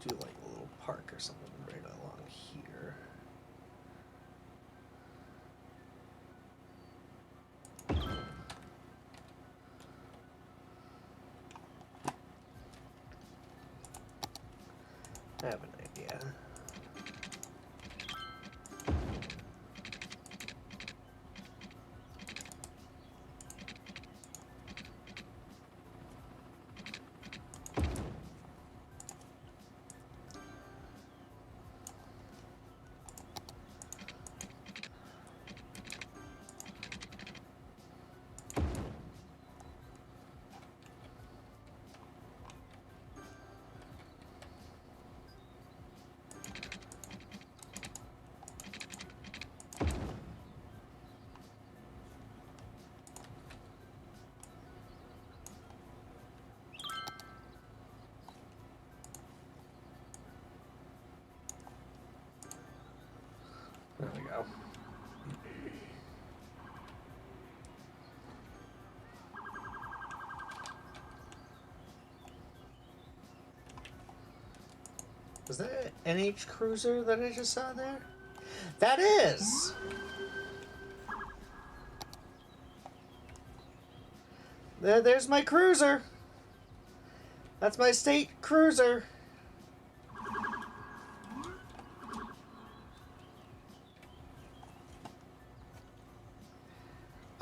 Do like a little park or something right along here. I have an idea. There we go. Was that an NH Cruiser that I just saw there? That is! There's my cruiser! That's my state cruiser!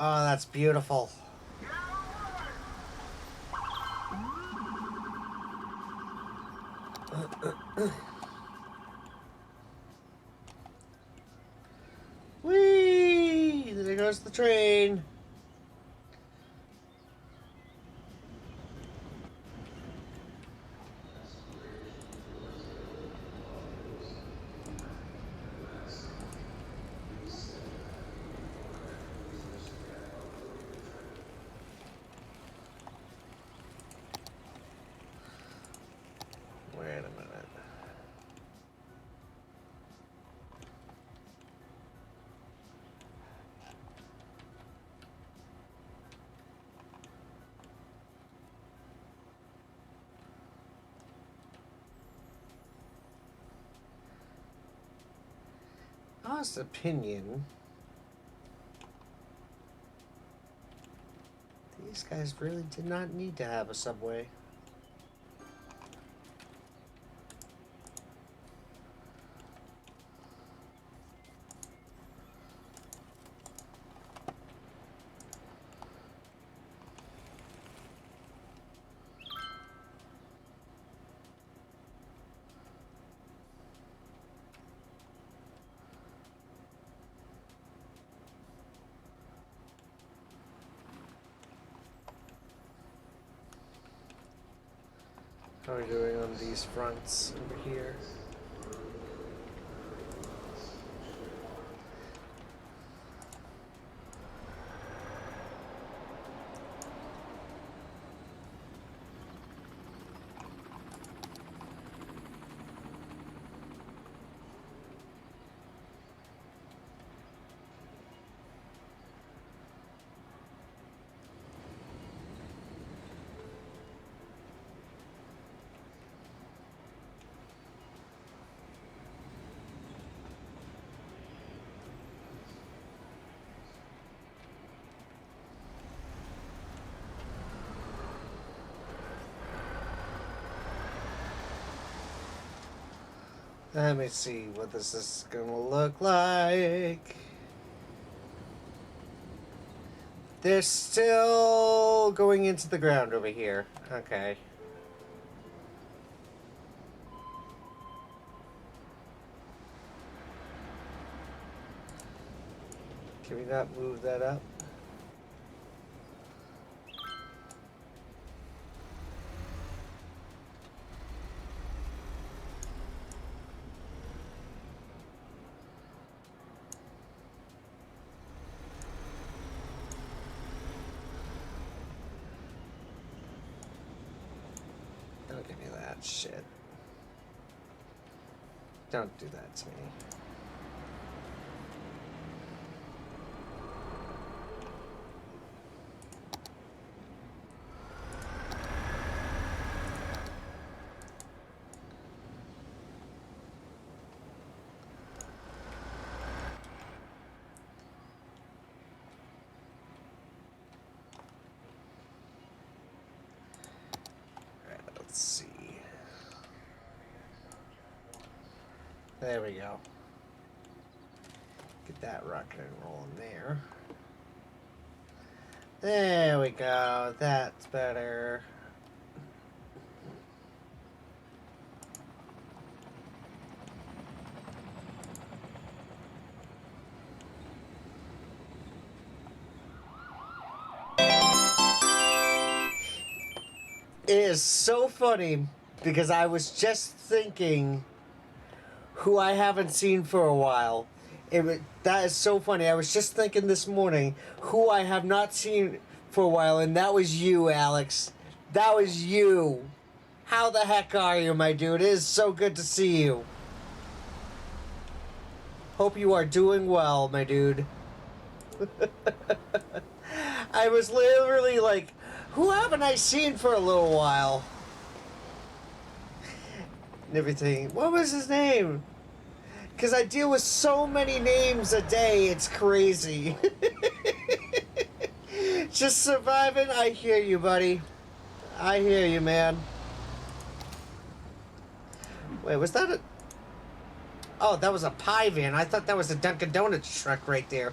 Oh, that's beautiful. Whee! There goes the train. Wait a minute. Honest opinion, these guys really did not need to have a subway. How are we doing on these fronts over here? Let me see what this is gonna look like. They're still going into the ground over here. Okay. Can we not move that up? Don't give me that shit. Don't do that to me. Alright, let's see. There we go. Get that rocking and rolling there. There we go. That's better. It is so funny because I was just thinking who I haven't seen for a while. That is so funny. I was just thinking this morning who I have not seen for a while, and that was you, Alex. That was you. How the heck are you, my dude? It is so good to see you. Hope you are doing well, my dude. I was literally like, who haven't I seen for a little while? And everything. What was his name? Because I deal with so many names a day, it's crazy. Just surviving. I hear you, buddy. I hear you, man. Wait, was that a... Oh, that was a pie van. I thought that was a Dunkin' Donuts truck right there.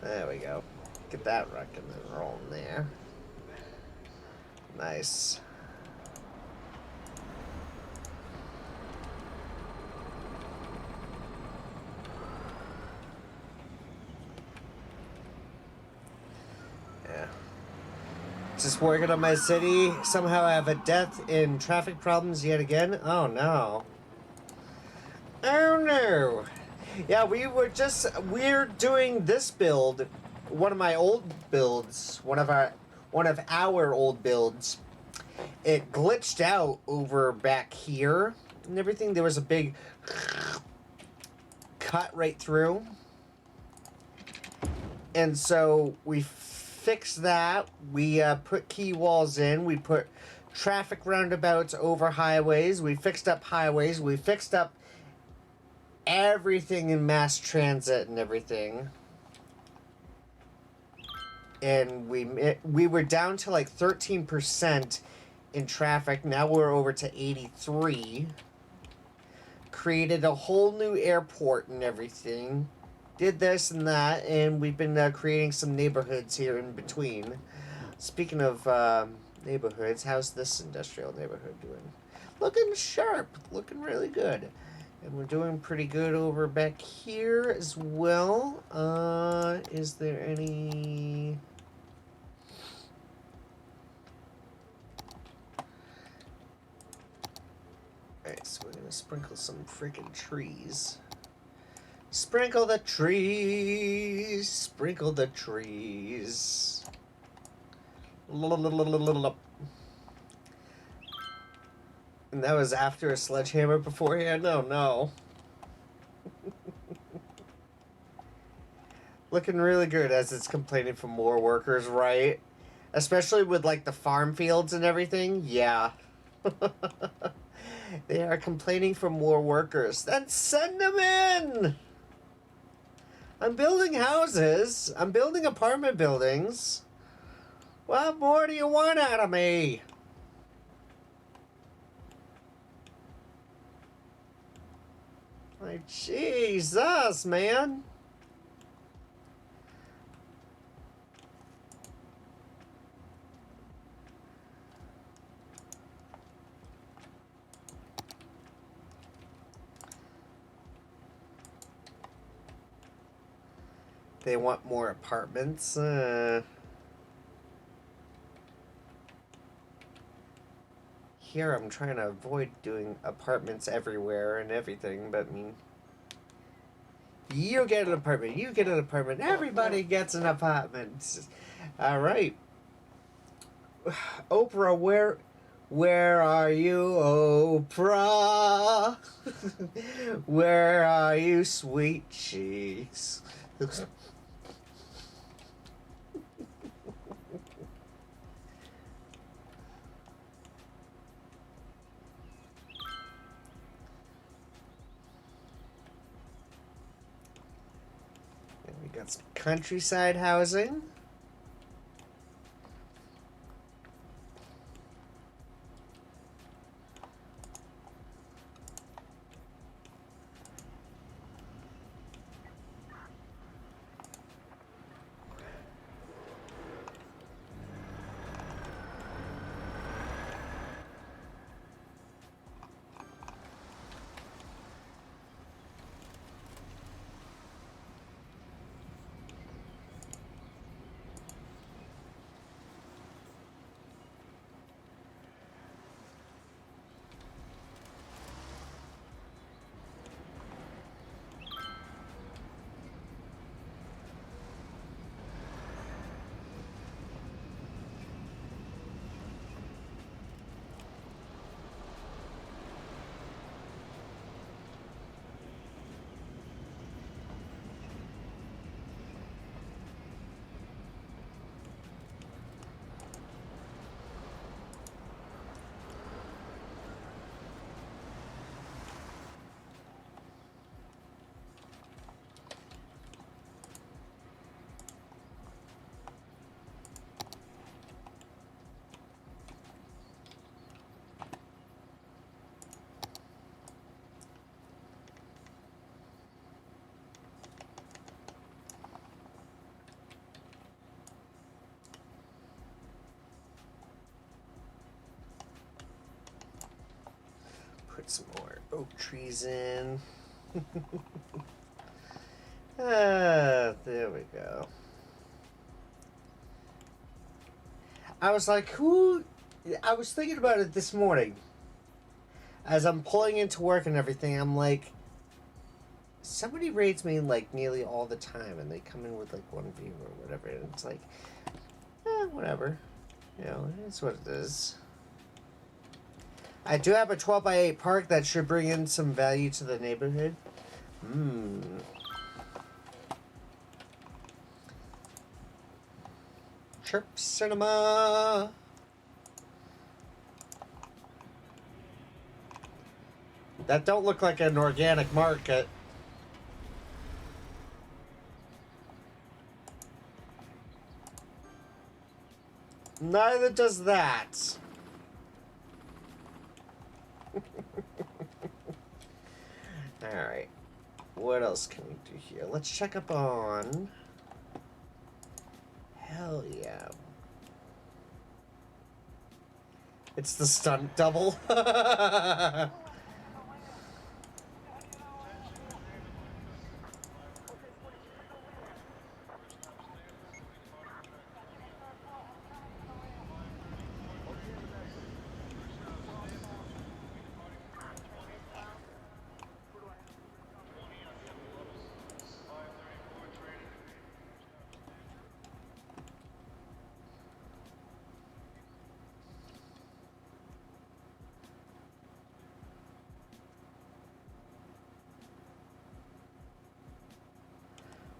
There we go. Get that rocking and rolling there. Nice. Yeah. Just working on my city. Somehow I have a death in traffic problems yet again. Oh no. Oh no. Yeah, we're doing this build, one of my old builds, one of our old builds. It glitched out over back here and everything. There was a big cut right through. And so we fixed that. We put key walls in. We put traffic roundabouts over highways. We fixed up highways. We fixed up everything in mass transit and everything. And we were down to like 13% in traffic. Now we're over to 83. Created a whole new airport and everything. Did this and that, and we've been creating some neighborhoods here in between. Speaking of neighborhoods, how's this industrial neighborhood doing? Looking sharp, looking really good. And we're doing pretty good over back here as well. Is there any... Alright, so we're gonna sprinkle some freaking trees. Sprinkle the trees, sprinkle the trees. And that was after a sledgehammer beforehand? Oh no. Looking really good as it's complaining for more workers, right? Especially with like the farm fields and everything. Yeah. They are complaining for more workers. Then send them in! I'm building houses. I'm building apartment buildings. What more do you want out of me? Like, Jesus, man. They want more apartments. Here I'm trying to avoid doing apartments everywhere and everything, but I mean, you get an apartment, you get an apartment, everybody gets an apartment. All right. Oprah, where are you, Oprah? Where are you, sweet cheeks? We got some countryside housing. Put some more oak trees in. There we go. I was like, I was thinking about it this morning. As I'm pulling into work and everything, I'm like, somebody raids me like nearly all the time, and they come in with like one view or whatever, and it's like, whatever. You know, it's what it is. I do have a 12x8 park that should bring in some value to the neighborhood. Chirp Cinema. That don't look like an organic market. Neither does that. Alright. What else can we do here? Let's check up on... Hell yeah. It's the stunt double.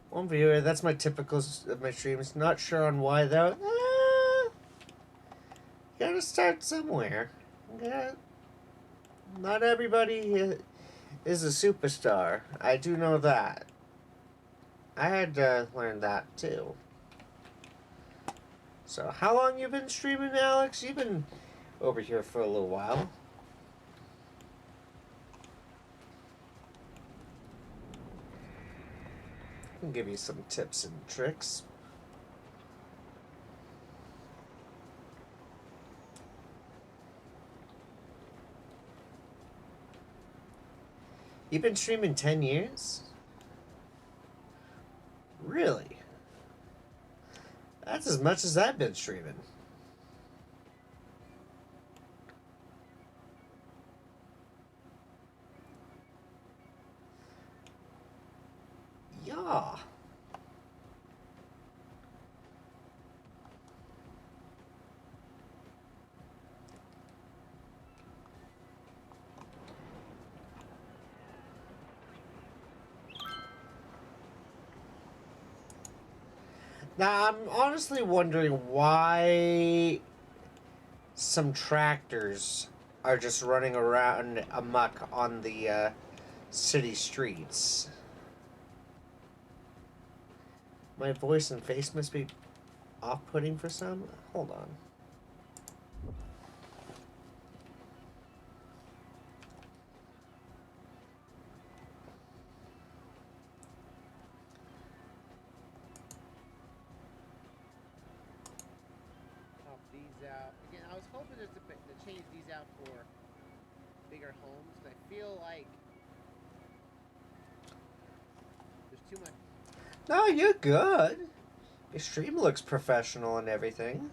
One viewer, that's my typical of my streams. Not sure on why though. Gotta start somewhere. Not everybody is a superstar. I do know that. I had to learn that too. So, how long you been streaming, Alex? You've been over here for a little while. I can give you some tips and tricks. You've been streaming 10 years? Really? That's as much as I've been streaming. Yeah. Now, I'm honestly wondering why some tractors are just running around amok on the city streets. My voice and face must be off-putting for some? Hold on. Pop these out. Again, I was hoping just to change these out for bigger homes, but I feel like there's too much. No, you're good. Your stream looks professional and everything.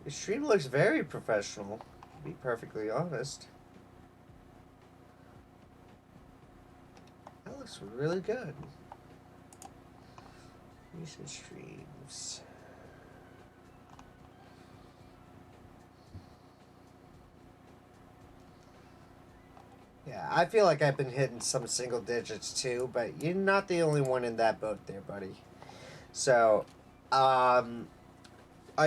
Your stream looks very professional, to be perfectly honest. That looks really good. Recent streams. Yeah, I feel like I've been hitting some single digits too, but you're not the only one in that boat there, buddy. So, are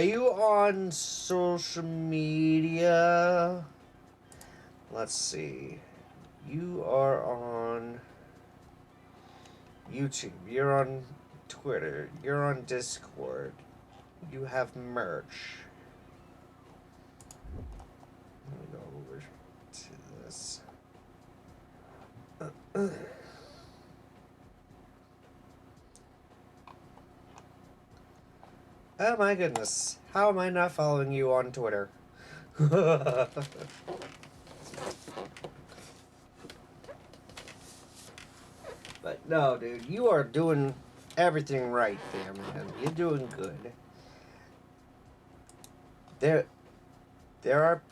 you on social media? Let's see. You are on YouTube. You're on Twitter. You're on Discord. You have merch. Let me go over to this. Oh my goodness. How am I not following you on Twitter? But no, dude, you are doing everything right there, man. You're doing good. There are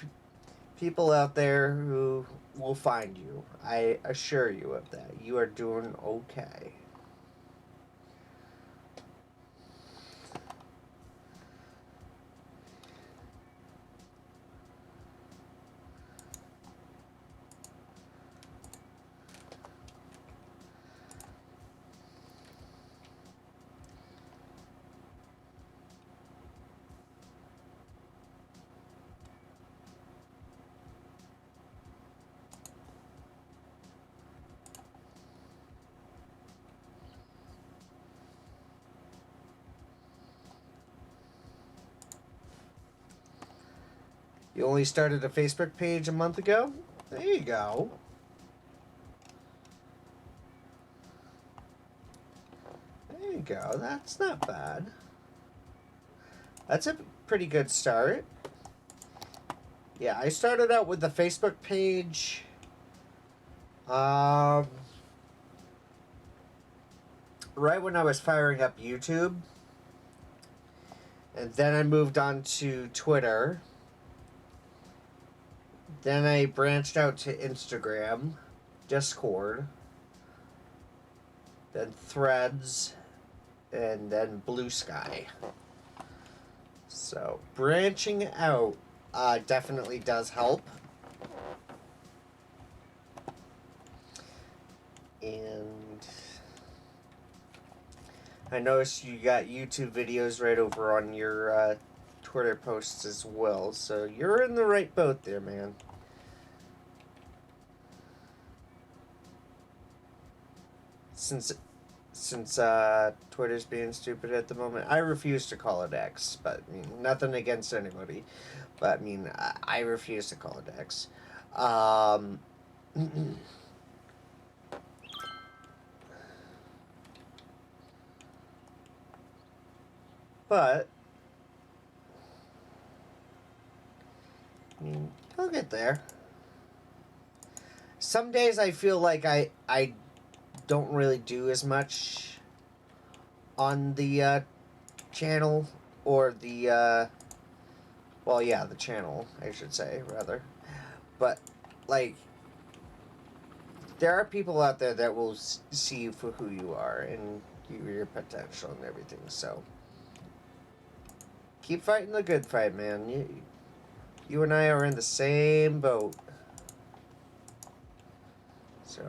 people out there who will find you. I assure you of that. You are doing okay. You only started a Facebook page a month ago? There you go. There you go. That's not bad. That's a pretty good start. Yeah, I started out with the Facebook page. Right when I was firing up YouTube. And then I moved on to Twitter. Then I branched out to Instagram, Discord, then Threads, and then Blue Sky. So, branching out definitely does help. And I noticed you got YouTube videos right over on your Twitter posts as well. So, you're in the right boat there, man. since Twitter's being stupid at the moment. I refuse to call it X, but I mean, nothing against anybody. But I mean, I refuse to call it X. But I mean, he'll get there. Some days I feel like I don't really do as much on the channel or the well, yeah, the channel, I should say, rather. But like, there are people out there that will see you for who you are and your potential and everything. So keep fighting the good fight, man. You and I are in the same boat. So.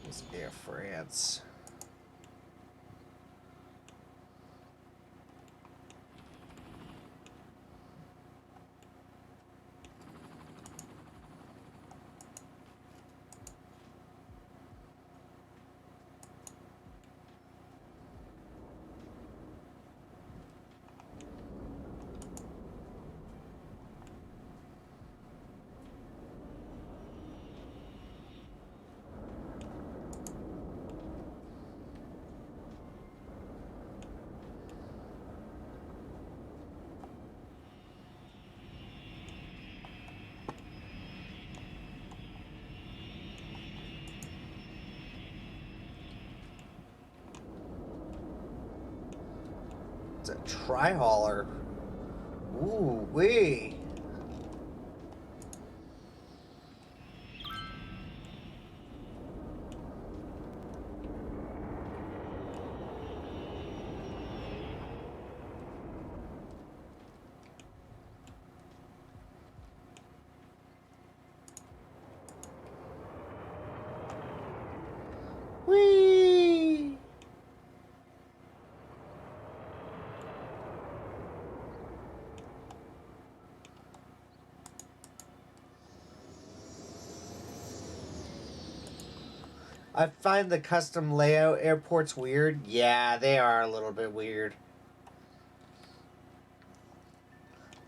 It's Air France. It's a tri-hauler. Ooh, wee. Wee. I find the custom layout airports weird. Yeah, they are a little bit weird.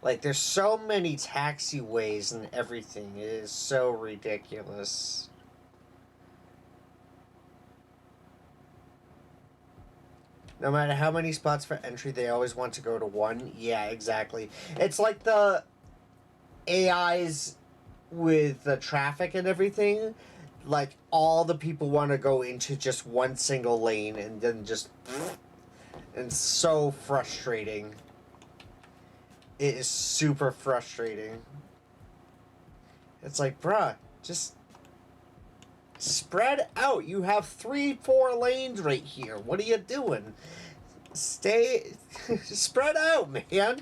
Like, there's so many taxiways and everything. It is so ridiculous. No matter how many spots for entry, they always want to go to one. Yeah, exactly. It's like the AIs with the traffic and everything. Like, all the people want to go into just one single lane and then just... It's so frustrating. It is super frustrating. It's like, bruh, just spread out. You have 3-4 lanes right here. What are you doing? Stay... spread out, man.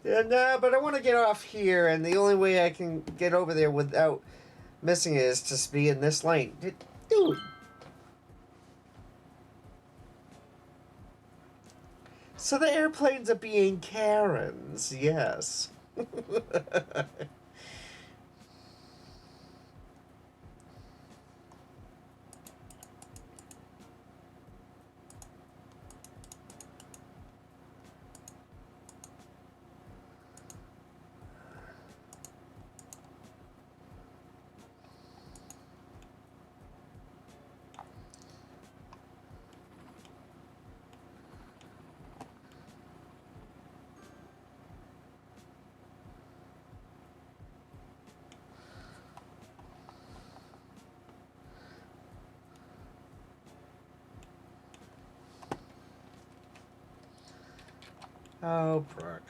And, but I want to get off here, and the only way I can get over there without missing it is to be in this lane. Dude. So the airplanes are being Karens, yes. Oh, Brooke.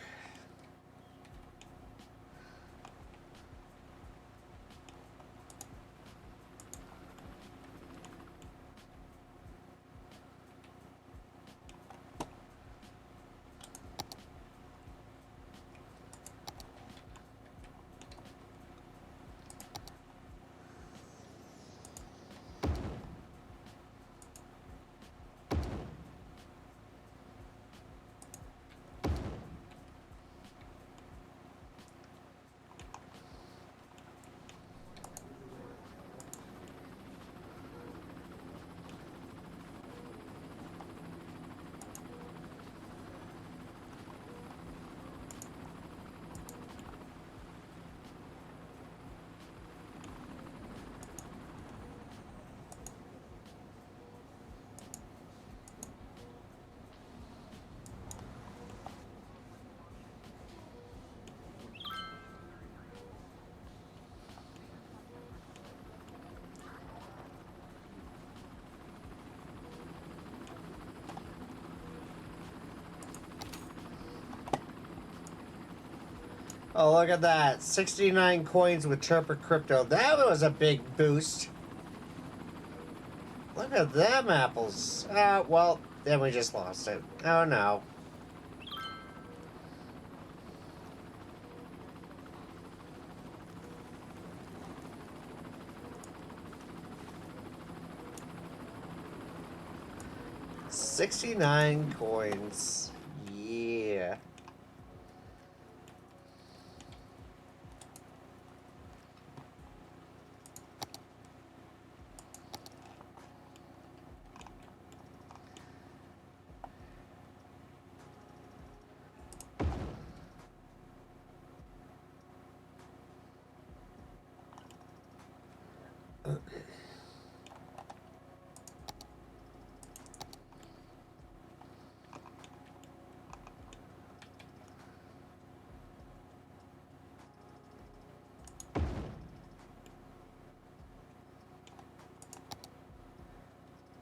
Oh, look at that. 69 coins with Chirper Crypto. That was a big boost. Look at them apples. Well, then we just lost it. Oh, no. $69 coins. Yeah.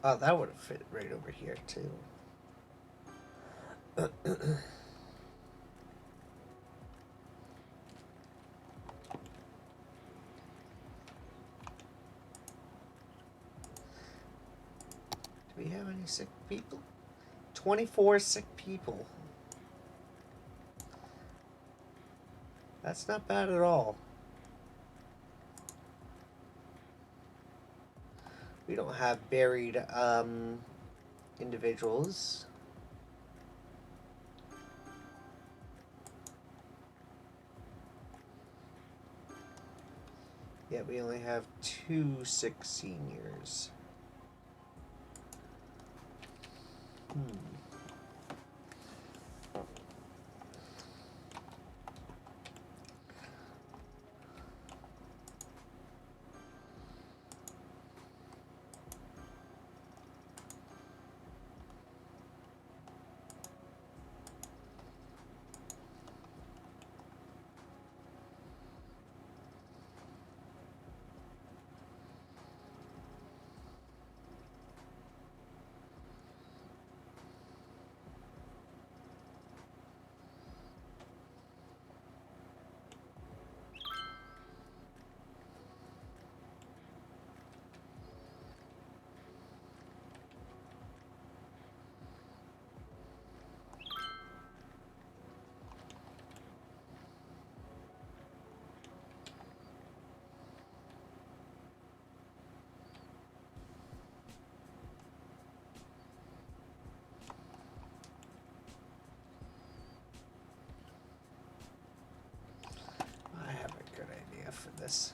Oh, that would have fit right over here, too. Do we have any sick people? 24 sick people. That's not bad at all. We don't have buried individuals. Yeah, we only have 2 sick seniors. I have a good idea for this.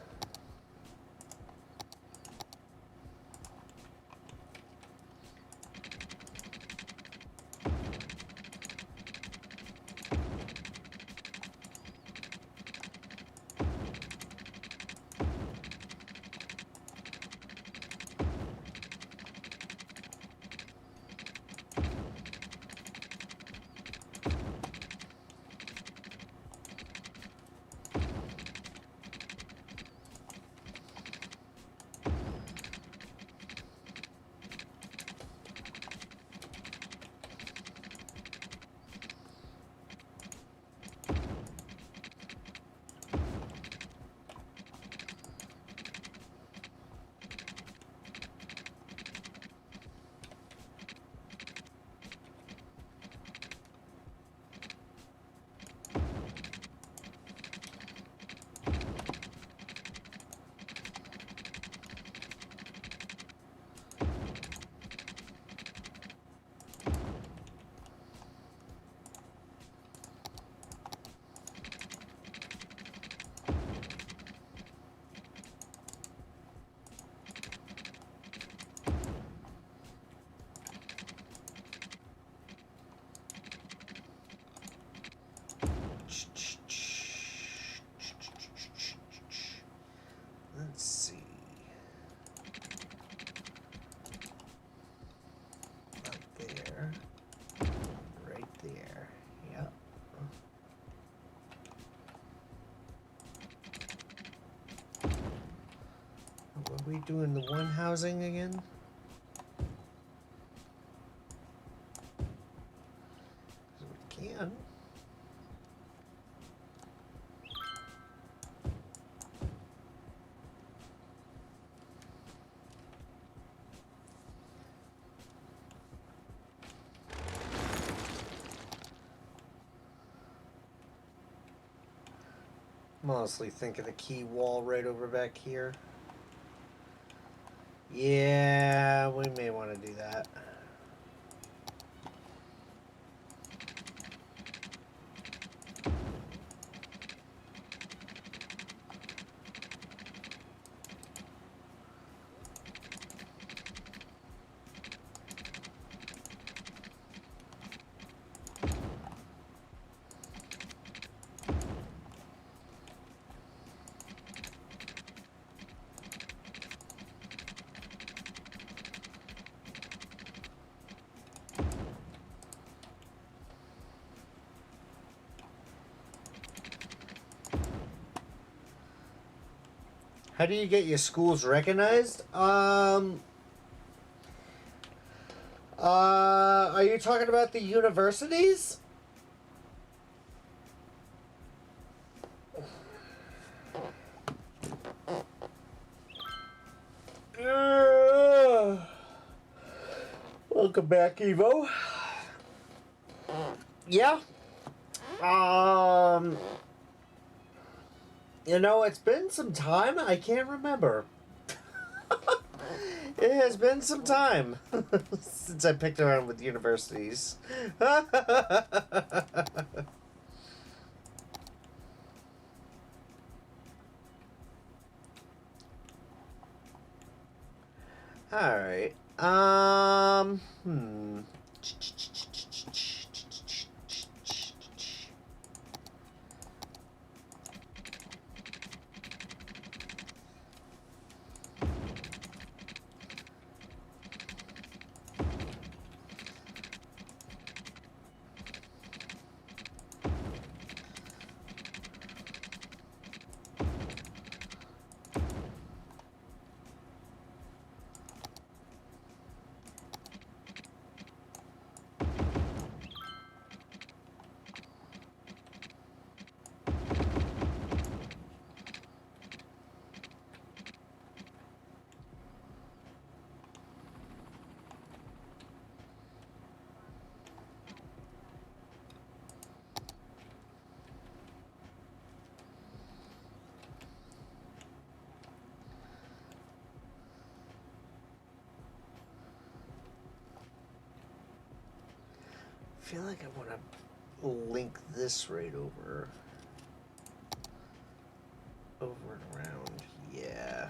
Let's see. Up there. Right there. Yep. Were we doing the one housing again? We can. Mostly think of the key wall right over back here. Yeah, we may want to do that. How do you get your schools recognized? Are you talking about the universities? Welcome back, Evo. Yeah. You know, it's been some time. I can't remember. It has been some time since I picked around with universities. Alright. Hmm. I feel like I want to link this right over and around. Yeah.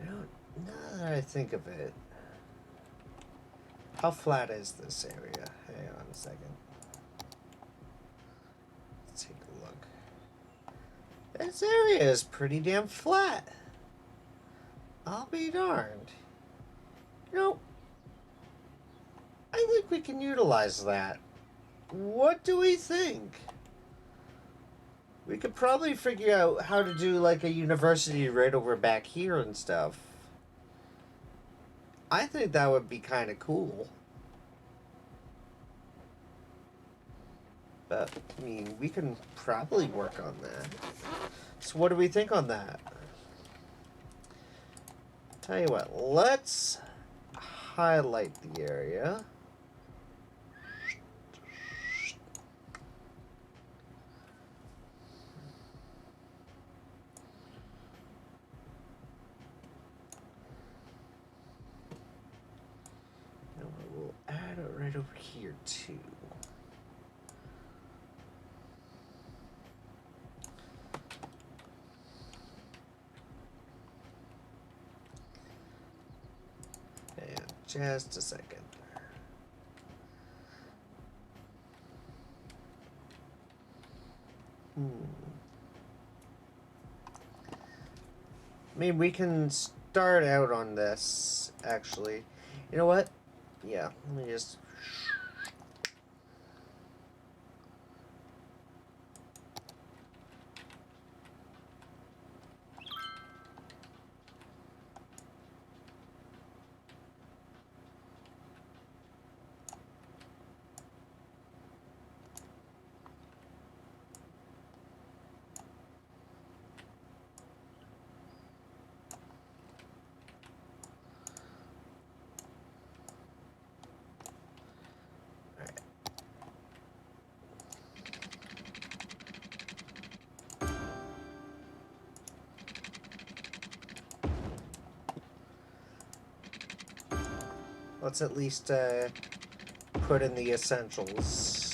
You know, now that I think of it, how flat is this area? Hang on a second. Let's take a look. This area is pretty damn flat. I'll be darned. You know, I think we can utilize that. What do we think? We could probably figure out how to do like a university right over back here and stuff. I think that would be kind of cool. But, I mean, we can probably work on that. So what do we think on that? Tell you what, let's highlight the area. over here too. And just a second. I mean, we can start out on this, actually. You know what? Yeah, let me just... Let's at least put in the essentials.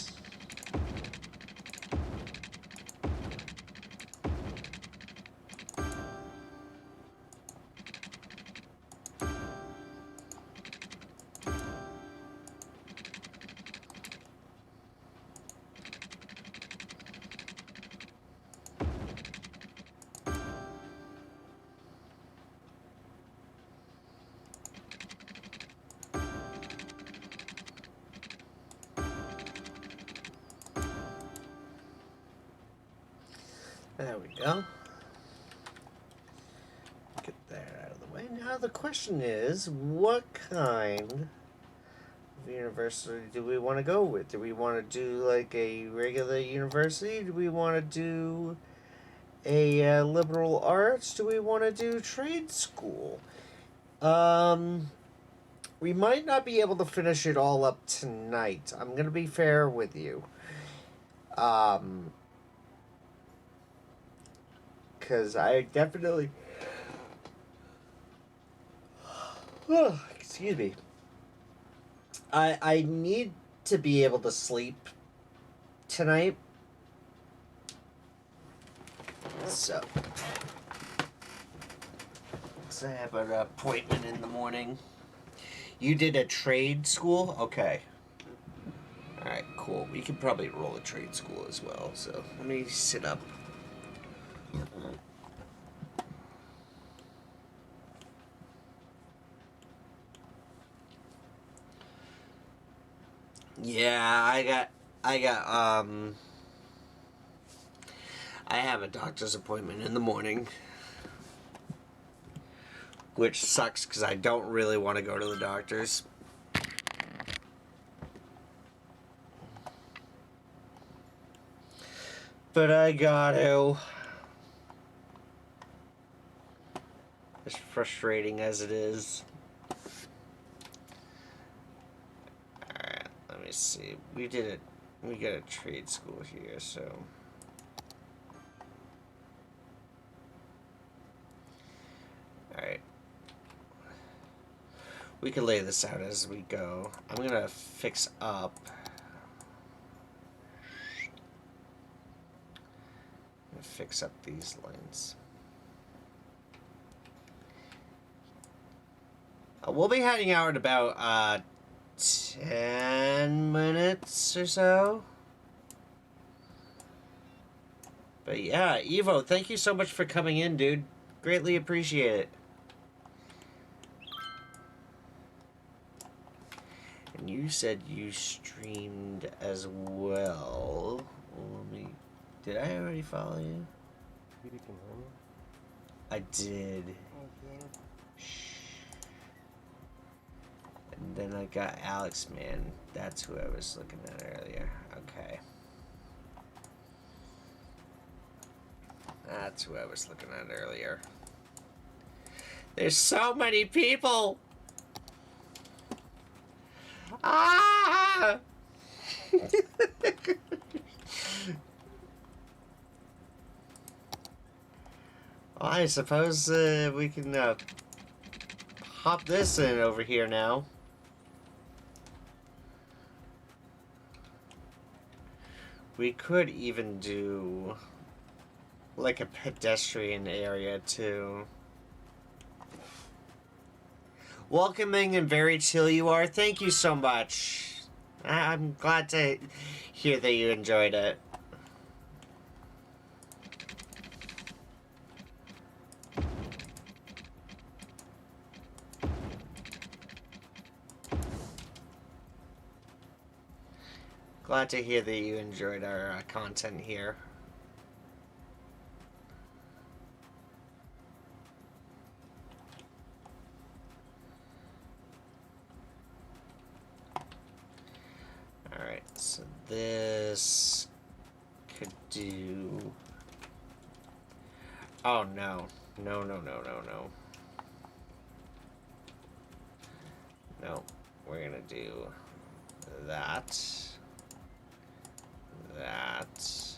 There we go. Get that out of the way. Now the question is, what kind of university do we want to go with? Do we want to do like a regular university? Do we want to do a liberal arts? Do we want to do trade school? We might not be able to finish it all up tonight. I'm going to be fair with you. Because I definitely... excuse me. I need to be able to sleep tonight. So... I have an appointment in the morning. You did a trade school? Okay. Alright, cool. We could probably roll a trade school as well. So, let me sit up. Yeah, I have a doctor's appointment in the morning. Which sucks because I don't really want to go to the doctor's. But I got to. As frustrating as it is. Alright, let me see. We got a trade school here, so. Alright. We can lay this out as we go. I'm gonna fix up. I'm gonna fix up these lines. We'll be heading out in about 10 minutes or so. But yeah, Evo, thank you so much for coming in, dude. Greatly appreciate it. And you said you streamed as well. Did I already follow you? I did. And then I got Alex, man. That's who I was looking at earlier. Okay. That's who I was looking at earlier. There's so many people! Ah! Well, I suppose we can hop this in over here now. We could even do like a pedestrian area too. Welcoming and very chill you are. Thank you so much. I'm glad to hear that you enjoyed it. Glad to hear that you enjoyed our content here. Alright, so this could do... Oh no. No, no, no, no, no. No, we're gonna do that. That.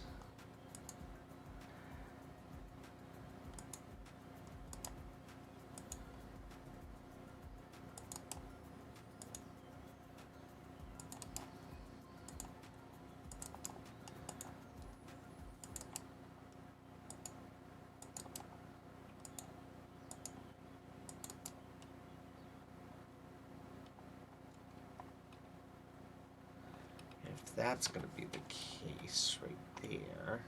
If that's gonna be the case right there.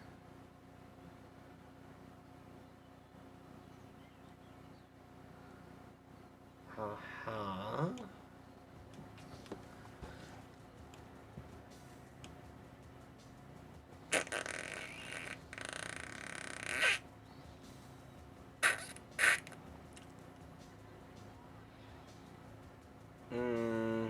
Uh-huh. Mm.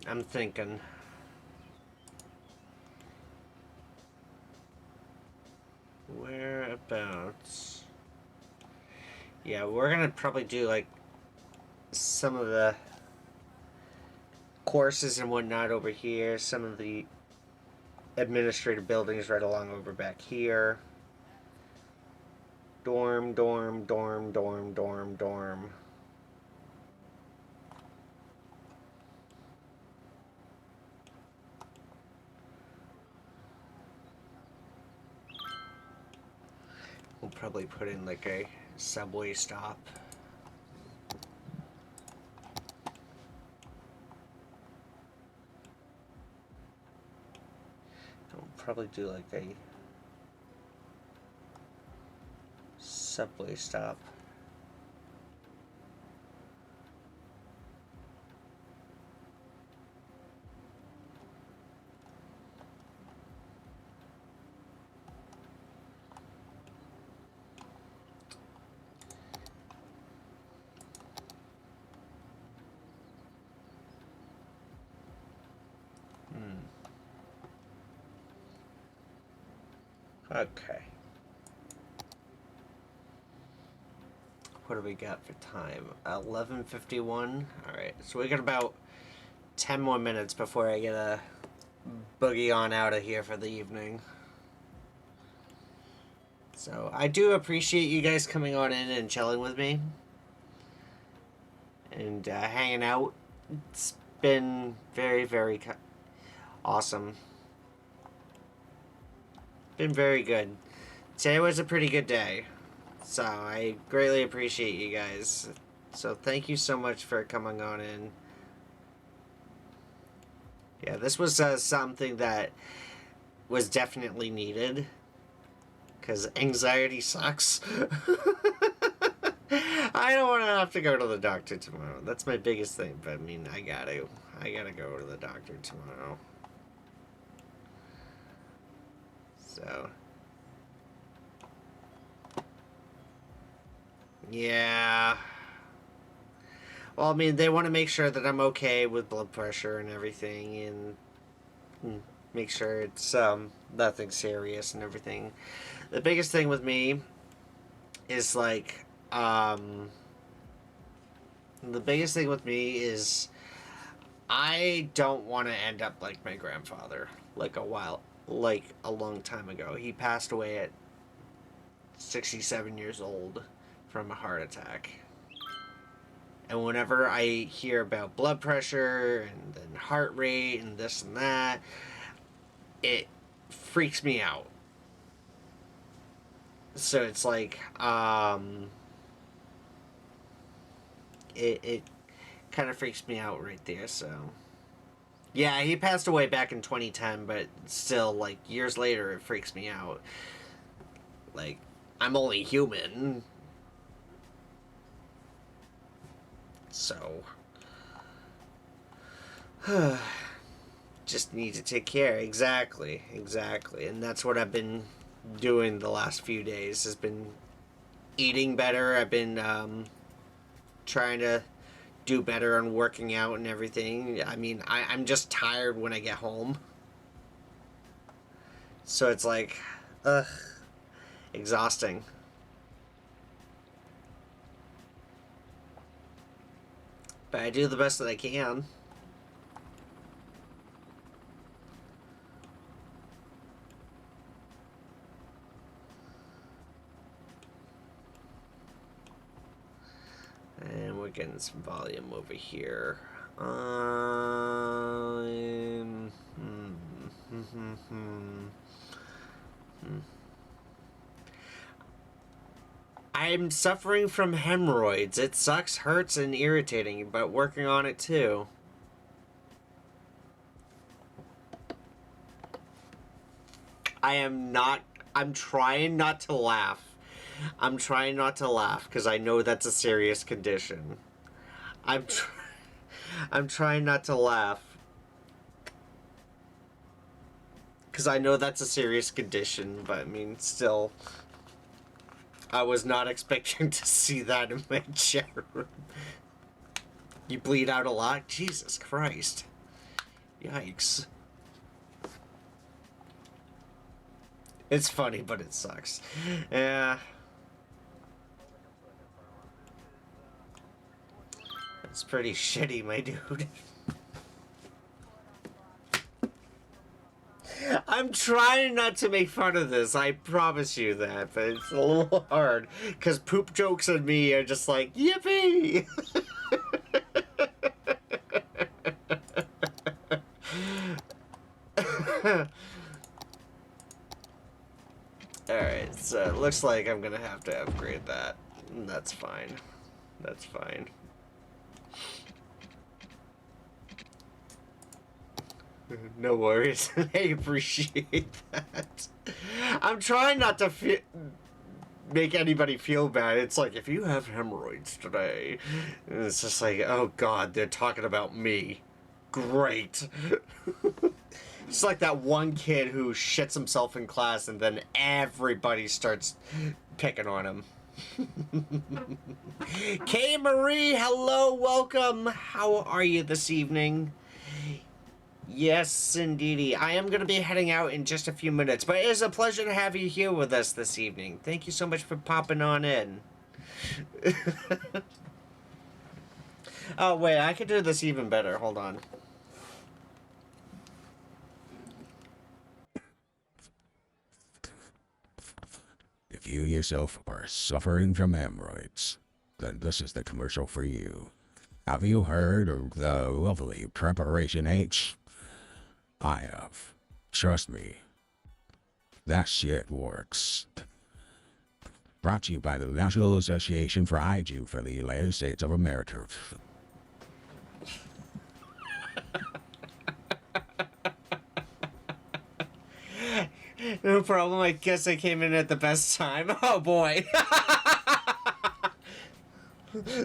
I'm thinking. Whereabouts? Yeah, we're gonna probably do like some of the courses and whatnot over here, some of the administrative buildings right along over back here. Dorm, dorm, dorm, dorm, dorm, dorm. We'll probably put in like a subway stop. We'll probably do like a subway stop. Okay. What do we got for time? 11:51. All right. So we got about 10 more minutes before I get a boogie on out of here for the evening. So I do appreciate you guys coming on in and chilling with me and hanging out. It's been very, very awesome. Been very good. Today was a pretty good day. So I greatly appreciate you guys. So thank you so much for coming on in. Yeah, this was something that was definitely needed. Because anxiety sucks. I don't want to have to go to the doctor tomorrow. That's my biggest thing. But I mean, I gotta go to the doctor tomorrow. So. Yeah. Well, I mean, they want to make sure that I'm okay with blood pressure and everything, and make sure it's nothing serious and everything. The biggest thing with me is like the biggest thing with me is I don't want to end up like my grandfather, like a long time ago. He passed away at 67 years old from a heart attack. And whenever I hear about blood pressure and then heart rate and this and that, it freaks me out. So it's like, it kind of freaks me out right there, so. Yeah, he passed away back in 2010, but still, like, years later, it freaks me out. Like, I'm only human. So, just need to take care. Exactly. And that's what I've been doing the last few days, has been eating better. I've been trying to do better on working out and everything. I mean, I'm just tired when I get home. So it's like, exhausting. But I do the best that I can. And we're getting some volume over here. I'm suffering from hemorrhoids. It sucks, hurts, and irritating, but working on it too. I'm trying not to laugh. I'm trying not to laugh because I know that's a serious condition. I'm trying not to laugh because I know that's a serious condition, but I mean, still, I was not expecting to see that in my chat room. You bleed out a lot? Jesus Christ. Yikes. It's funny, but it sucks. Yeah. It's pretty shitty, my dude. I'm trying not to make fun of this, I promise you that, but it's a little hard, because poop jokes and me are just like, yippee! Alright, so it looks like I'm gonna have to upgrade that. That's fine. That's fine. No worries. I appreciate that. I'm trying not to make anybody feel bad. It's like, if you have hemorrhoids today, and it's just like, oh god, they're talking about me. Great. It's like that one kid who shits himself in class and then everybody starts picking on him. Kay Marie, hello, welcome. How are you this evening? Yes, indeedy. I am going to be heading out in just a few minutes, but it is a pleasure to have you here with us this evening. Thank you so much for popping on in. Oh, wait, I could do this even better. Hold on. If you yourself are suffering from hemorrhoids, then this is the commercial for you. Have you heard of the lovely Preparation H? I have. Trust me. That shit works. Brought to you by the National Association for Hygiene for the United States of America. No problem. I guess I came in at the best time. Oh boy.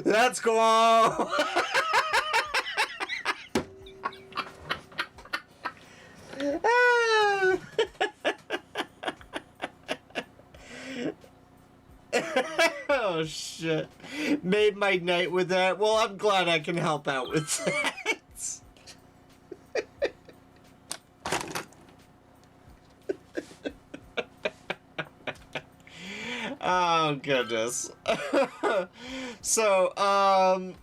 Let's go. Oh shit. Made my night with that. Well, I'm glad I can help out with that. Oh goodness. So,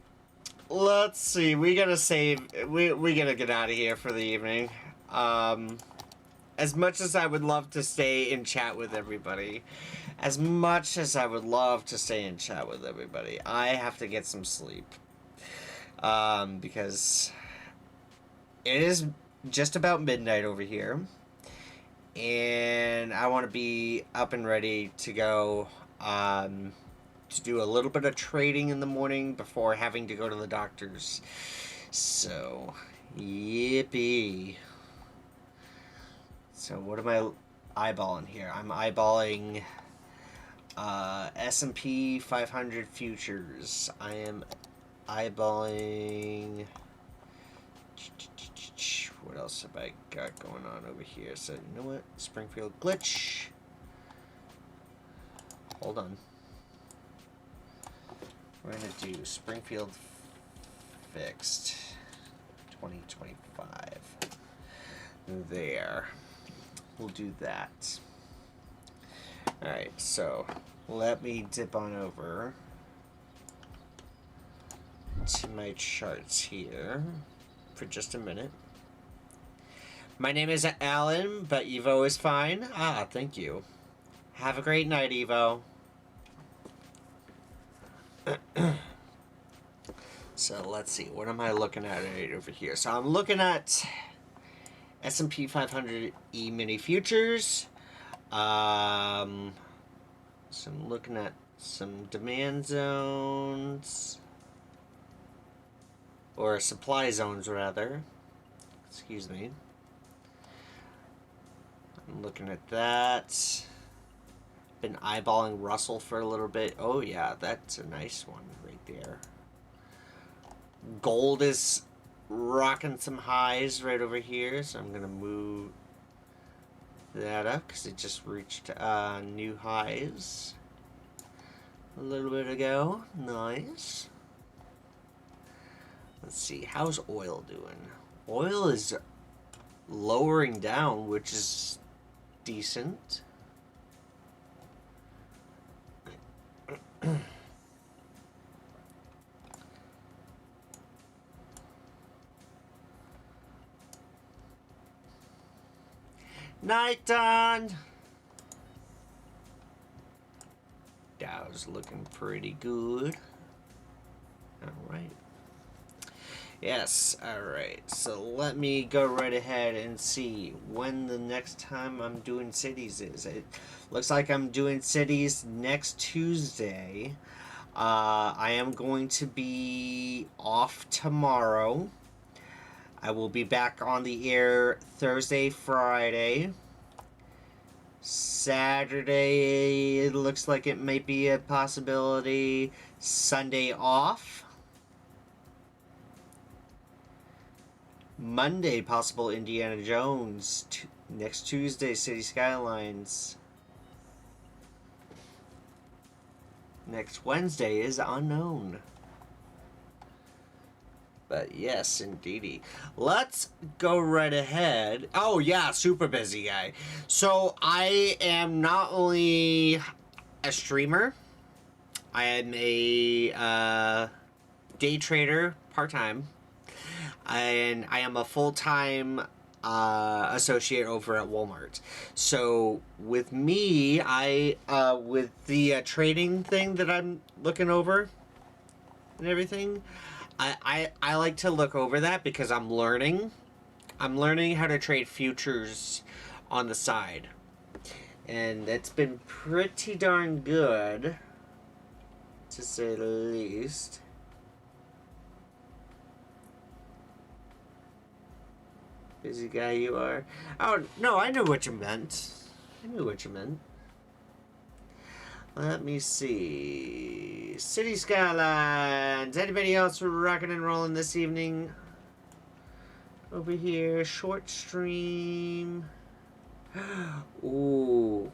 let's see. We gotta save. We gotta get out of here for the evening. As much as I would love to stay and chat with everybody, I have to get some sleep. Because it is just about midnight over here. And I want to be up and ready to go to do a little bit of trading in the morning before having to go to the doctor's. So, yippee. So what am I eyeballing here? I'm eyeballing S&P 500 futures. I am eyeballing... What else have I got going on over here? So, you know what? Springfield glitch. Hold on. We're going to do Springfield fixed 2025. There. We'll do that. Alright, so let me dip on over to my charts here for just a minute. My name is Alan, but Evo is fine. Ah, thank you. Have a great night, Evo. So let's see, what am I looking at right over here? So I'm looking at S&P 500 E-mini futures. So I'm looking at some demand zones, or supply zones rather. Excuse me. I'm looking at that. Been eyeballing Russell for a little bit. Oh yeah, that's a nice one right there. Gold is rocking some highs right over here, so I'm gonna move that up because it just reached new highs a little bit ago. Nice. Let's see, how's oil doing? Oil is lowering down, which is decent. Night done. Dow's looking pretty good. All right. Yes, all right. So let me go right ahead and see when the next time I'm doing cities is. It looks like I'm doing cities next Tuesday. I am going to be off tomorrow. I will be back on the air Thursday, Friday. Saturday, it looks like it might be a possibility. Sunday off. Monday, possible Indiana Jones. Next Tuesday, City Skylines. Next Wednesday is unknown. But yes, indeedy. Let's go right ahead. Oh yeah, super busy guy. So I am not only a streamer, I am a day trader part-time, and I am a full-time associate over at Walmart. So with me, with the trading thing that I'm looking over and everything, I like to look over that because I'm learning. I'm learning how to trade futures on the side. And it's been pretty darn good, to say the least. Busy guy you are. Oh, no, I know what you meant. I knew what you meant. Let me see. City Skylines. Anybody else rocking and rolling this evening? Over here, short stream. Ooh.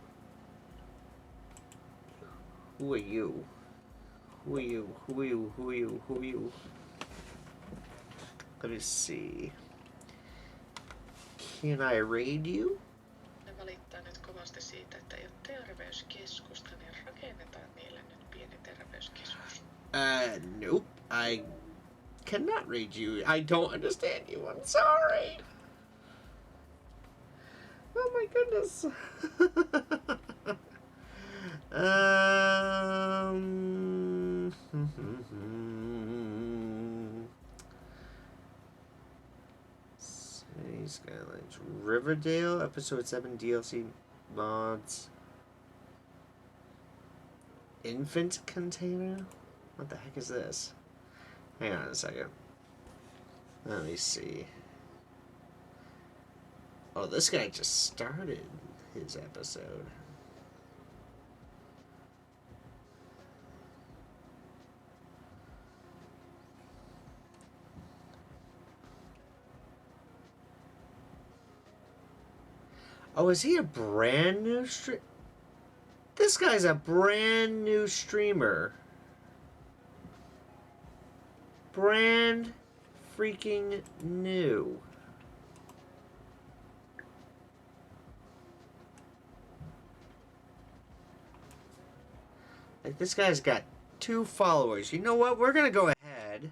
Who are you? Who are you? Who are you? Who are you? Who are you? Let me see. Can I raid you? Ne valittaa nyt kovasti siitä, että ei ole terveyskeskusta, niin rakennetaan niille nyt pieni terveyskeskus. Nope. I cannot raid you. I don't understand you. I'm sorry. Oh my goodness. City Skylines. Riverdale, episode 7 DLC mods. Infant container? What the heck is this? Hang on a second. Let me see. Oh, this guy just started his episode. Oh, is he a brand new This guy's a brand new streamer. Brand freaking new. Like, this guy's got 2 followers. You know what? We're gonna go ahead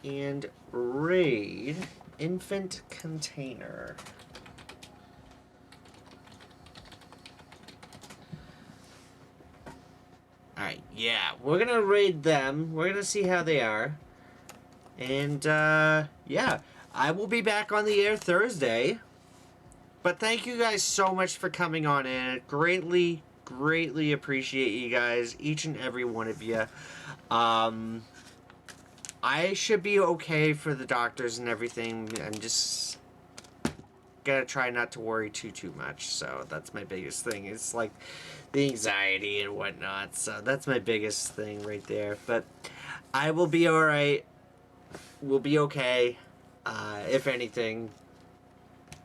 and raid Infant Container. Alright, yeah, we're gonna raid them. We're gonna see how they are. And, yeah, I will be back on the air Thursday. But thank you guys so much for coming on in. Greatly, greatly appreciate you guys, each and every one of you. I should be okay for the doctors and everything. I'm just gotta try not to worry too much. So that's my biggest thing. It's like the anxiety and whatnot. So that's my biggest thing right there. But I will be alright. We'll be okay. If anything,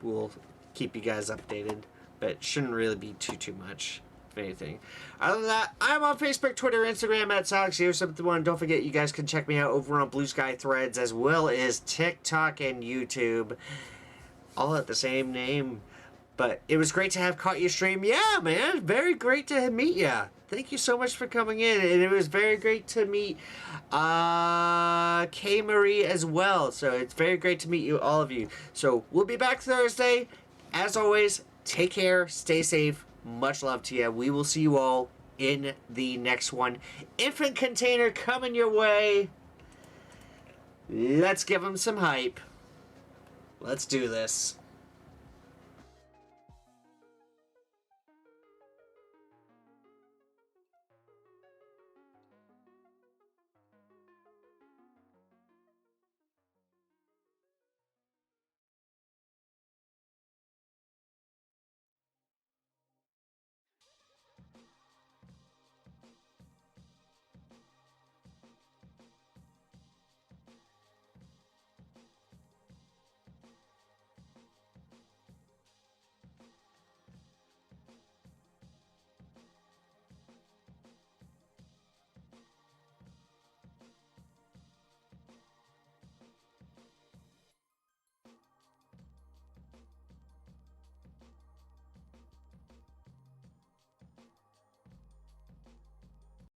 we'll keep you guys updated. But shouldn't really be too much, if anything. Other than that, I'm on Facebook, Twitter, Instagram at Sonic071. Don't forget, you guys can check me out over on Blue Sky Threads, as well as TikTok and YouTube. All at the same name. But it was great to have caught your stream. Yeah, man. Very great to meet ya. Thank you so much for coming in. And it was very great to meet K Marie as well. So it's very great to meet you, all of you. So we'll be back Thursday. As always, take care. Stay safe. Much love to you. We will see you all in the next one. Infant Container coming your way. Let's give them some hype. Let's do this.